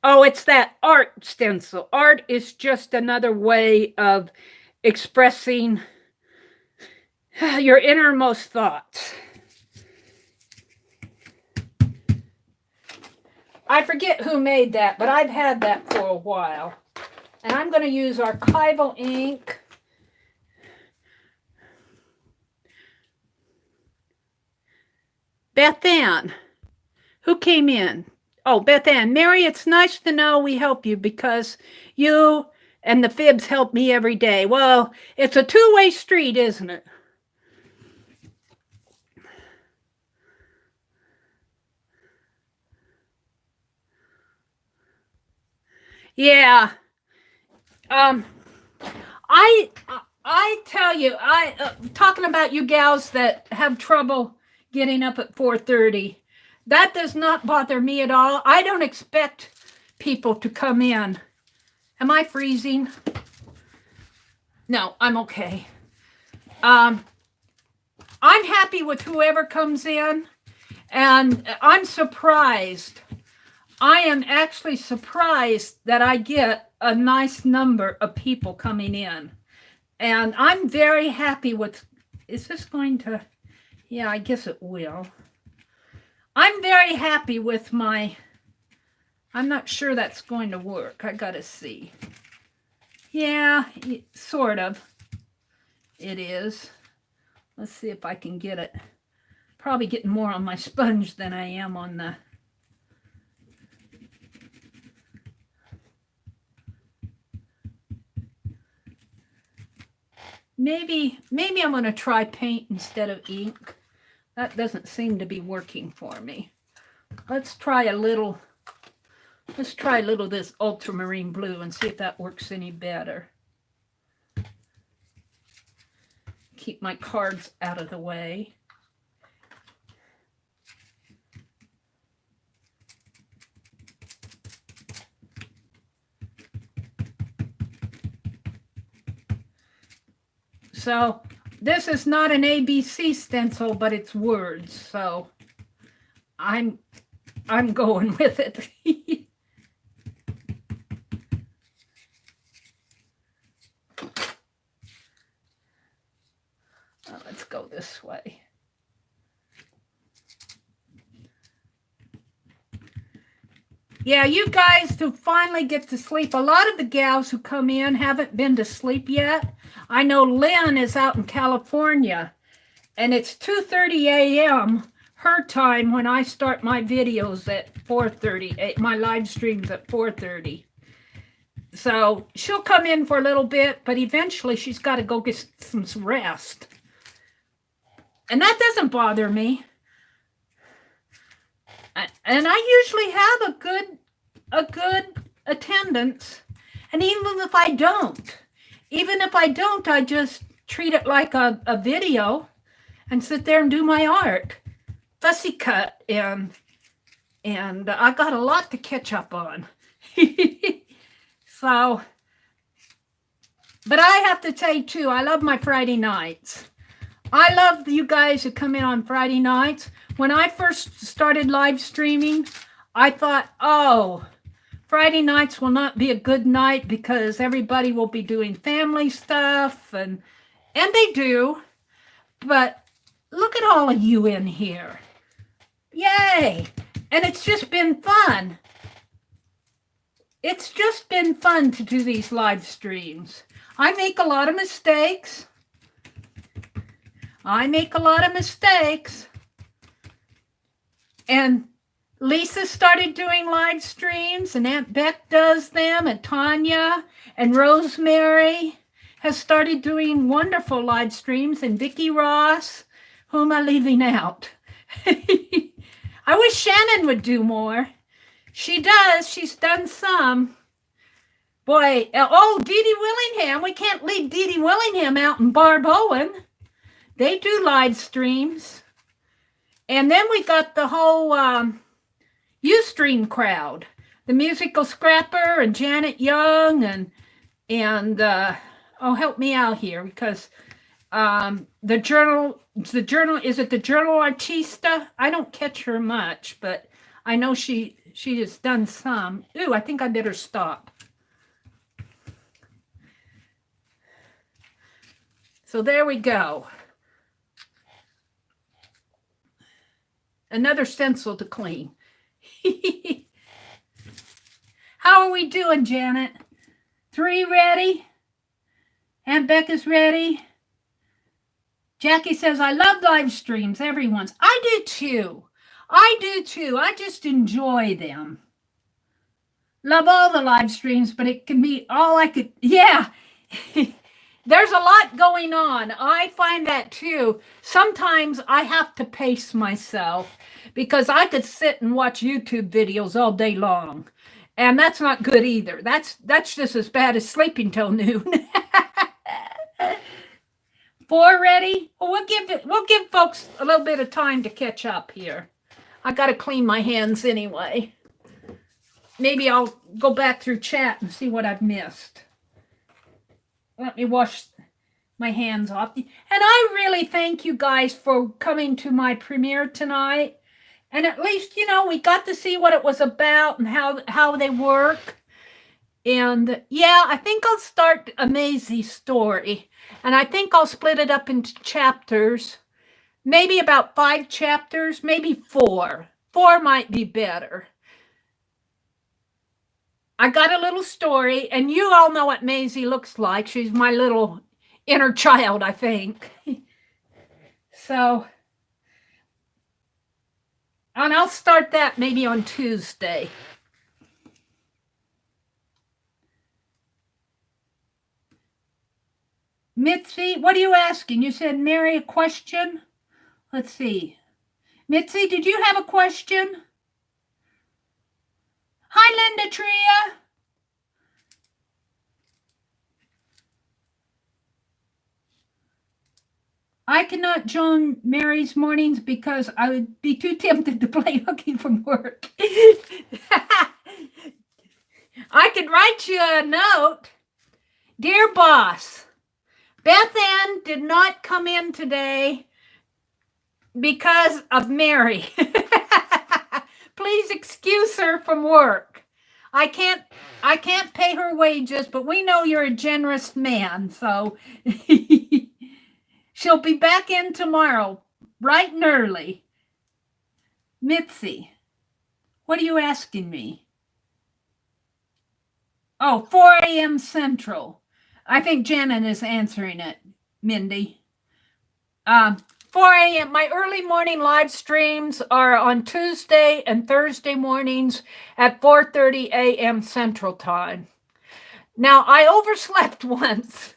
it's that art stencil. Art is just another way of expressing your innermost thoughts. I forget who made that, but I've had that for a while. And I'm going to use archival ink. Beth Ann, who came in? Oh, Beth Ann. Mary, it's nice to know we help you because you and the fibs help me every day. Well, it's a two-way street, isn't it? Yeah. I tell you, talking about you gals that have trouble getting up at 4:30, that does not bother me at all. I don't expect people to come in. Am I freezing? No, I'm okay. I'm happy with whoever comes in, and I'm surprised. I am actually surprised that I get a nice number of people coming in. And I'm very happy with, is this going to, yeah, I guess it will. I'm very happy with I'm not sure that's going to work. I gotta see. Yeah, sort of. It is. Let's see if I can get it. Probably getting more on my sponge than I am on the... maybe I'm going to try paint instead of ink. That doesn't seem to be working for me. Let's try a little of this ultramarine blue and see if that works any better. Keep my cards out of the way. So this is not an ABC stencil, but it's words. So I'm going with it. Let's go this way. Yeah, you guys who finally get to sleep. A lot of the gals who come in haven't been to sleep yet. I know Lynn is out in California, and it's 2:30 a.m. her time when I start my videos at 4:30, my live streams at 4:30. So she'll come in for a little bit, but eventually she's got to go get some rest. And that doesn't bother me. And I usually have a good attendance. And even if I don't, I just treat it like a video and sit there and do my art. Fussy cut, and I got a lot to catch up on. So, but I have to tell you too, I love my Friday nights. I love you guys who come in on Friday nights. When I first started live streaming, I thought, oh, Friday nights will not be a good night because everybody will be doing family stuff, and they do. But look at all of you in here. Yay! And it's just been fun. It's just been fun to do these live streams. I make a lot of mistakes. And Lisa started doing live streams, and Aunt Beck does them, and Tanya and Rosemary has started doing wonderful live streams, and Vicki Ross. Who am I leaving out? I wish Shannon would do more. She does. She's done some. Boy, oh, Dee Dee Willingham. We can't leave Dee Dee Willingham out in Barb Owen. They do live streams. And then we got the whole Ustream crowd. The Musical Scrapper and Janet Young and oh, help me out here, because the journal, is it the Journal Artista? I don't catch her much, but I know she has done some. Ooh, I think I better stop. So there we go. Another stencil to clean. How are we doing, Janet? 3 ready? Aunt Becca's ready? Jackie says, I love live streams, everyone's. I do too. I just enjoy them. Love all the live streams, but it can be all I could, yeah. There's a lot going on. I find that too. Sometimes I have to pace myself because I could sit and watch YouTube videos all day long. And that's not good either. That's just as bad as sleeping till noon. 4 ready? Well, we'll give folks a little bit of time to catch up here. I got to clean my hands anyway. Maybe I'll go back through chat and see what I've missed. Let me wash my hands off. And I really thank you guys for coming to my premiere tonight. And at least, you know, we got to see what it was about and how they work. And yeah, I think I'll start a Maisie story. And I think I'll split it up into chapters. Maybe about 5 chapters, maybe 4. 4 might be better. I got a little story, and you all know what Maisie looks like. She's my little inner child, I think. So, and I'll start that maybe on Tuesday. Mitzi, what are you asking? You said, Mary, a question? Let's see. Mitzi, did you have a question? Hi, Linda Tria. I cannot join Mary's mornings because I would be too tempted to play hooky from work. I could write you a note. Dear boss, Beth Ann did not come in today because of Mary. Please excuse her from work. I can't pay her wages, but we know you're a generous man, so she'll be back in tomorrow, bright and early. Mitzi, what are you asking me? Oh, 4 a.m. Central. I think Janet is answering it, Mindy. 4 a.m. My early morning live streams are on Tuesday and Thursday mornings at 4:30 a.m. Central Time. Now, I overslept once.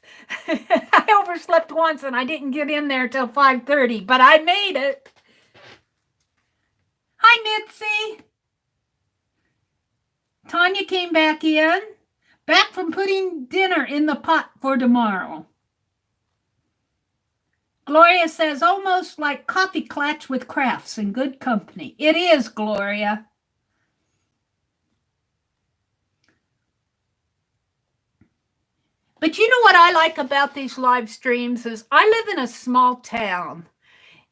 I overslept once and I didn't get in there till 5:30, but I made it. Hi, Mitzi. Tanya came back in. Back from putting dinner in the pot for tomorrow. Gloria says, almost like coffee clatch with crafts and good company. It is, Gloria. But you know what I like about these live streams is I live in a small town.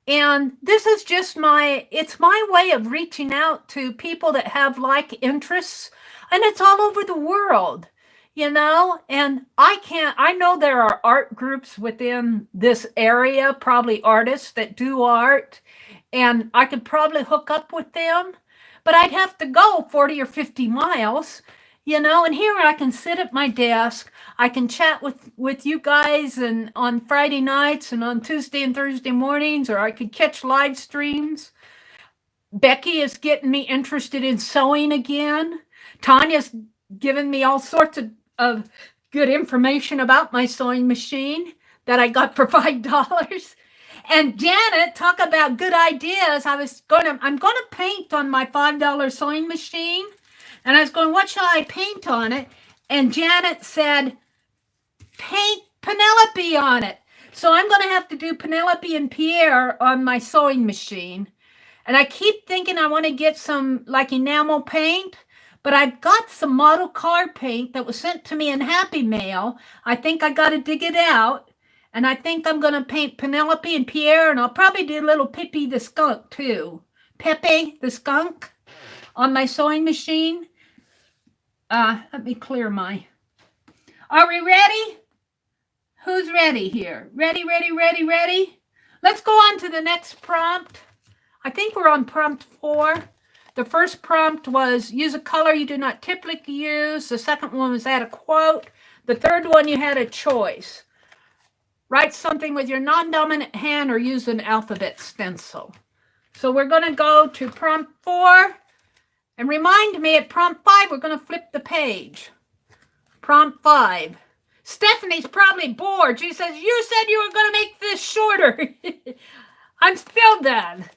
And this is just it's my way of reaching out to people that have like interests. And it's all over the world. You know, and I know there are art groups within this area, probably artists that do art, and I could probably hook up with them, but I'd have to go 40 or 50 miles, you know, and here I can sit at my desk. I can chat with you guys and on Friday nights and on Tuesday and Thursday mornings, or I could catch live streams. Becky is getting me interested in sewing again. Tanya's given me all sorts of good information about my sewing machine that I got for $5. And Janet, talk about good ideas. I'm gonna paint on my $5 sewing machine. And I was going, what shall I paint on it? And Janet said, paint Penelope on it. So I'm gonna have to do Penelope and Pierre on my sewing machine. And I keep thinking I want to get some like enamel paint. But I've got some model car paint that was sent to me in Happy Mail. I think I got to dig it out. And I think I'm going to paint Penelope and Pierre. And I'll probably do a little Pippi the skunk too. Pepe the skunk on my sewing machine. Let me clear my... Are we ready? Who's ready here? Ready, ready, ready, ready? Let's go on to the next prompt. I think we're on prompt 4. The first prompt was use a color you do not typically use. The second one was add a quote. The third one, you had a choice. Write something with your non-dominant hand or use an alphabet stencil. So we're going to go to prompt 4. And remind me at prompt 5, we're going to flip the page. Prompt 5. Stephanie's probably bored. She says, you said you were going to make this shorter. I'm still done.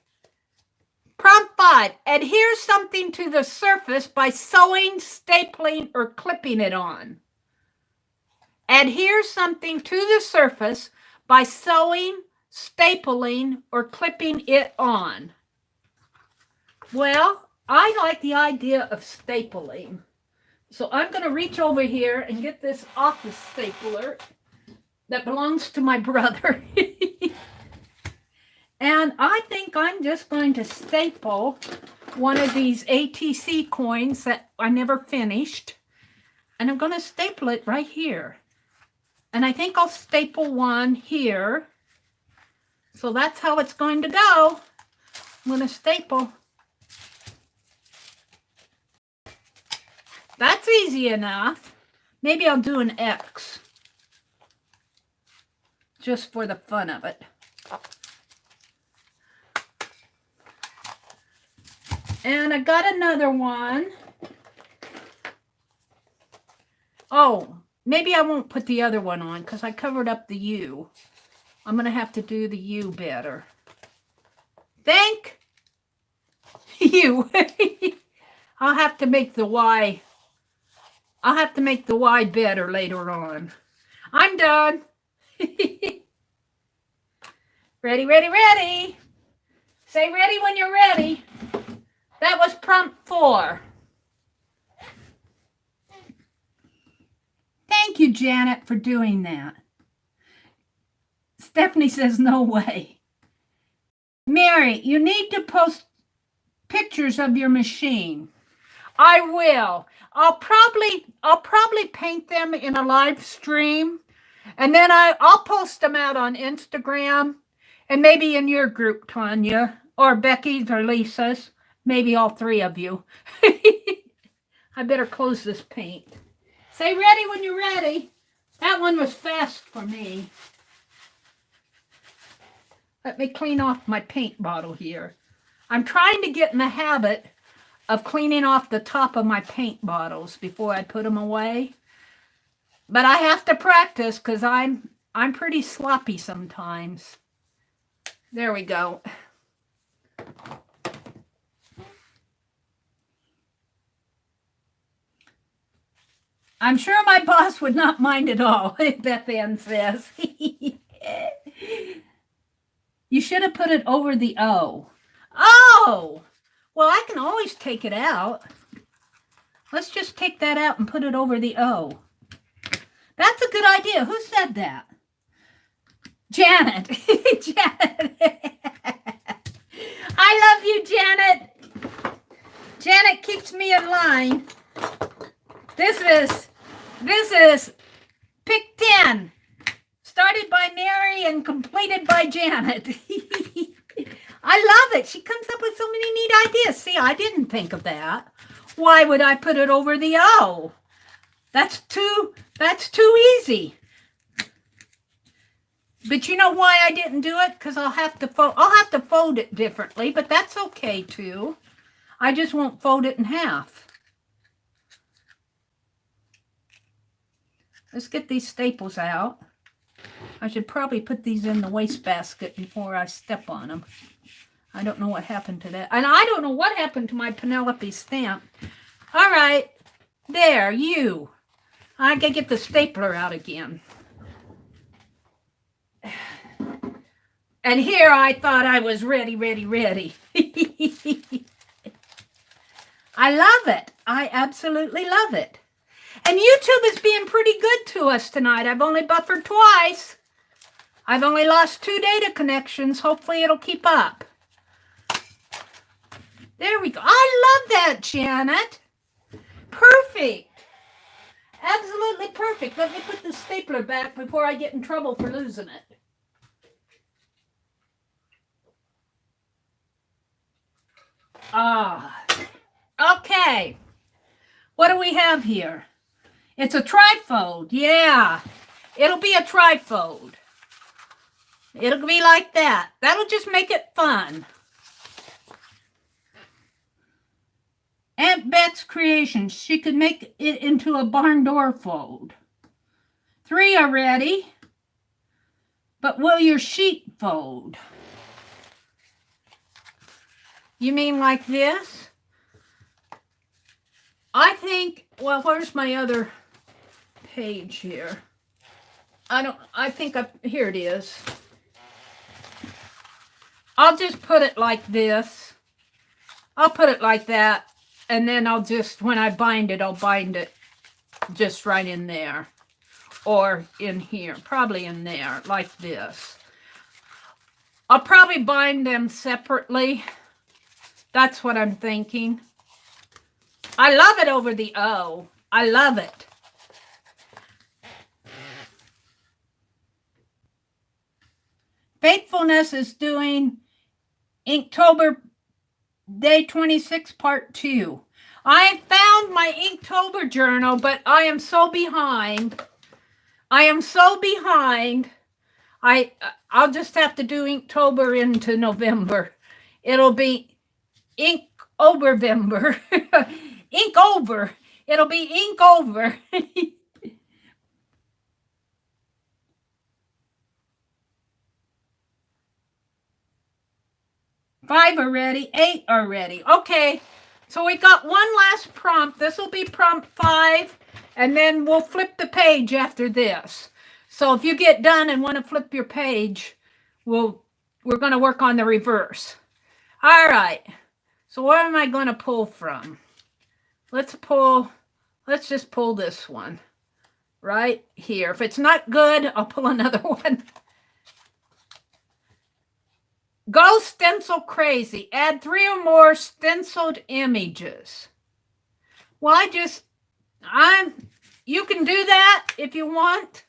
Prompt 5, adhere something to the surface by sewing, stapling, or clipping it on. Adhere something to the surface by sewing, stapling, or clipping it on. Well, I like the idea of stapling. So I'm going to reach over here and get this office stapler that belongs to my brother. And I think I'm just going to staple one of these ATC coins that I never finished. And I'm going to staple it right here. And I think I'll staple one here. So that's how it's going to go. I'm going to staple. That's easy enough. Maybe I'll do an X. Just for the fun of it. And I got another one. Oh, Maybe I won't put the other one on because I covered up the U. I'm going to have to do the U better. Thank you. I'll have to make the Y. I'll have to make the Y better later on. I'm done. Ready, ready, ready. Say ready when you're ready. That was prompt 4. Thank you, Janet, for doing that. Stephanie says, no way. Mary, you need to post pictures of your machine. I will. I'll probably paint them in a live stream, and then I'll post them out on Instagram and maybe in your group, Tanya, or Becky's or Lisa's, maybe all 3 of you. I better close this paint. Say ready when you're ready. That one was fast for me. Let me clean off my paint bottle here. I'm trying to get in the habit of cleaning off the top of my paint bottles before I put them away. But I have to practice because I'm pretty sloppy sometimes. There we go. I'm sure my boss would not mind at all, Beth Ann says. You should have put it over the O. Oh! Well, I can always take it out. Let's just take that out and put it over the O. That's a good idea. Who said that? Janet. Janet. I love you, Janet. Janet keeps me in line. This is Pick 10. Started by Mary and completed by Janet. I love it. She comes up with so many neat ideas. See, I didn't think of that. Why would I put it over the O? That's too easy. But you know why I didn't do it? Because I'll have to fold it differently, but that's okay too. I just won't fold it in half. Let's get these staples out. I should probably put these in the wastebasket before I step on them. I don't know what happened to that. And I don't know what happened to my Penelope stamp. All right. There, you. I gotta get the stapler out again. And here I thought I was ready. I love it. I absolutely love it. And YouTube is being pretty good to us tonight. I've only buffered twice. I've only lost 2 data connections. Hopefully it'll keep up. There we go. I love that, Janet. Perfect. Absolutely perfect. Let me put the stapler back before I get in trouble for losing it. Okay. What do we have here? It's a trifold. Yeah. It'll be a trifold. It'll be like that. That'll just make it fun. Aunt Bet's creations. She could make it into a barn door fold. 3 are ready. But will your sheet fold? You mean like this? I think, well, where's my other page here? Here it is. I'll just put it like this. I'll put it like that. And then I'll just, when I bind it, I'll bind it just right in there. Or in here, probably in there, like this. I'll probably bind them separately. That's what I'm thinking. I love it over the O. I love it. Faithfulness is doing Inktober Day 26, Part 2. I found my Inktober journal, but I am so behind. I'll just have to do Inktober into November. It'll be Ink-over-vember. Ink over. It'll be ink over. 5 already, 8 already. Okay, so we got one last prompt. This will be prompt 5, and then we'll flip the page after this. So if you get done and want to flip your page, we're going to work on the reverse. All right, so what am I going to pull from? Let's just pull this one right here. If it's not good, I'll pull another one. Go stencil crazy. Add 3 or more stenciled images. Well, you can do that if you want.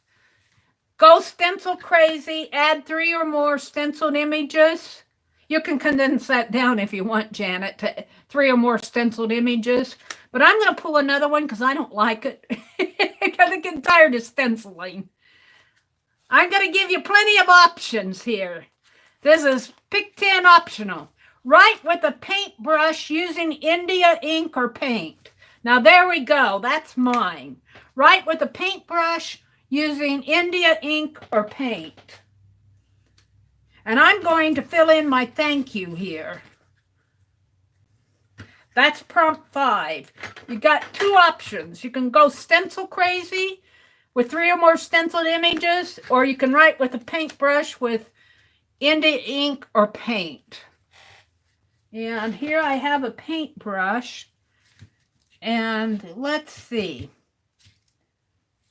Go stencil crazy. Add 3 or more stenciled images. You can condense that down if you want, Janet, to 3 or more stenciled images. But I'm going to pull another one because I don't like it. Because I get tired of stenciling. I'm going to give you plenty of options here. This is pick 10 optional. Write with a paintbrush using India ink or paint. Now there we go. That's mine. Write with a paintbrush using India ink or paint. And I'm going to fill in my thank you here. That's prompt 5. You got 2 options. You can go stencil crazy with 3 or more stenciled images, or you can write with a paintbrush with India ink or paint. And here I have a paintbrush, and let's see.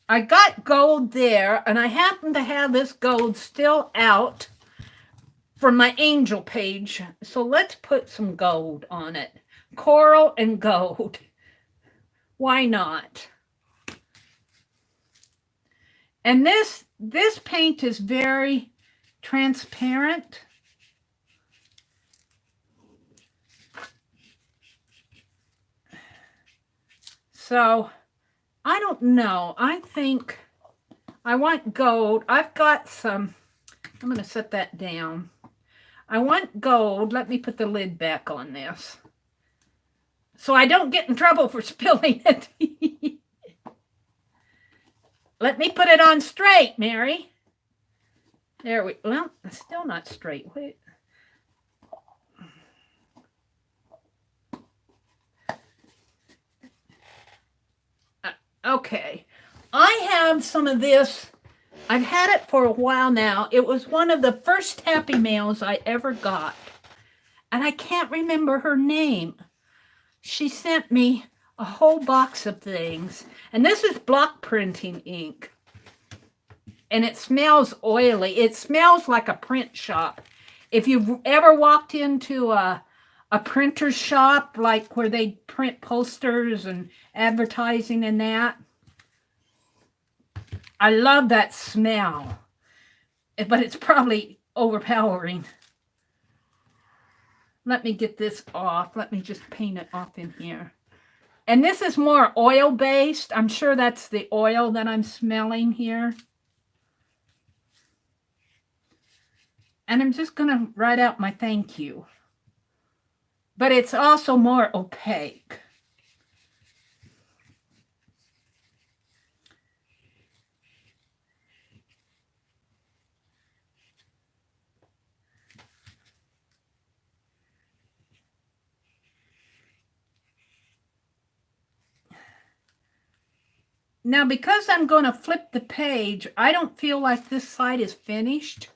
I got gold there, and I happen to have this gold still out from my angel page. So let's put some gold on it. Coral and gold. Why not? And this paint is very transparent. So I don't know. I think I want gold. I've got some. I'm going to set that down. I want gold. Let me put the lid back on this so I don't get in trouble for spilling it. Let me put it on straight, Mary. There we, well, it's still not straight. Wait. Okay. I have some of this. I've had it for a while now. It was one of the first Happy Mails I ever got. And I can't remember her name. She sent me a whole box of things. And this is block printing ink. And it smells oily. It smells like a print shop. If you've ever walked into a printer's shop, like where they print posters and advertising and that, I love that smell. But it's probably overpowering. Let me get this off. Let me just paint it off in here. And this is more oil-based. I'm sure that's the oil that I'm smelling here. And I'm just going to write out my thank you. But it's also more opaque. Now, because I'm going to flip the page, I don't feel like this side is finished.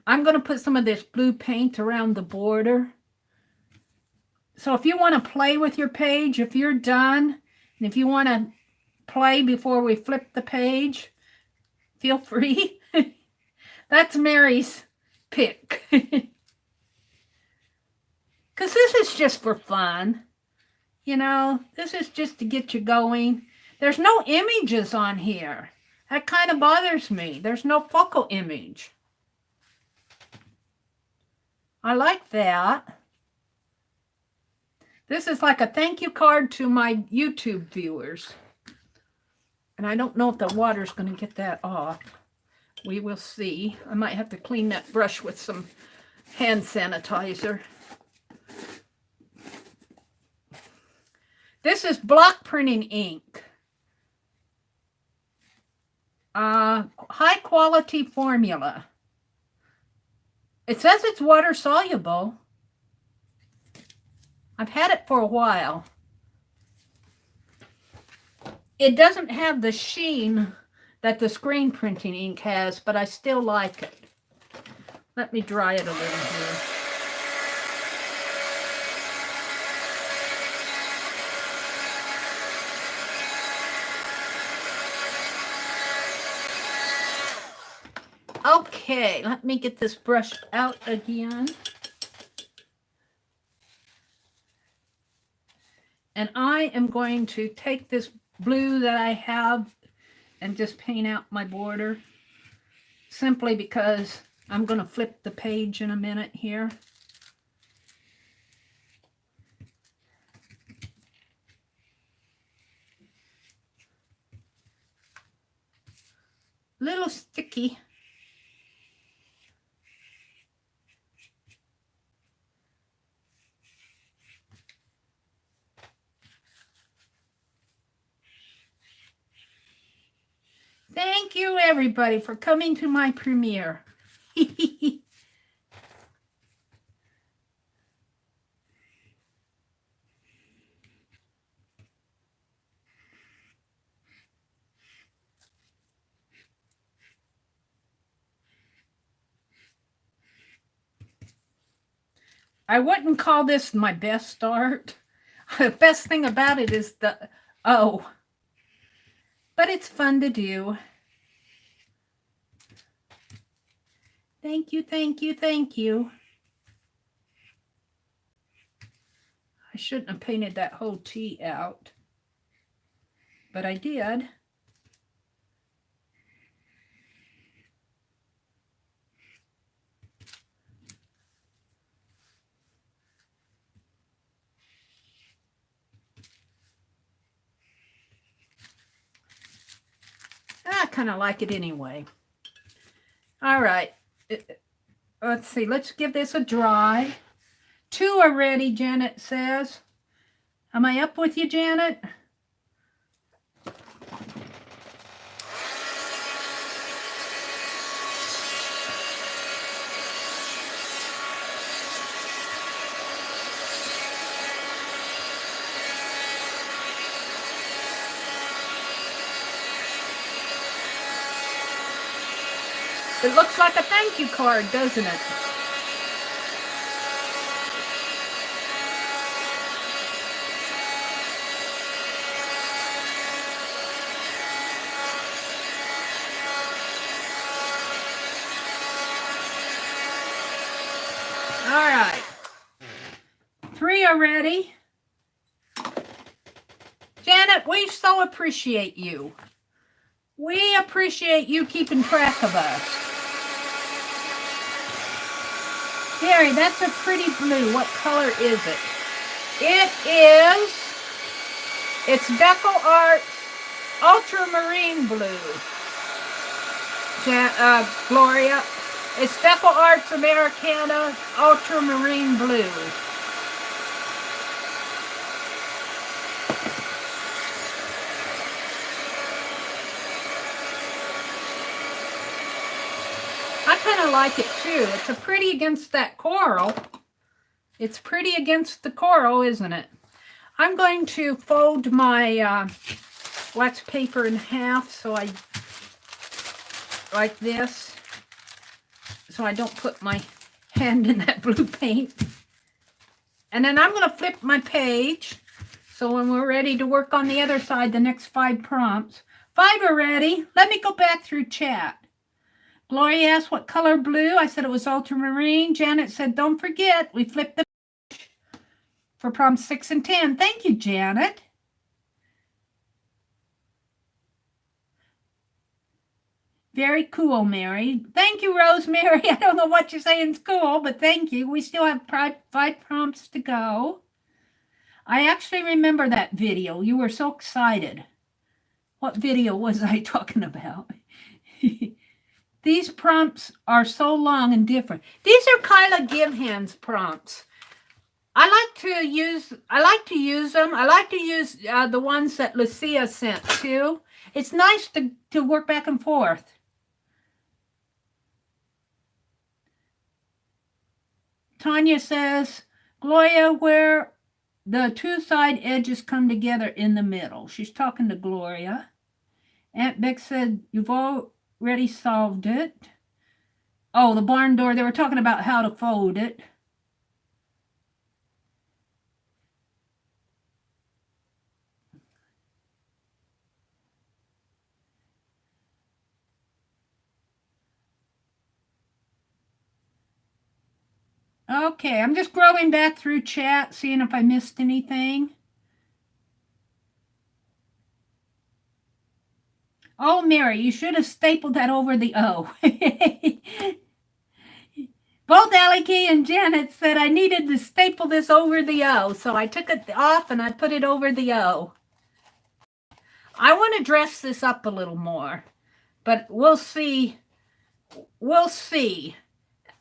I'm going to put some of this blue paint around the border. So if you want to play with your page, if you're done, and if you want to play before we flip the page, feel free. That's Mary's pick. Because this is just for fun. You know, this is just to get you going. There's no images on here. That kind of bothers me. There's no focal image. I like that. This is like a thank you card to my YouTube viewers. And I don't know if the water's going to get that off. We will see. I might have to clean that brush with some hand sanitizer. This is block printing ink. High quality formula. It says it's water soluble. I've had it for a while. It doesn't have the sheen that the screen printing ink has, but I still like it. Let me dry it a little here. Okay, let me get this brush out again. And I am going to take this blue that I have and just paint out my border, simply because I'm going to flip the page in a minute here. Little sticky. Thank you, everybody, for coming to my premiere. I wouldn't call this my best start. The best thing about it is the O. But it's fun to do. Thank you, thank you, thank you. I shouldn't have painted that whole T out, but I did. I kind of like it anyway. All right. Let's see. Let's give this a dry. 2 already, Janet says. Am I up with you, Janet? It looks like a thank you card, doesn't it? All right. 3 already. Janet, we so appreciate you. We appreciate you keeping track of us. Gary, that's a pretty blue. What color is it? It's Deco Arts Ultramarine Blue. Gloria, it's Deco Arts Americana Ultramarine Blue. I kind of like it too. It's a pretty against that coral. It's pretty against the coral, isn't it? I'm going to fold my wax paper in half so I like this, so I don't put my hand in that blue paint. And then I'm going to flip my page, so when we're ready to work on the other side, the next 5 prompts. 5 are ready. Let me go back through chat. Gloria asked what color blue. I said it was ultramarine. Janet said, don't forget, we flipped the page for prompts 6 and 10. Thank you, Janet. Very cool, Mary. Thank you, Rosemary. I don't know what you're saying is cool, but thank you. We still have 5 prompts to go. I actually remember that video. You were so excited. What video was I talking about? These prompts are so long and different. These are Kyla Givehand's prompts. I like to use them. I like to use the ones that Lucia sent too. It's nice to work back and forth. Tanya says, Gloria, where the two side edges come together in the middle. She's talking to Gloria. Aunt Beck said, you've already solved it. Oh, the barn door, they were talking about how to fold it. Okay, I'm just scrolling back through chat, seeing if I missed anything. Oh, Mary, you should have stapled that over the O. Both Allie and Janet said I needed to staple this over the O, so I took it off and I put it over the O. I want to dress this up a little more, but we'll see. We'll see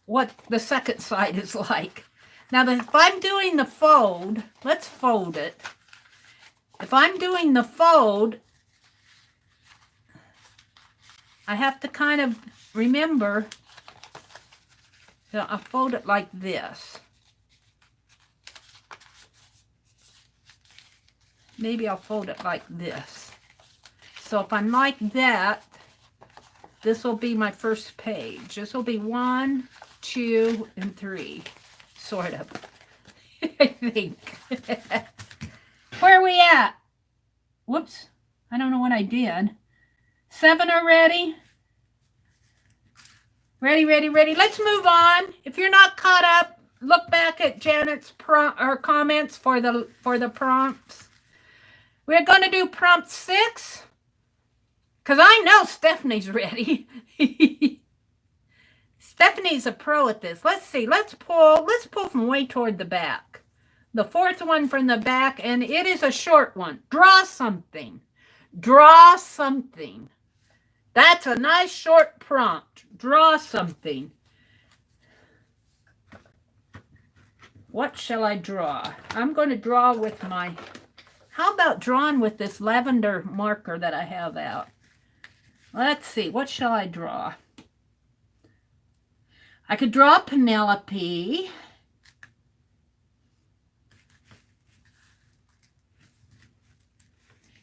what the second side is like. Now, if I'm doing the fold, let's fold it. If I'm doing the fold, I have to kind of remember that I'll fold it like this. Maybe I'll fold it like this. So if I'm like that, this will be my first page. This will be 1, 2, and 3, sort of. I think. Where are we at? Whoops. I don't know what I did. 7 already? Ready, ready, ready. Let's move on. If you're not caught up, look back at Janet's comments for the prompts. We're going to do prompt 6. Because I know Stephanie's ready. Stephanie's a pro at this. Let's see. Let's pull from way toward the back. The 4th one from the back, and it is a short one. Draw something. Draw something. That's a nice short prompt. Draw something. What shall I draw? I'm going to draw with my... How about drawing with this lavender marker that I have out? Let's see. What shall I draw? I could draw Penelope.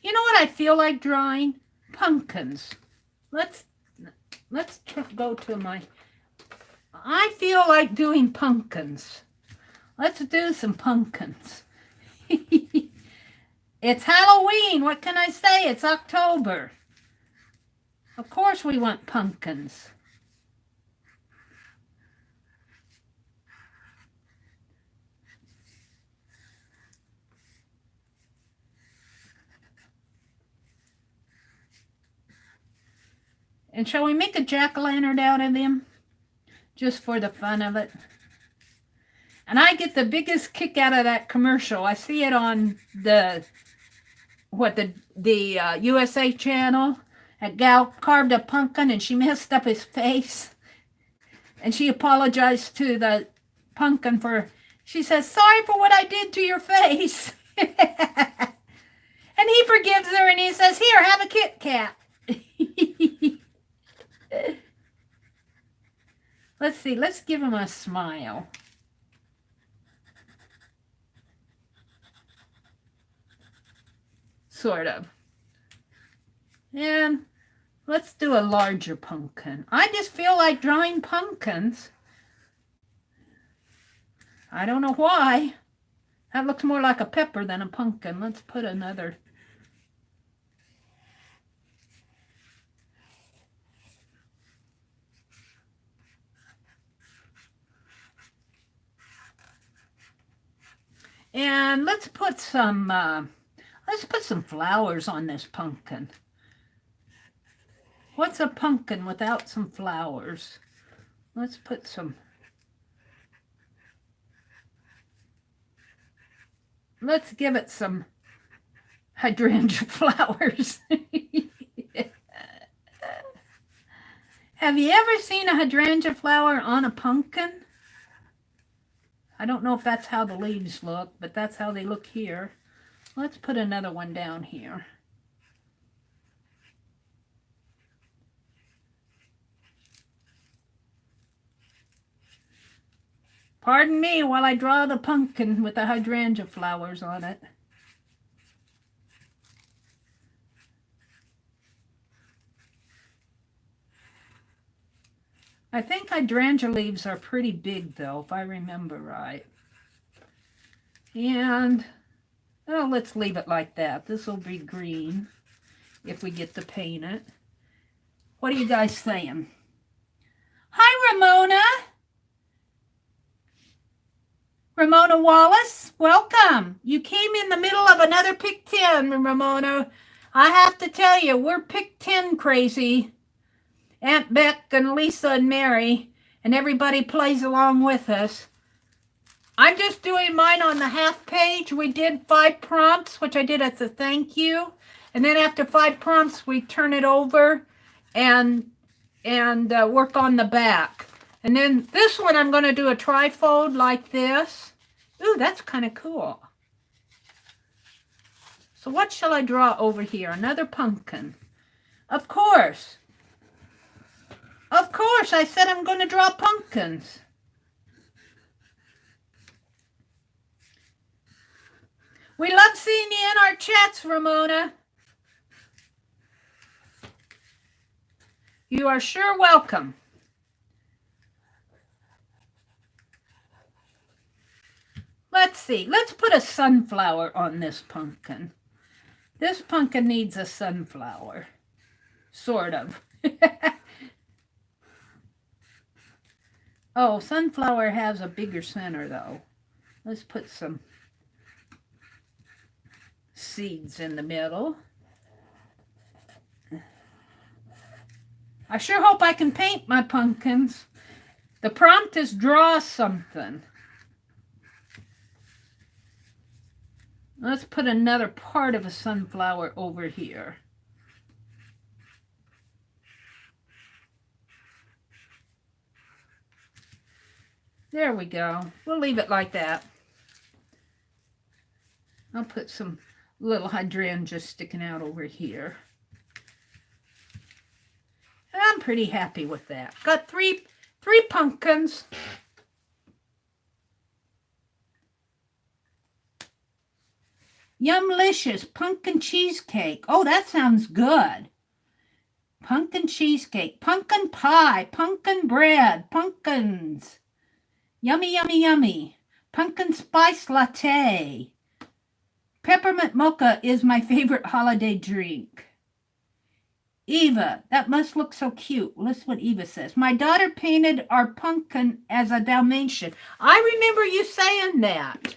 You know what I feel like drawing? Pumpkins. Let's go to my... I feel like doing pumpkins. Let's do some pumpkins. It's Halloween. What can I say? It's October. Of course we want pumpkins. And shall we make a jack-o'-lantern out of them? Just for the fun of it. And I get the biggest kick out of that commercial. I see it on the USA channel. A gal carved a pumpkin and she messed up his face. And she apologized to the pumpkin she says, sorry for what I did to your face. And he forgives her and he says, here, have a Kit Kat. Let's see, let's give him a smile. Sort of. And let's do a larger pumpkin. I just feel like drawing pumpkins. I don't know why. That looks more like a pepper than a pumpkin. Let's put another. And let's put some flowers on this pumpkin. What's a pumpkin without some flowers? Let's put some. Let's give it some hydrangea flowers. Have you ever seen a hydrangea flower on a pumpkin? I don't know if that's how the leaves look, but that's how they look here. Let's put another one down here. Pardon me while I draw the pumpkin with the hydrangea flowers on it. I think hydrangea leaves are pretty big though, if I remember right. And, oh, let's leave it like that. This will be green if we get to paint it. What are you guys saying? Hi, Ramona. Ramona Wallace, welcome. You came in the middle of another Pick 10, Ramona. I have to tell you, we're Pick 10 crazy. Aunt Beck and Lisa and Mary, and everybody plays along with us. I'm just doing mine on the half page. We did 5 prompts, which I did as a thank you. And then after 5 prompts, we turn it over and work on the back. And then this one, I'm going to do a trifold like this. Ooh, that's kind of cool. So what shall I draw over here? Another pumpkin. Of course. Of course, I said I'm going to draw pumpkins. We love seeing you in our chats, Ramona. You are sure welcome. Let's see. Let's put a sunflower on this pumpkin. This pumpkin needs a sunflower. Sort of. Oh, sunflower has a bigger center, though. Let's put some seeds in the middle. I sure hope I can paint my pumpkins. The prompt is draw something. Let's put another part of a sunflower over here. There we go. We'll leave it like that. I'll put some little hydrangeas sticking out over here. I'm pretty happy with that. Got three pumpkins. Yumlicious pumpkin cheesecake. Oh, that sounds good. Pumpkin cheesecake, pumpkin pie, pumpkin bread, pumpkins. Yummy, yummy, yummy. Pumpkin spice latte. Peppermint mocha is my favorite holiday drink. Eva, that must look so cute. Listen what Eva says. My daughter painted our pumpkin as a Dalmatian. I remember you saying that.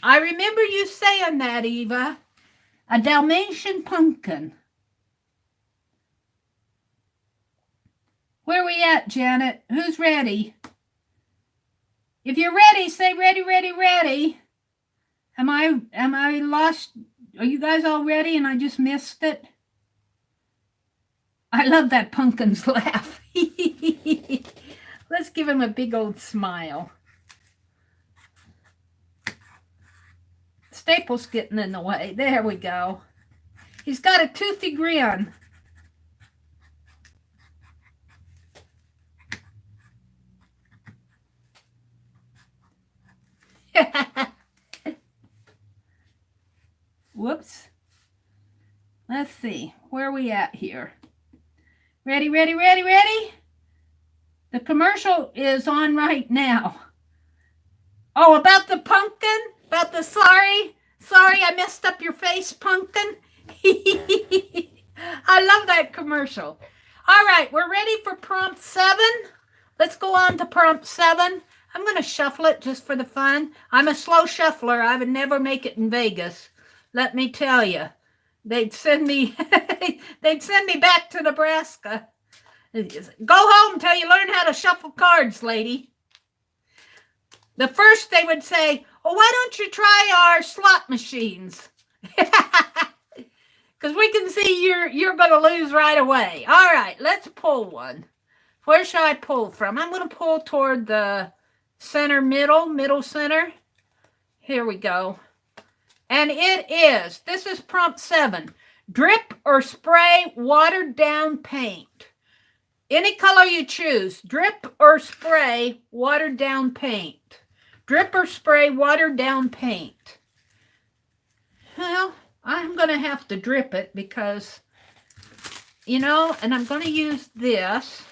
I remember you saying that, Eva. A Dalmatian pumpkin. Where are we at, Janet? Who's ready? If you're ready, say ready, ready, ready. Am I lost? Are you guys all ready and I just missed it? I love that pumpkin's laugh. Let's give him a big old smile. Staple's getting in the way. There we go. He's got a toothy grin. Whoops. Let's see. Where are we at here? Ready, ready, ready, ready? The commercial is on right now. Oh, about the pumpkin? About the sorry I messed up your face pumpkin? I love that commercial. All right, we're ready for prompt 7. Let's go on to prompt 7. I'm going to shuffle it just for the fun. I'm a slow shuffler. I would never make it in Vegas. Let me tell you. They'd send me back to Nebraska. Go home until you learn how to shuffle cards, lady. The first they would say, "Oh, why don't you try our slot machines?" Because we can see you're going to lose right away. All right, let's pull one. Where shall I pull from? I'm going to pull toward the center, middle center. Here we go. And this is prompt 7. Drip or spray watered down paint. Any color you choose. Drip or spray watered down paint. Drip or spray watered down paint. Well, I'm going to have to drip it because, you know, and I'm going to use this.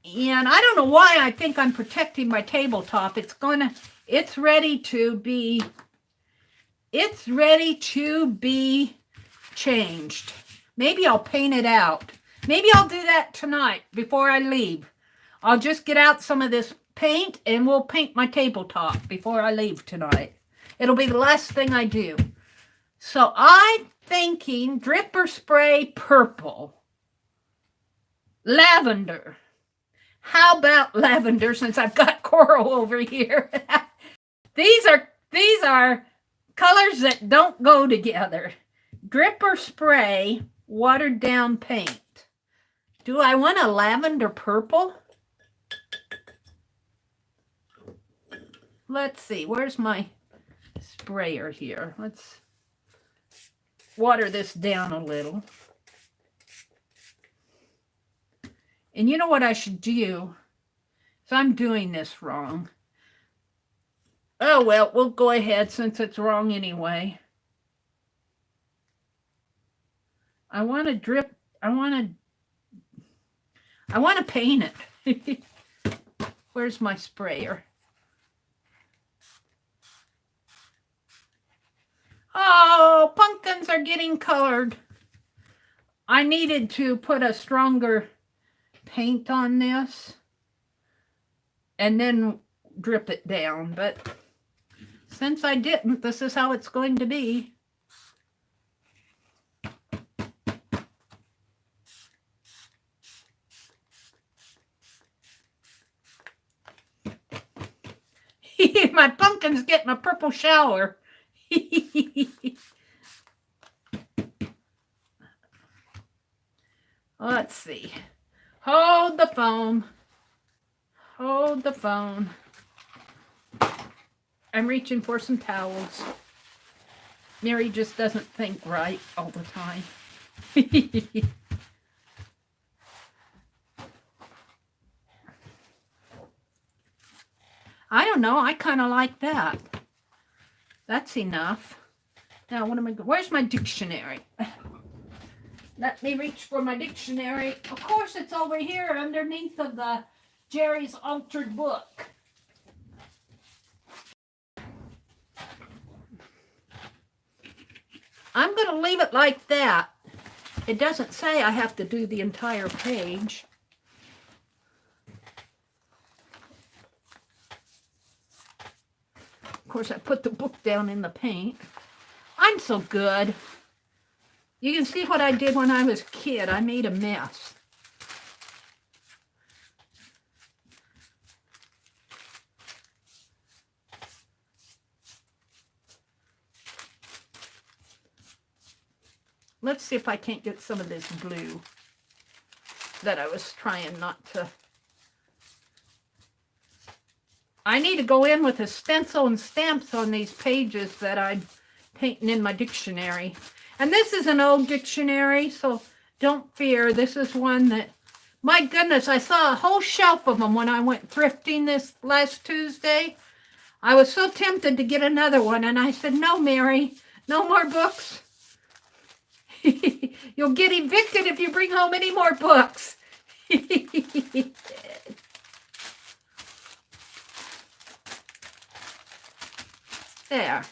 And I don't know why I think I'm protecting my tabletop. It's ready to be changed. Maybe I'll paint it out. Maybe I'll do that tonight before I leave. I'll just get out some of this paint and we'll paint my tabletop before I leave tonight. It'll be the last thing I do. So I'm thinking drip or spray purple. Lavender. How about lavender since I've got coral over here? These are colors that don't go together. Drip or spray watered down paint. Do I want a lavender purple? Let's see. Where's my sprayer here? Let's water this down a little. And you know what I should do? So I'm doing this wrong. Oh, well, we'll go ahead since it's wrong anyway. I want to drip. I want to paint it. Where's my sprayer? Oh, pumpkins are getting colored. I needed to put a stronger paint on this and then drip it down, but since I didn't, this is how it's going to be. My pumpkin's getting a purple shower. Let's see. Hold the phone. Hold the phone. I'm reaching for some towels. Mary just doesn't think right all the time. I don't know. I kind of like that. That's enough. Now, what am I? Where's my dictionary? Let me reach for my dictionary. Of course, it's over here underneath of the Jerry's Altered Book. I'm going to leave it like that. It doesn't say I have to do the entire page. Of course, I put the book down in the paint. I'm so good. You can see what I did when I was a kid. I made a mess. Let's see if I can't get some of this blue that I was trying not to. I need to go in with a stencil and stamps on these pages that I'm painting in my dictionary. And this is an old dictionary, so don't fear. This is one that, my goodness, I saw a whole shelf of them when I went thrifting this last Tuesday. I was so tempted to get another one, and I said, no, Mary, no more books. You'll get evicted if you bring home any more books. There.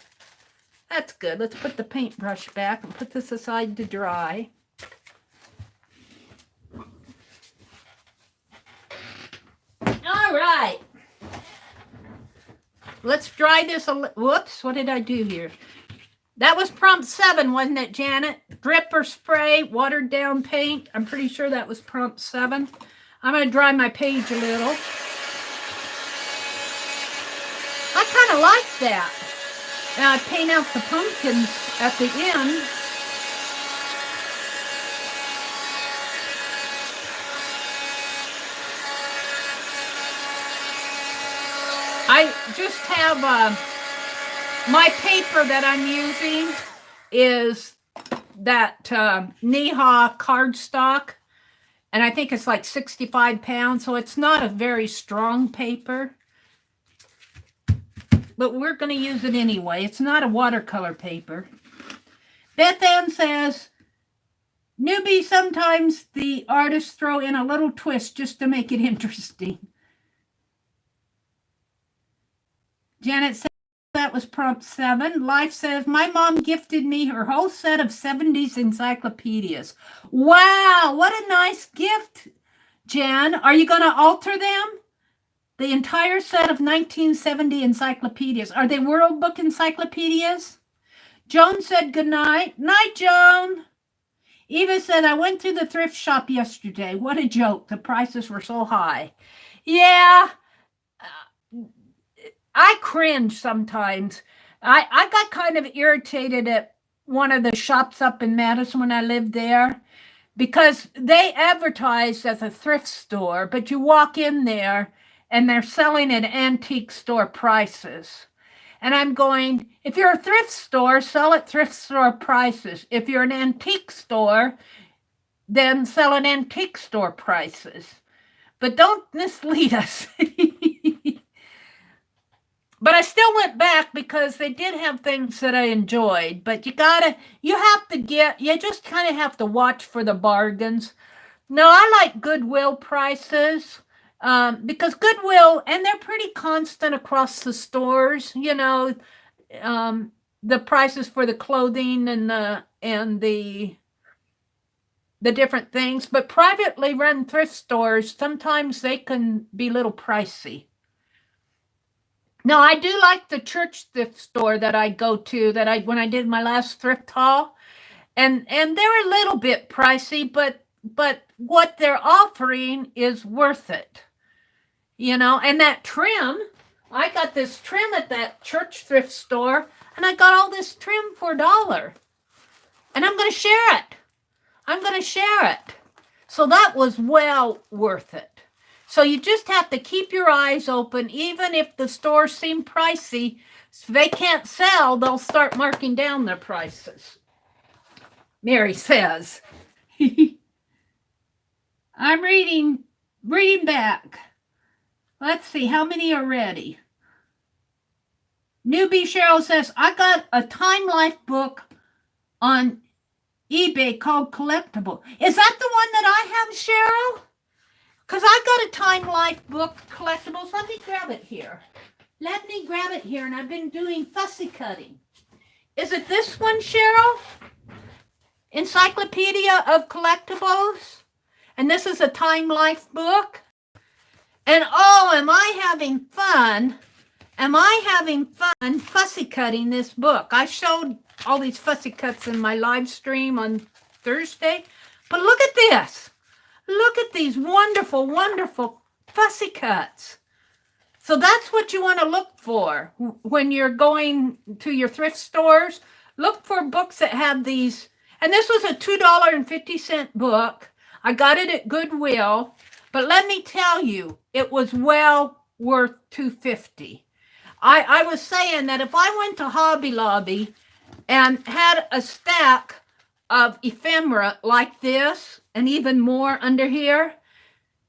That's good. Let's put the paintbrush back and put this aside to dry. All right. Let's dry this a little. Whoops, what did I do here? That was prompt 7, wasn't it, Janet? Drip or spray, watered down paint. I'm pretty sure that was prompt 7. I'm going to dry my page a little. I kind of like that. Now I paint out the pumpkins at the end. I just have my paper that I'm using is that Neha cardstock. And I think it's like 65 pounds, so it's not a very strong paper. But we're going to use it anyway. It's not a watercolor paper. Beth Ann says, newbie, sometimes the artists throw in a little twist just to make it interesting. Janet says that was prompt 7. Life says, my mom gifted me her whole set of 70s encyclopedias. Wow, what a nice gift, Jan. Are you going to alter them? The entire set of 1970 encyclopedias. Are they World Book encyclopedias? Joan said good night. Night, Joan. Eva said, I went to the thrift shop yesterday. What a joke. The prices were so high. Yeah, I cringe sometimes. I got kind of irritated at one of the shops up in Madison when I lived there because they advertised as a thrift store, but you walk in there and they're selling at antique store prices. And I'm going, if you're a thrift store, sell at thrift store prices. If you're an antique store, then sell at antique store prices. But don't mislead us. But I still went back because they did have things that I enjoyed. But you just kind of have to watch for the bargains. No, I like Goodwill prices. Because Goodwill, and they're pretty constant across the stores, the prices for the clothing and the different things. But privately run thrift stores, sometimes they can be a little pricey. Now, I do like the church thrift store that I go to when I did my last thrift haul, and they're a little bit pricey, but what they're offering is worth it. And that trim, I got this trim at that church thrift store, and I got all this trim for $1. And I'm going to share it. So that was well worth it. So you just have to keep your eyes open, even if the stores seem pricey. If they can't sell, they'll start marking down their prices. Mary says. I'm reading back. Let's see, how many are ready? Newbie Cheryl says, I got a Time Life book on eBay called Collectible. Is that the one that I have, Cheryl? Because I got a Time Life book, Collectibles. Let me grab it here. And I've been doing fussy cutting. Is it this one, Cheryl? Encyclopedia of Collectibles? And this is a Time Life book? And oh, am I having fun fussy cutting this book. I showed all these fussy cuts in my live stream on Thursday. But look at this. Look at these wonderful, wonderful fussy cuts. So that's what you want to look for when you're going to your thrift stores. Look for books that have these. And this was a $2.50 book. I got it at Goodwill. But let me tell you, it was well worth $2.50. I was saying that if I went to Hobby Lobby and had a stack of ephemera like this, and even more under here,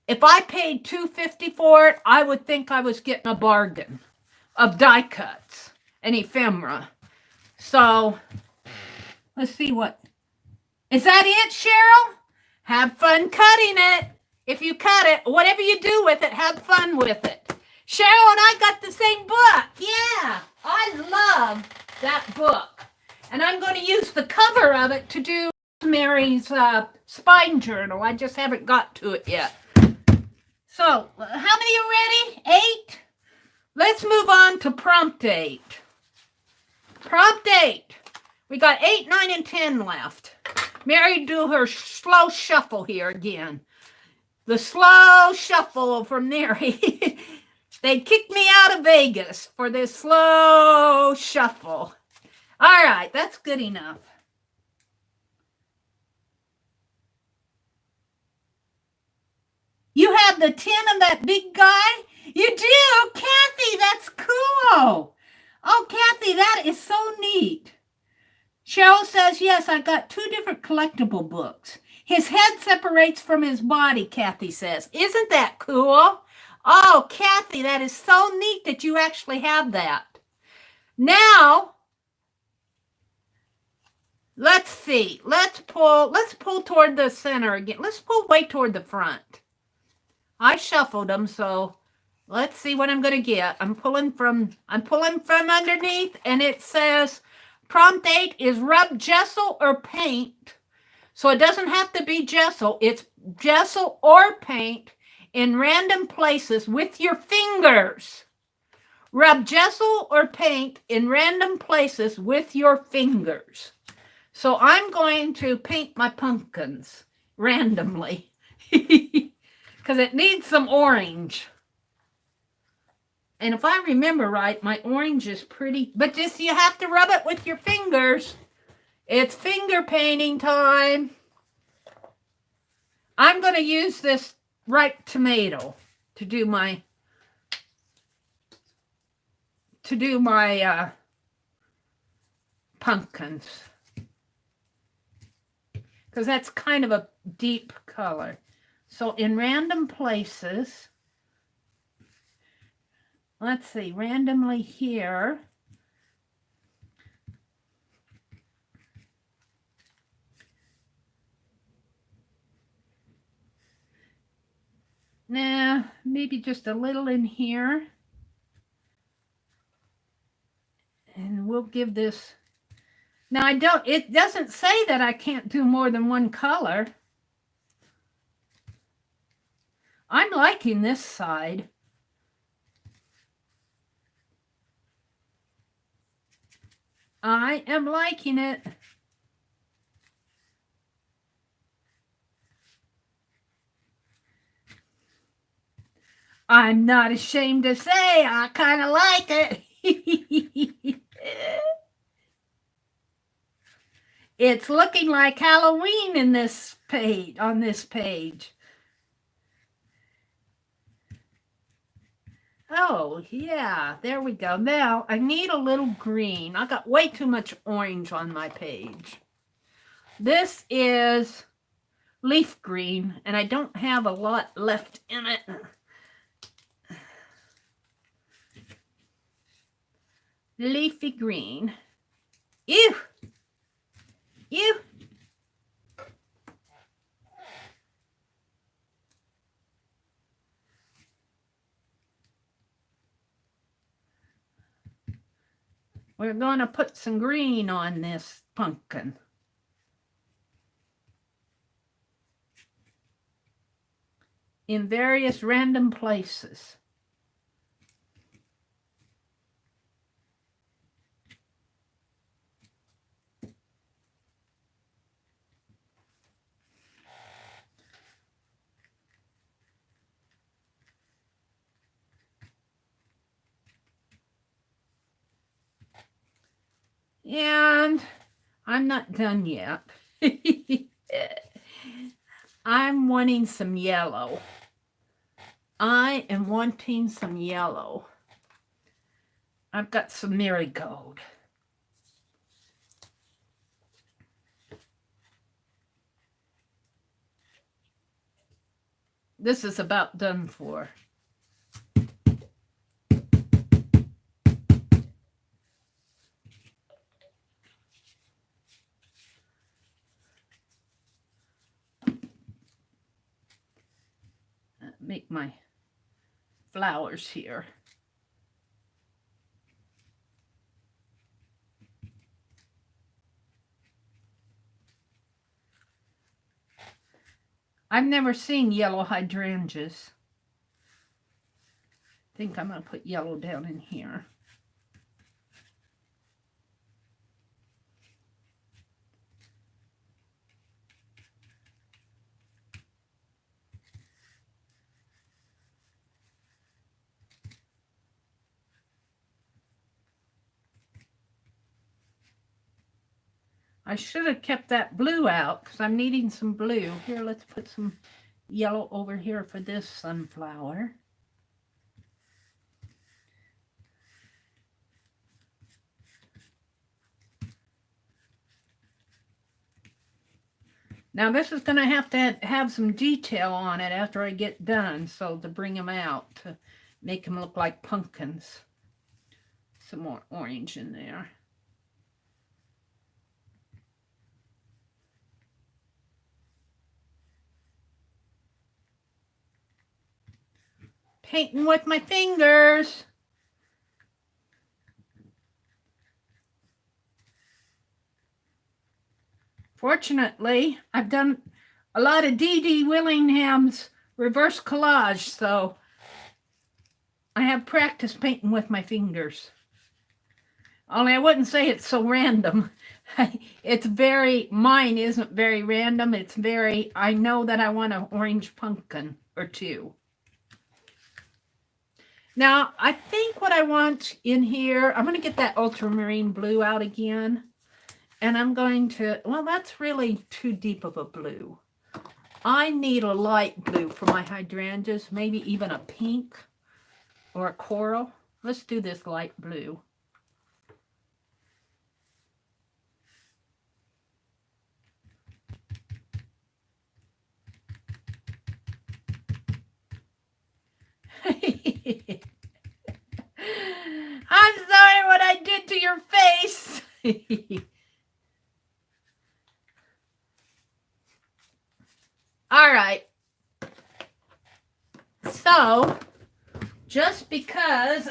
if I paid $2.50 for it, I would think I was getting a bargain of die cuts and ephemera. So, let's see what. Is that it, Cheryl? Have fun cutting it. If you cut it, whatever you do with it, have fun with it. Cheryl and I got the same book. Yeah, I love that book. And I'm going to use the cover of it to do Mary's spine journal. I just haven't got to it yet. So, how many are ready? 8? Let's move on to prompt 8. Prompt 8. We got 8, 9, and 10 left. Mary, do her slow shuffle here again. The slow shuffle from Mary. They kicked me out of Vegas for this slow shuffle. All right, that's good enough. You have the 10 of that big guy? You do? Kathy, that's cool. Oh, Kathy, that is so neat. Cheryl says, yes, I got 2 different collectible books. His head separates from his body, Kathy says. Isn't that cool? Oh, Kathy, that is so neat that you actually have that. Now, let's see. Let's pull toward the center again. Let's pull way toward the front. I shuffled them, so let's see what I'm going to get. I'm pulling from underneath, and it says prompt 8 is rub gesso or paint. So it doesn't have to be gesso. It's gesso or paint in random places with your fingers. Rub gesso or paint in random places with your fingers. So I'm going to paint my pumpkins randomly because it needs some orange. And if I remember right, my orange is pretty, but just you have to rub it with your fingers. It's finger painting time. I'm going to use this ripe tomato to do my pumpkins, because that's kind of a deep color. So in random places, let's see, randomly here. Nah, maybe just a little in here. And we'll give this. Now it doesn't say that I can't do more than one color. I'm liking this side. I am liking it. I'm not ashamed to say I kind of like it. It's looking like Halloween in this page, on this page. Oh, yeah, there we go. Now, I need a little green. I got way too much orange on my page. This is leaf green, and I don't have a lot left in it. Leafy green. Ew! Ew! We're going to put some green on this pumpkin. In various random places. And I'm not done yet. I'm wanting some yellow. I am wanting some yellow. I've got some marigold. This is about done for. Make my flowers here. I've never seen yellow hydrangeas. I think I'm going to put yellow down in here. I should have kept that blue out because I'm needing some blue. Here, let's put some yellow over here for this sunflower. Now this is going to have some detail on it after I get done, so to bring them out, to make them look like pumpkins. Some more orange in there. Painting with my fingers. Fortunately, I've done a lot of D.D. Willingham's reverse collage, so I have practice painting with my fingers. Only I wouldn't say it's so random. Mine isn't very random. It's very, I know that I want an orange pumpkin or two. Now, I think what I want in here, I'm going to get that ultramarine blue out again. And I'm going to, well, that's really too deep of a blue. I need a light blue for my hydrangeas, maybe even a pink or a coral. Let's do this light blue. I'm sorry what I did to your face. All right. So, just because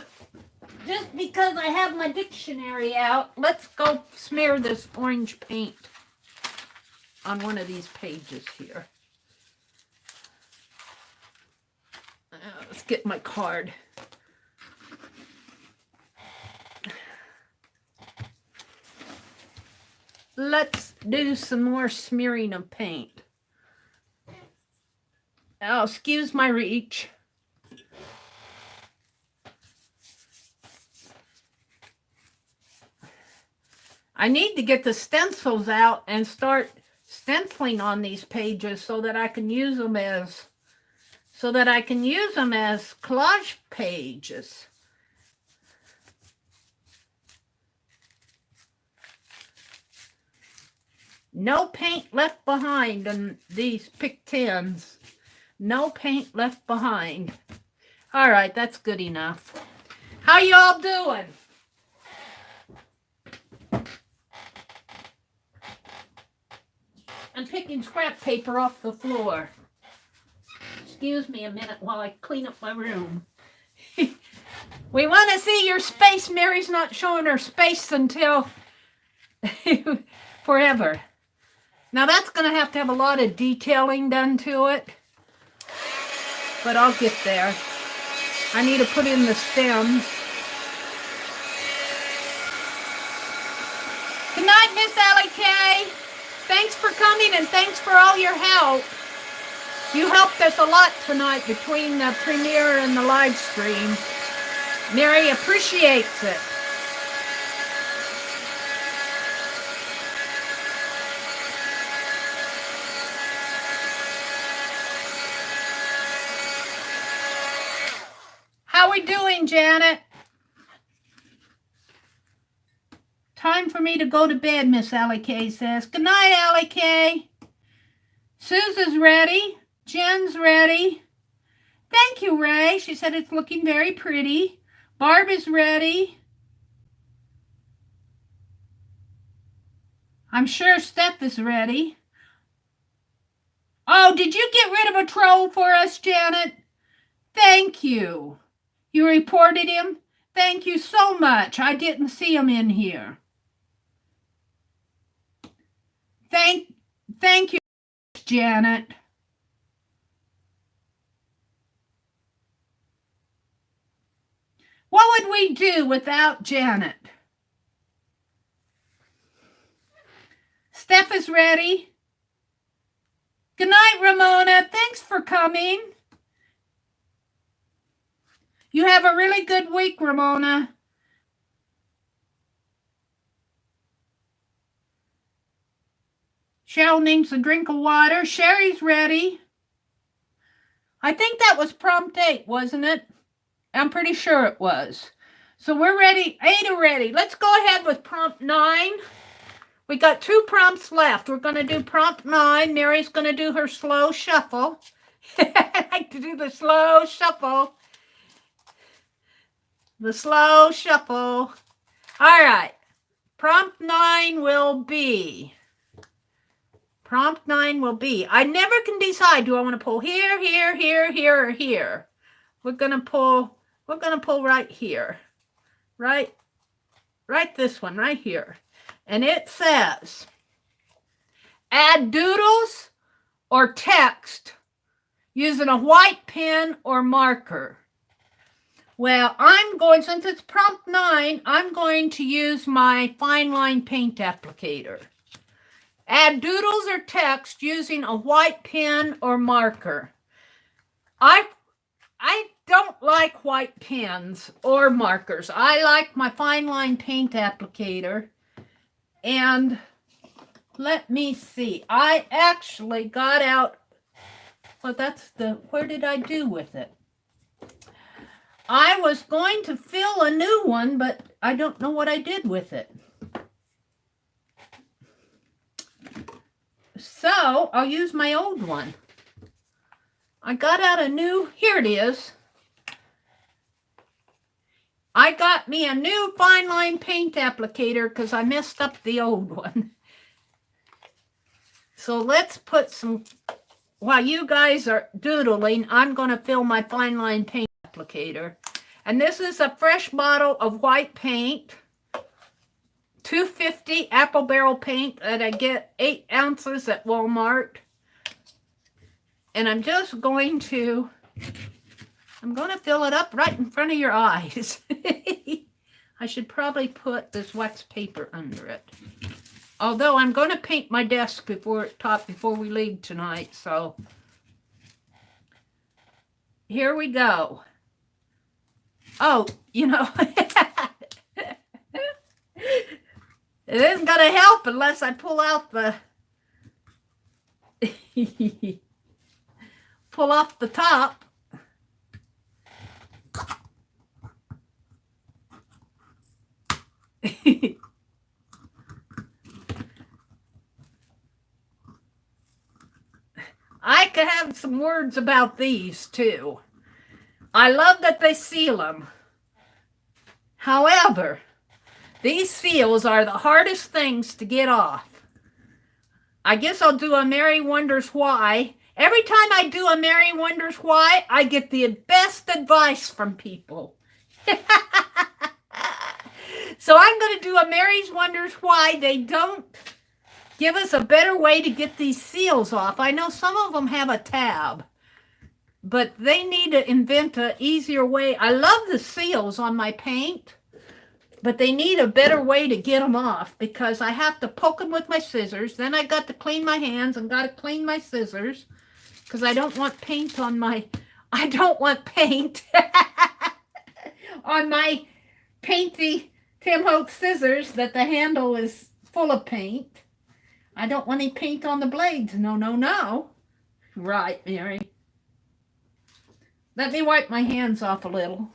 I have my dictionary out, let's go smear this orange paint on one of these pages here. Let's get my card. Let's do some more smearing of paint. Oh, excuse my reach. I need to get the stencils out and start stenciling on these pages so that I can use them as collage pages. No paint left behind in these Pick 10s. No paint left behind. All right, that's good enough. How y'all doing? I'm picking scrap paper off the floor. Excuse me a minute while I clean up my room. We want to see your space. Mary's not showing her space until forever. Now that's going to have a lot of detailing done to it. But I'll get there. I need to put in the stems. Good night, Miss Allie Kay. Thanks for coming and thanks for all your help. You helped us a lot tonight between the premiere and the live stream. Mary appreciates it. How we doing, Janet? Time for me to go to bed, Miss Allie Kay says. Good night, Allie Kay. Susan's ready. Jen's ready. Thank you, Ray. She said it's looking very pretty. Barb is ready. I'm sure Steph is ready. Oh, did you get rid of a troll for us, Janet? Thank you. You reported him? Thank you so much. I didn't see him in here. Thank you, Janet. What would we do without Janet? Steph is ready. Good night, Ramona. Thanks for coming. You have a really good week, Ramona. Cheryl needs a drink of water. Sherry's ready. I think that was prompt 8, wasn't it? I'm pretty sure it was. So we're ready. 8 are ready. Let's go ahead with prompt 9. We got 2 prompts left. We're going to do prompt 9. Mary's going to do her slow shuffle. I like to do the slow shuffle. The slow shuffle. All right. Prompt 9 will be. I never can decide. Do I want to pull here, here, here, here, or here? We're going to pull right here. Right this one, right here. And it says, add doodles or text using a white pen or marker. Well, since it's prompt 9, I'm going to use my fine line paint applicator. Add doodles or text using a white pen or marker. I don't like white pens or markers. I like my fine line paint applicator. And let me see. I actually got out, well, where did I do with it? I was going to fill a new one, but I don't know what I did with it. So I'll use my old one. I got out a new, here it is. I got me a new fine line paint applicator because I messed up the old one. So let's put some, while you guys are doodling, I'm going to fill my fine line paint applicator. And this is a fresh bottle of white paint. $2.50 apple barrel paint that I get 8 ounces at Walmart. And I'm just going to, fill it up right in front of your eyes. I should probably put this wax paper under it. Although I'm going to paint my desk before we leave tonight, so here we go. Oh, it isn't going to help unless I pull out the pull off the top. I could have some words about these too. I love that they seal them. However, these seals are the hardest things to get off. I guess I'll do a Mary Wonders Why. Every time I do a Mary Wonders Why, I get the best advice from people. So I'm going to do a Mary's Wonders Why they don't give us a better way to get these seals off. I know some of them have a tab, but they need to invent an easier way. I love the seals on my paint, but they need a better way to get them off because I have to poke them with my scissors. Then I got to clean my hands and got to clean my scissors because I don't want paint on my, on my painty Tim Holtz scissors that the handle is full of paint. I don't want any paint on the blades. No, no, no. Right, Mary. Let me wipe my hands off a little.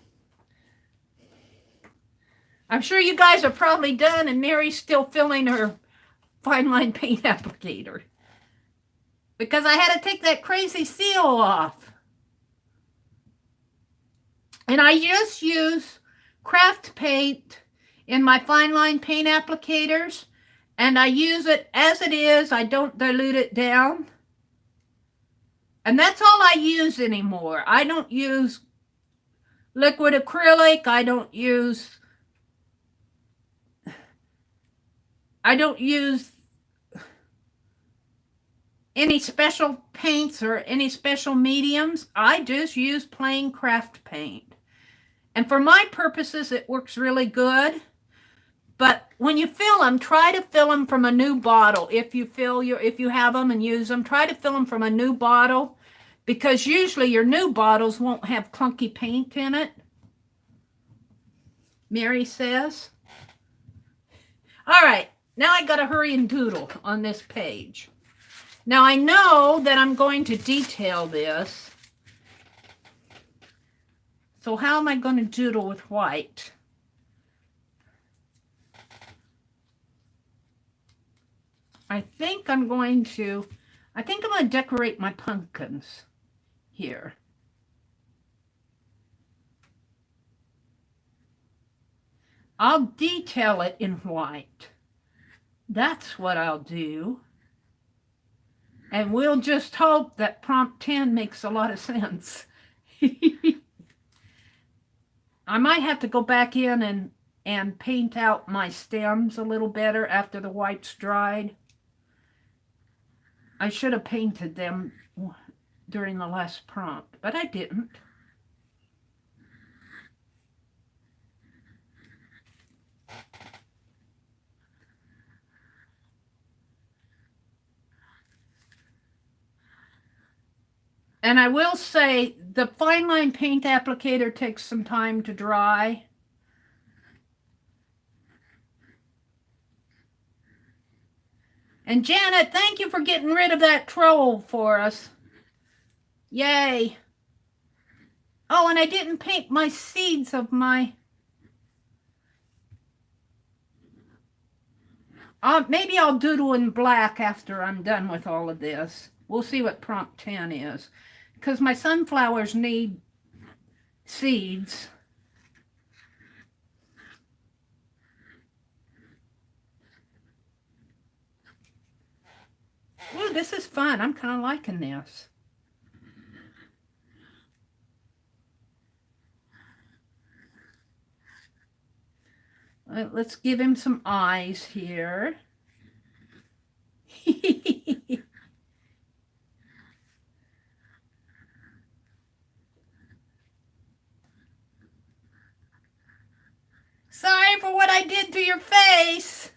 I'm sure you guys are probably done and Mary's still filling her fine line paint applicator. Because I had to take that crazy seal off. And I just use craft paint in my fine line paint applicators. And I use it as it is. I don't dilute it down. And that's all I use anymore. I don't use liquid acrylic. I don't use any special paints or any special mediums. I just use plain craft paint. And for my purposes, it works really good. But when you fill them, try to fill them from a new bottle. If you have them and use them, try to fill them from a new bottle because usually your new bottles won't have clunky paint in it. Mary says. All right, now I got to hurry and doodle on this page. Now I know that I'm going to detail this. So how am I going to doodle with white? I think I'm going to decorate my pumpkins here. I'll detail it in white. That's what I'll do. And we'll just hope that prompt 10 makes a lot of sense. I might have to go back in and paint out my stems a little better after the white's dried. I should have painted them during the last prompt, but I didn't. And I will say, the fine line paint applicator takes some time to dry. And Janet, thank you for getting rid of that troll for us. Yay. Oh, and I didn't paint my seeds of my... maybe I'll doodle in black after I'm done with all of this. We'll see what prompt 10 is. Because my sunflowers need seeds. Ooh, this is fun. I'm kind of liking this. Let's give him some eyes here. Sorry for what I did to your face.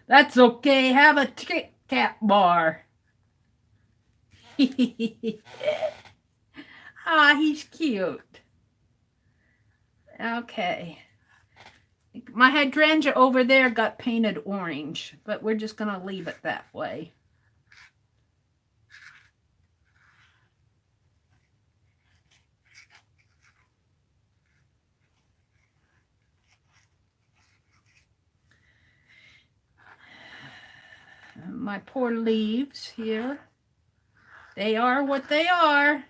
That's okay. Have a Kit Kat bar. Ah, he's cute. Okay. My hydrangea over there got painted orange, but we're just going to leave it that way. My poor leaves here. They are what they are.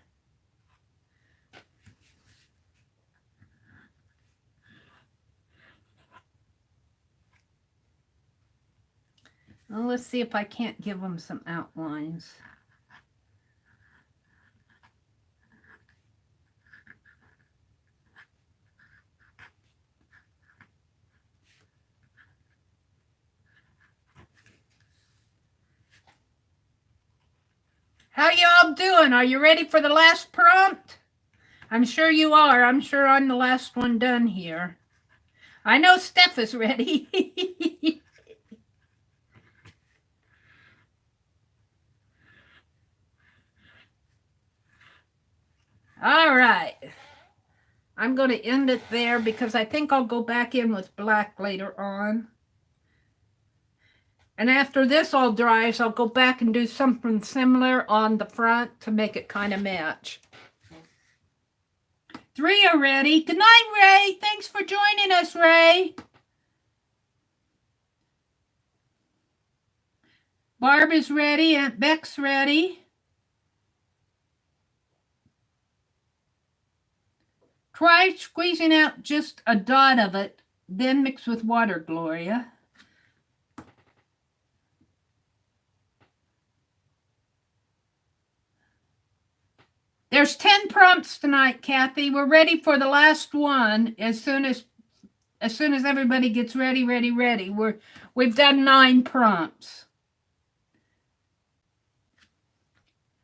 Well, let's see if I can't give them some outlines. How y'all doing? Are you ready for the last prompt? I'm sure you are. I'm sure I'm the last one done here. I know Steph is ready. All right. I'm going to end it there because I think I'll go back in with black later on. And after this all dries, I'll go back and do something similar on the front to make it kind of match. 3 are ready. Good night, Ray. Thanks for joining us, Ray. Barb is ready. Aunt Beck's ready. Try squeezing out just a dot of it, then mix with water, Gloria. There's 10 prompts tonight, Kathy. We're ready for the last one as soon as everybody gets ready. We've done 9 prompts.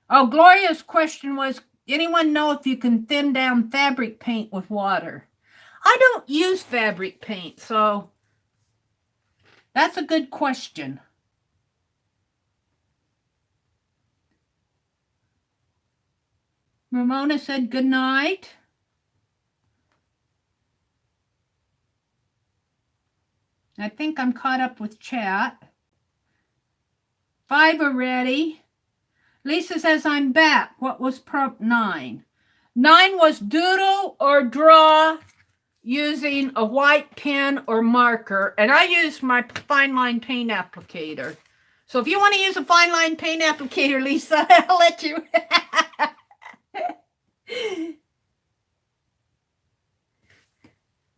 Oh, Gloria's question was, anyone know if you can thin down fabric paint with water? I don't use fabric paint, so that's a good question. Ramona said good night. I think I'm caught up with chat. 5 are ready. Lisa says I'm back. What was prompt 9? 9 was doodle or draw using a white pen or marker, and I use my fine line paint applicator. So if you want to use a fine line paint applicator, Lisa, I'll let you.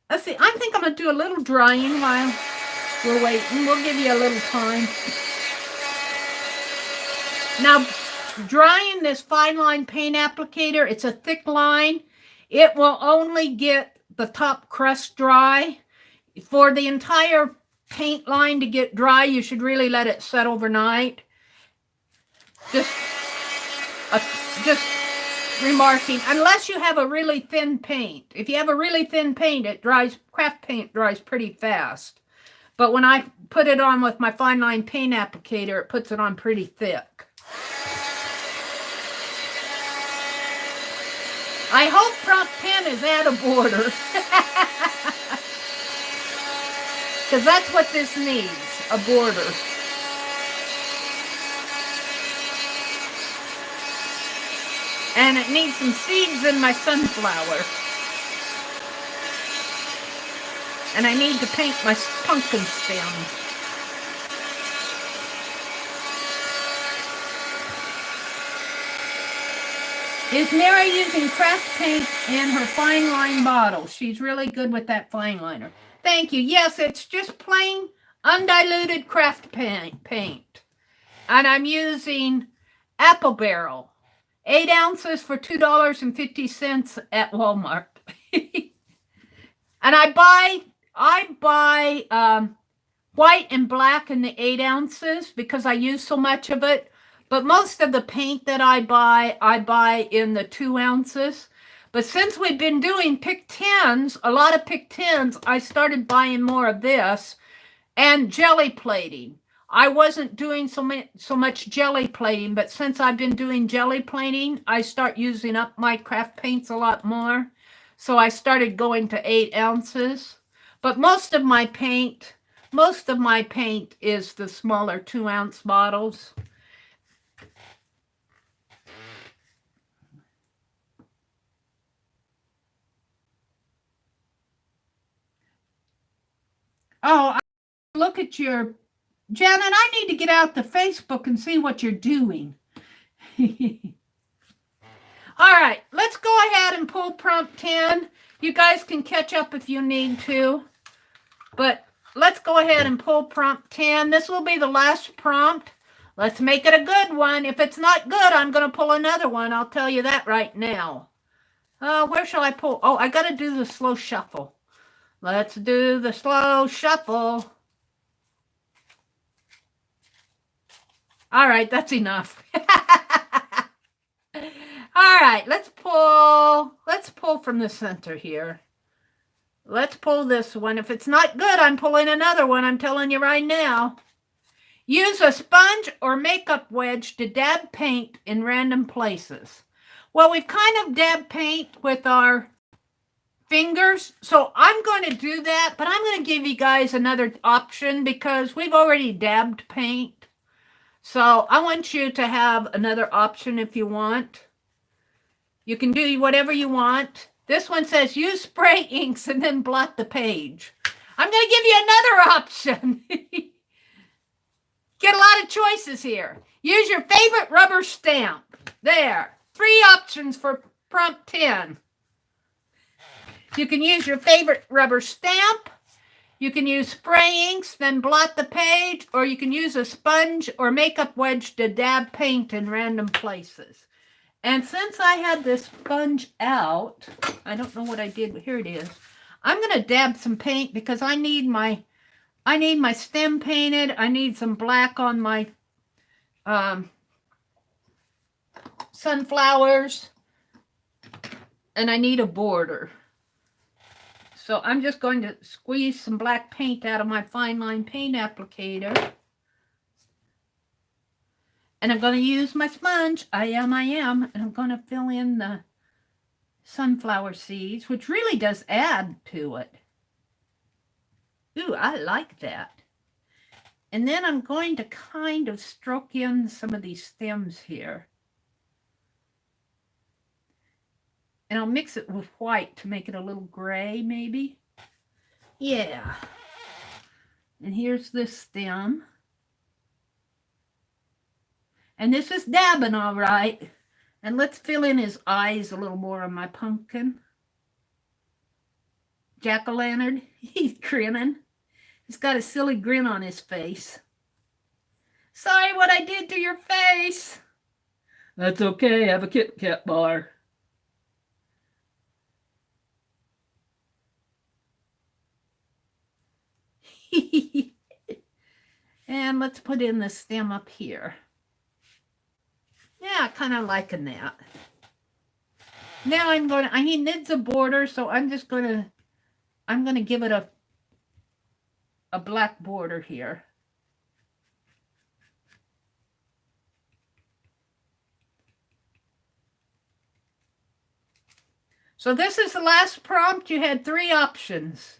Let's see, I think I'm going to do a little drying while we're waiting. We'll give you a little time. Now, drying this fine line paint applicator, it's a thick line. It will only get the top crust dry. For the entire paint line to get dry, you should really let it set overnight. Just remarking, unless you have a really thin paint. If you have a really thin paint, it dries, craft paint dries pretty fast. But when I put it on with my fine line paint applicator, it puts it on pretty thick. I hope prompt 10 is at a border. Because that's what this needs, a border. And it needs some seeds in my sunflower. And I need to paint my pumpkin stems. Is Mary using craft paint in her fine line bottle? She's really good with that fine liner. Thank you. Yes, it's just plain undiluted craft paint. And I'm using Apple Barrel. 8 ounces for $2.50 at Walmart. And I buy white and black in the 8 ounces because I use so much of it. But most of the paint that I buy in the 2 ounces. But since we've been doing pick 10s, a lot of pick 10s, I started buying more of this and jelly plating. I wasn't doing so much jelly plating, but since I've been doing jelly plating, I start using up my craft paints a lot more. So I started going to 8 ounces. But most of my paint is the smaller 2 ounce bottles. Oh, look at your... Janet, I need to get out the Facebook and see what you're doing. All right, let's go ahead and pull prompt 10. You guys can catch up if you need to. But let's go ahead and pull prompt 10. This will be the last prompt. Let's make it a good one. If it's not good, I'm going to pull another one. I'll tell you that right now. Where shall I pull? Oh, I got to do the slow shuffle. Let's do the slow shuffle. All right, that's enough. All right, let's pull from the center here. Let's pull this one. If it's not good, I'm pulling another one. I'm telling you right now. Use a sponge or makeup wedge to dab paint in random places. Well, we've kind of dabbed paint with our fingers, so I'm going to do that, but I'm going to give you guys another option because we've already dabbed paint. So I want you to have another option if you want. You can do whatever you want. This one says use spray inks and then blot the page. I'm going to give you another option. Get a lot of choices here. Use your favorite rubber stamp. There. 3 options for prompt 10. You can use your favorite rubber stamp. You can use spray inks, then blot the page, or you can use a sponge or makeup wedge to dab paint in random places. And since I had this sponge out, I don't know what I did, but here it is. I'm going to dab some paint because I need my stem painted. I need some black on my sunflowers, and I need a border. So I'm just going to squeeze some black paint out of my fine line paint applicator. And I'm going to use my sponge. I am. And I'm going to fill in the sunflower seeds, which really does add to it. Ooh, I like that. And then I'm going to kind of stroke in some of these stems here. And I'll mix it with white to make it a little gray, maybe. Yeah. And here's this stem. And this is dabbing all right. And let's fill in his eyes a little more on my pumpkin. Jack-o'-lantern, he's grinning. He's got a silly grin on his face. Sorry what I did to your face. That's okay, have a Kit Kat bar. And let's put in the stem up here. Yeah, kind of liking that. Now he needs a border, so I'm going to give it a black border here. So this is the last prompt. You had 3 options.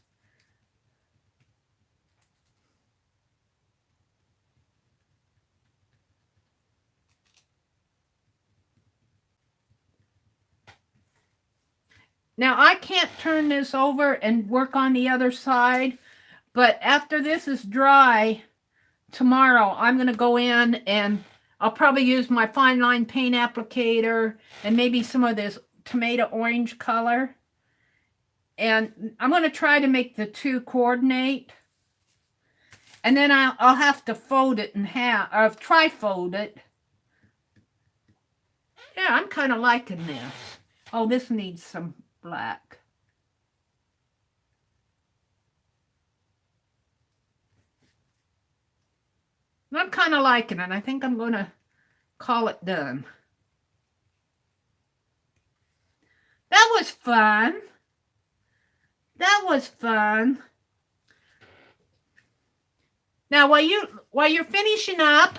Now I can't turn this over and work on the other side, but after this is dry, tomorrow I'm going to go in and I'll probably use my fine line paint applicator and maybe some of this tomato orange color. And I'm going to try to make the 2 coordinate. And then I'll have to fold it in half, or tri-fold it. Yeah, I'm kind of liking this. Oh, this needs some black. I'm kind of liking it. I think I'm going to call it done. That was fun. That was fun. Now, while you're finishing up,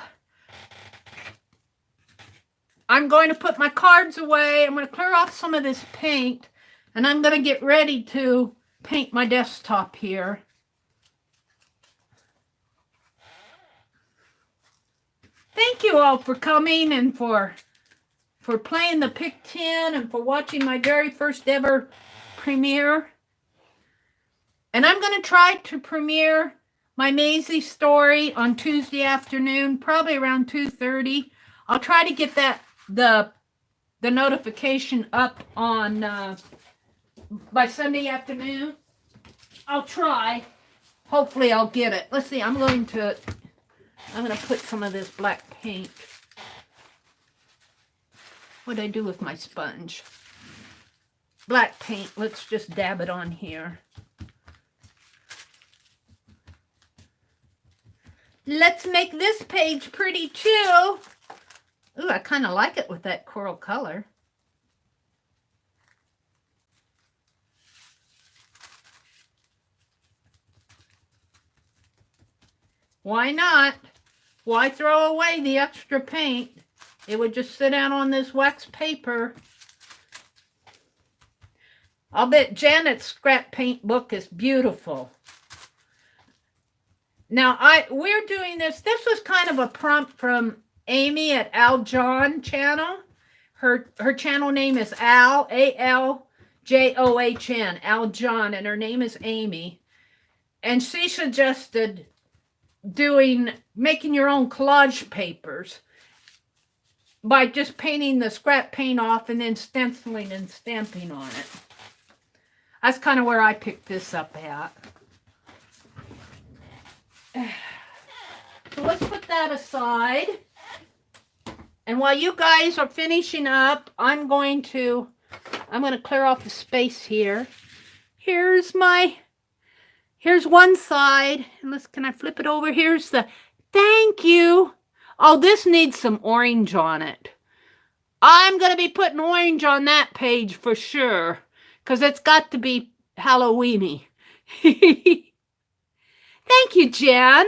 I'm going to put my cards away. I'm going to clear off some of this paint, and I'm going to get ready to paint my desktop here. Thank you all for coming and for playing the Pick 10 and for watching my very first ever premiere. And I'm going to try to premiere my Maisie story on Tuesday afternoon, probably around 2:30. I'll try to get the notification up on by Sunday afternoon. I'll try. Hopefully I'll get it. Let's see. I'm going to put some of this black paint. What did I do with my sponge? Black paint. Let's just dab it on here. Let's make this page pretty too. Ooh, I kind of like it with that coral color. Why not? Why throw away the extra paint? It would just sit out on this wax paper. I'll bet Janet's scrap paint book is beautiful. Now, we're doing this. This was kind of a prompt from Amy at Al John channel. Her channel name is Al, ALJOHN, Al John, and her name is Amy. And she suggested making your own collage papers by just painting the scrap paint off and then stenciling and stamping on it. That's kind of where I picked this up at. So let's put that aside. And while you guys are finishing up, I'm going to clear off the space here. Here's one side. And can I flip it over? Here's the thank you. Oh, this needs some orange on it. I'm going to be putting orange on that page for sure, because it's got to be Halloween-y. Thank you, Jen.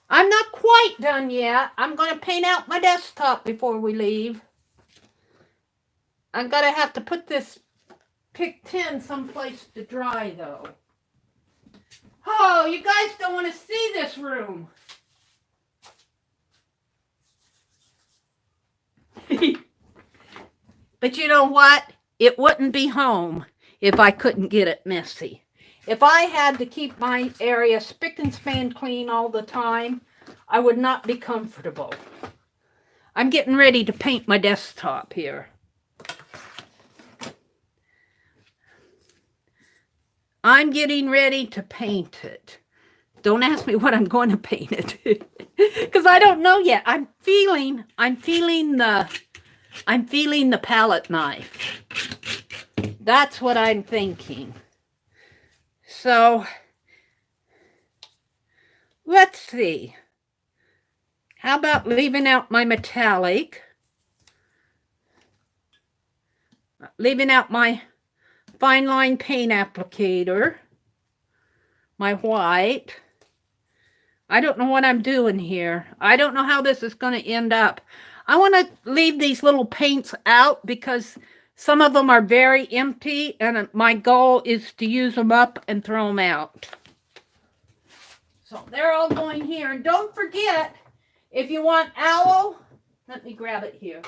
I'm not quite done yet. I'm going to paint out my desktop before we leave. I'm going to have to put this Pick 10 someplace to dry, though. Oh, you guys don't want to see this room. But you know what? it wouldn't be home if I couldn't get it messy. If I had to keep my area spick and span clean all the time, I would not be comfortable. I'm getting ready to paint my desktop here. I'm getting ready to paint it. Don't ask me what I'm going to paint it, because I don't know yet. I'm feeling the palette knife. That's what I'm thinking. So let's see. How about leaving out my metallic? Leaving out my fine line paint applicator. My white. I don't know what I'm doing here. I don't know how this is going to end up. I want to leave these little paints out because some of them are very empty, and my goal is to use them up and throw them out. So they're all going here. And don't forget, if you want owl, let me grab it here.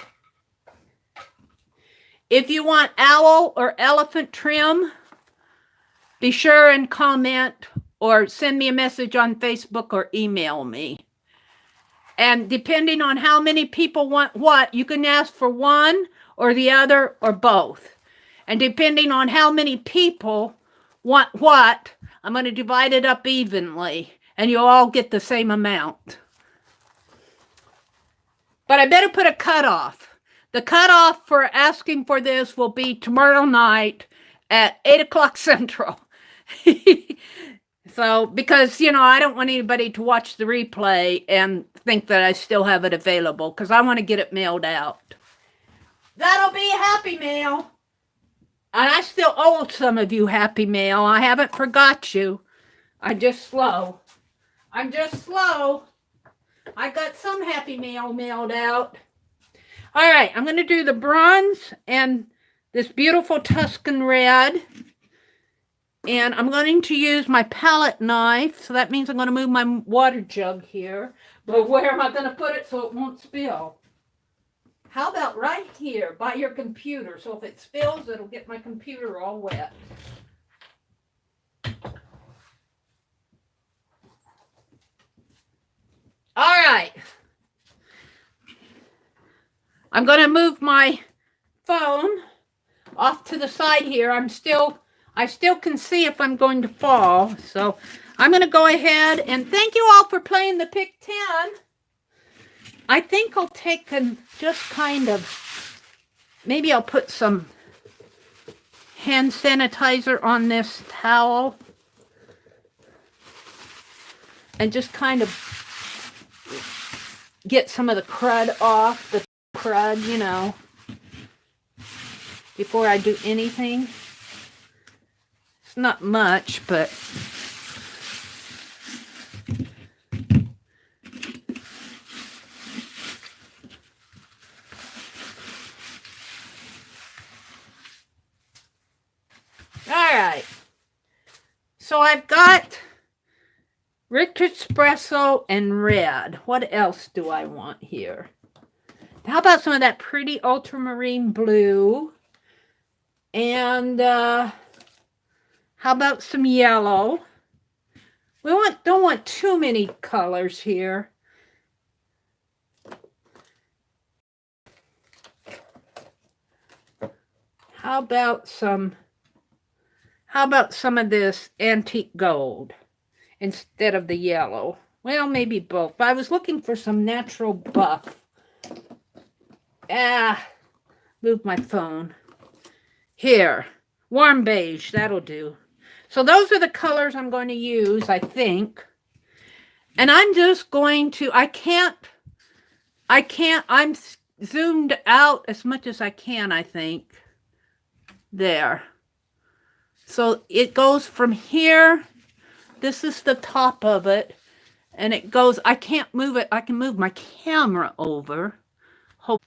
If you want owl or elephant trim, be sure and comment or send me a message on Facebook or email me. And depending on how many people want what, you can ask for one or the other or both. And depending on how many people want what, I'm going to divide it up evenly, and you'll all get the same amount. But I better put a cutoff. The cutoff for asking for this will be tomorrow night at 8 o'clock Central. So, because, I don't want anybody to watch the replay and think that I still have it available, because I want to get it mailed out. That'll be Happy Mail. And I still owe some of you Happy Mail. I haven't forgot you. I'm just slow. I got some Happy Mail mailed out. All right, I'm going to do the bronze and this beautiful Tuscan red. And I'm going to use my palette knife. So that means I'm going to move my water jug here. But where am I going to put it so it won't spill? How about right here by your computer? So if it spills, it'll get my computer all wet. All right. I'm going to move my phone off to the side here. I still can see if I'm going to fall. So I'm going to go ahead and thank you all for playing the Pick 10. I think I'll take and just kind of, maybe I'll put some hand sanitizer on this towel and just kind of get some of the crud off, before I do anything. It's not much, but all right. So I've got rich espresso and red. What else do I want here? How about some of that pretty ultramarine blue? And how about some yellow? We don't want too many colors here. How about some of this antique gold instead of the yellow? Well, maybe both. But I was looking for some natural buff. Move my phone. Here, warm beige, that'll do. So those are the colors I'm going to use, I think. And I'm just going to, I'm zoomed out as much as I can, I think. There. So it goes from here. This is the top of it. And it goes, I can't move it. I can move my camera over. Hope.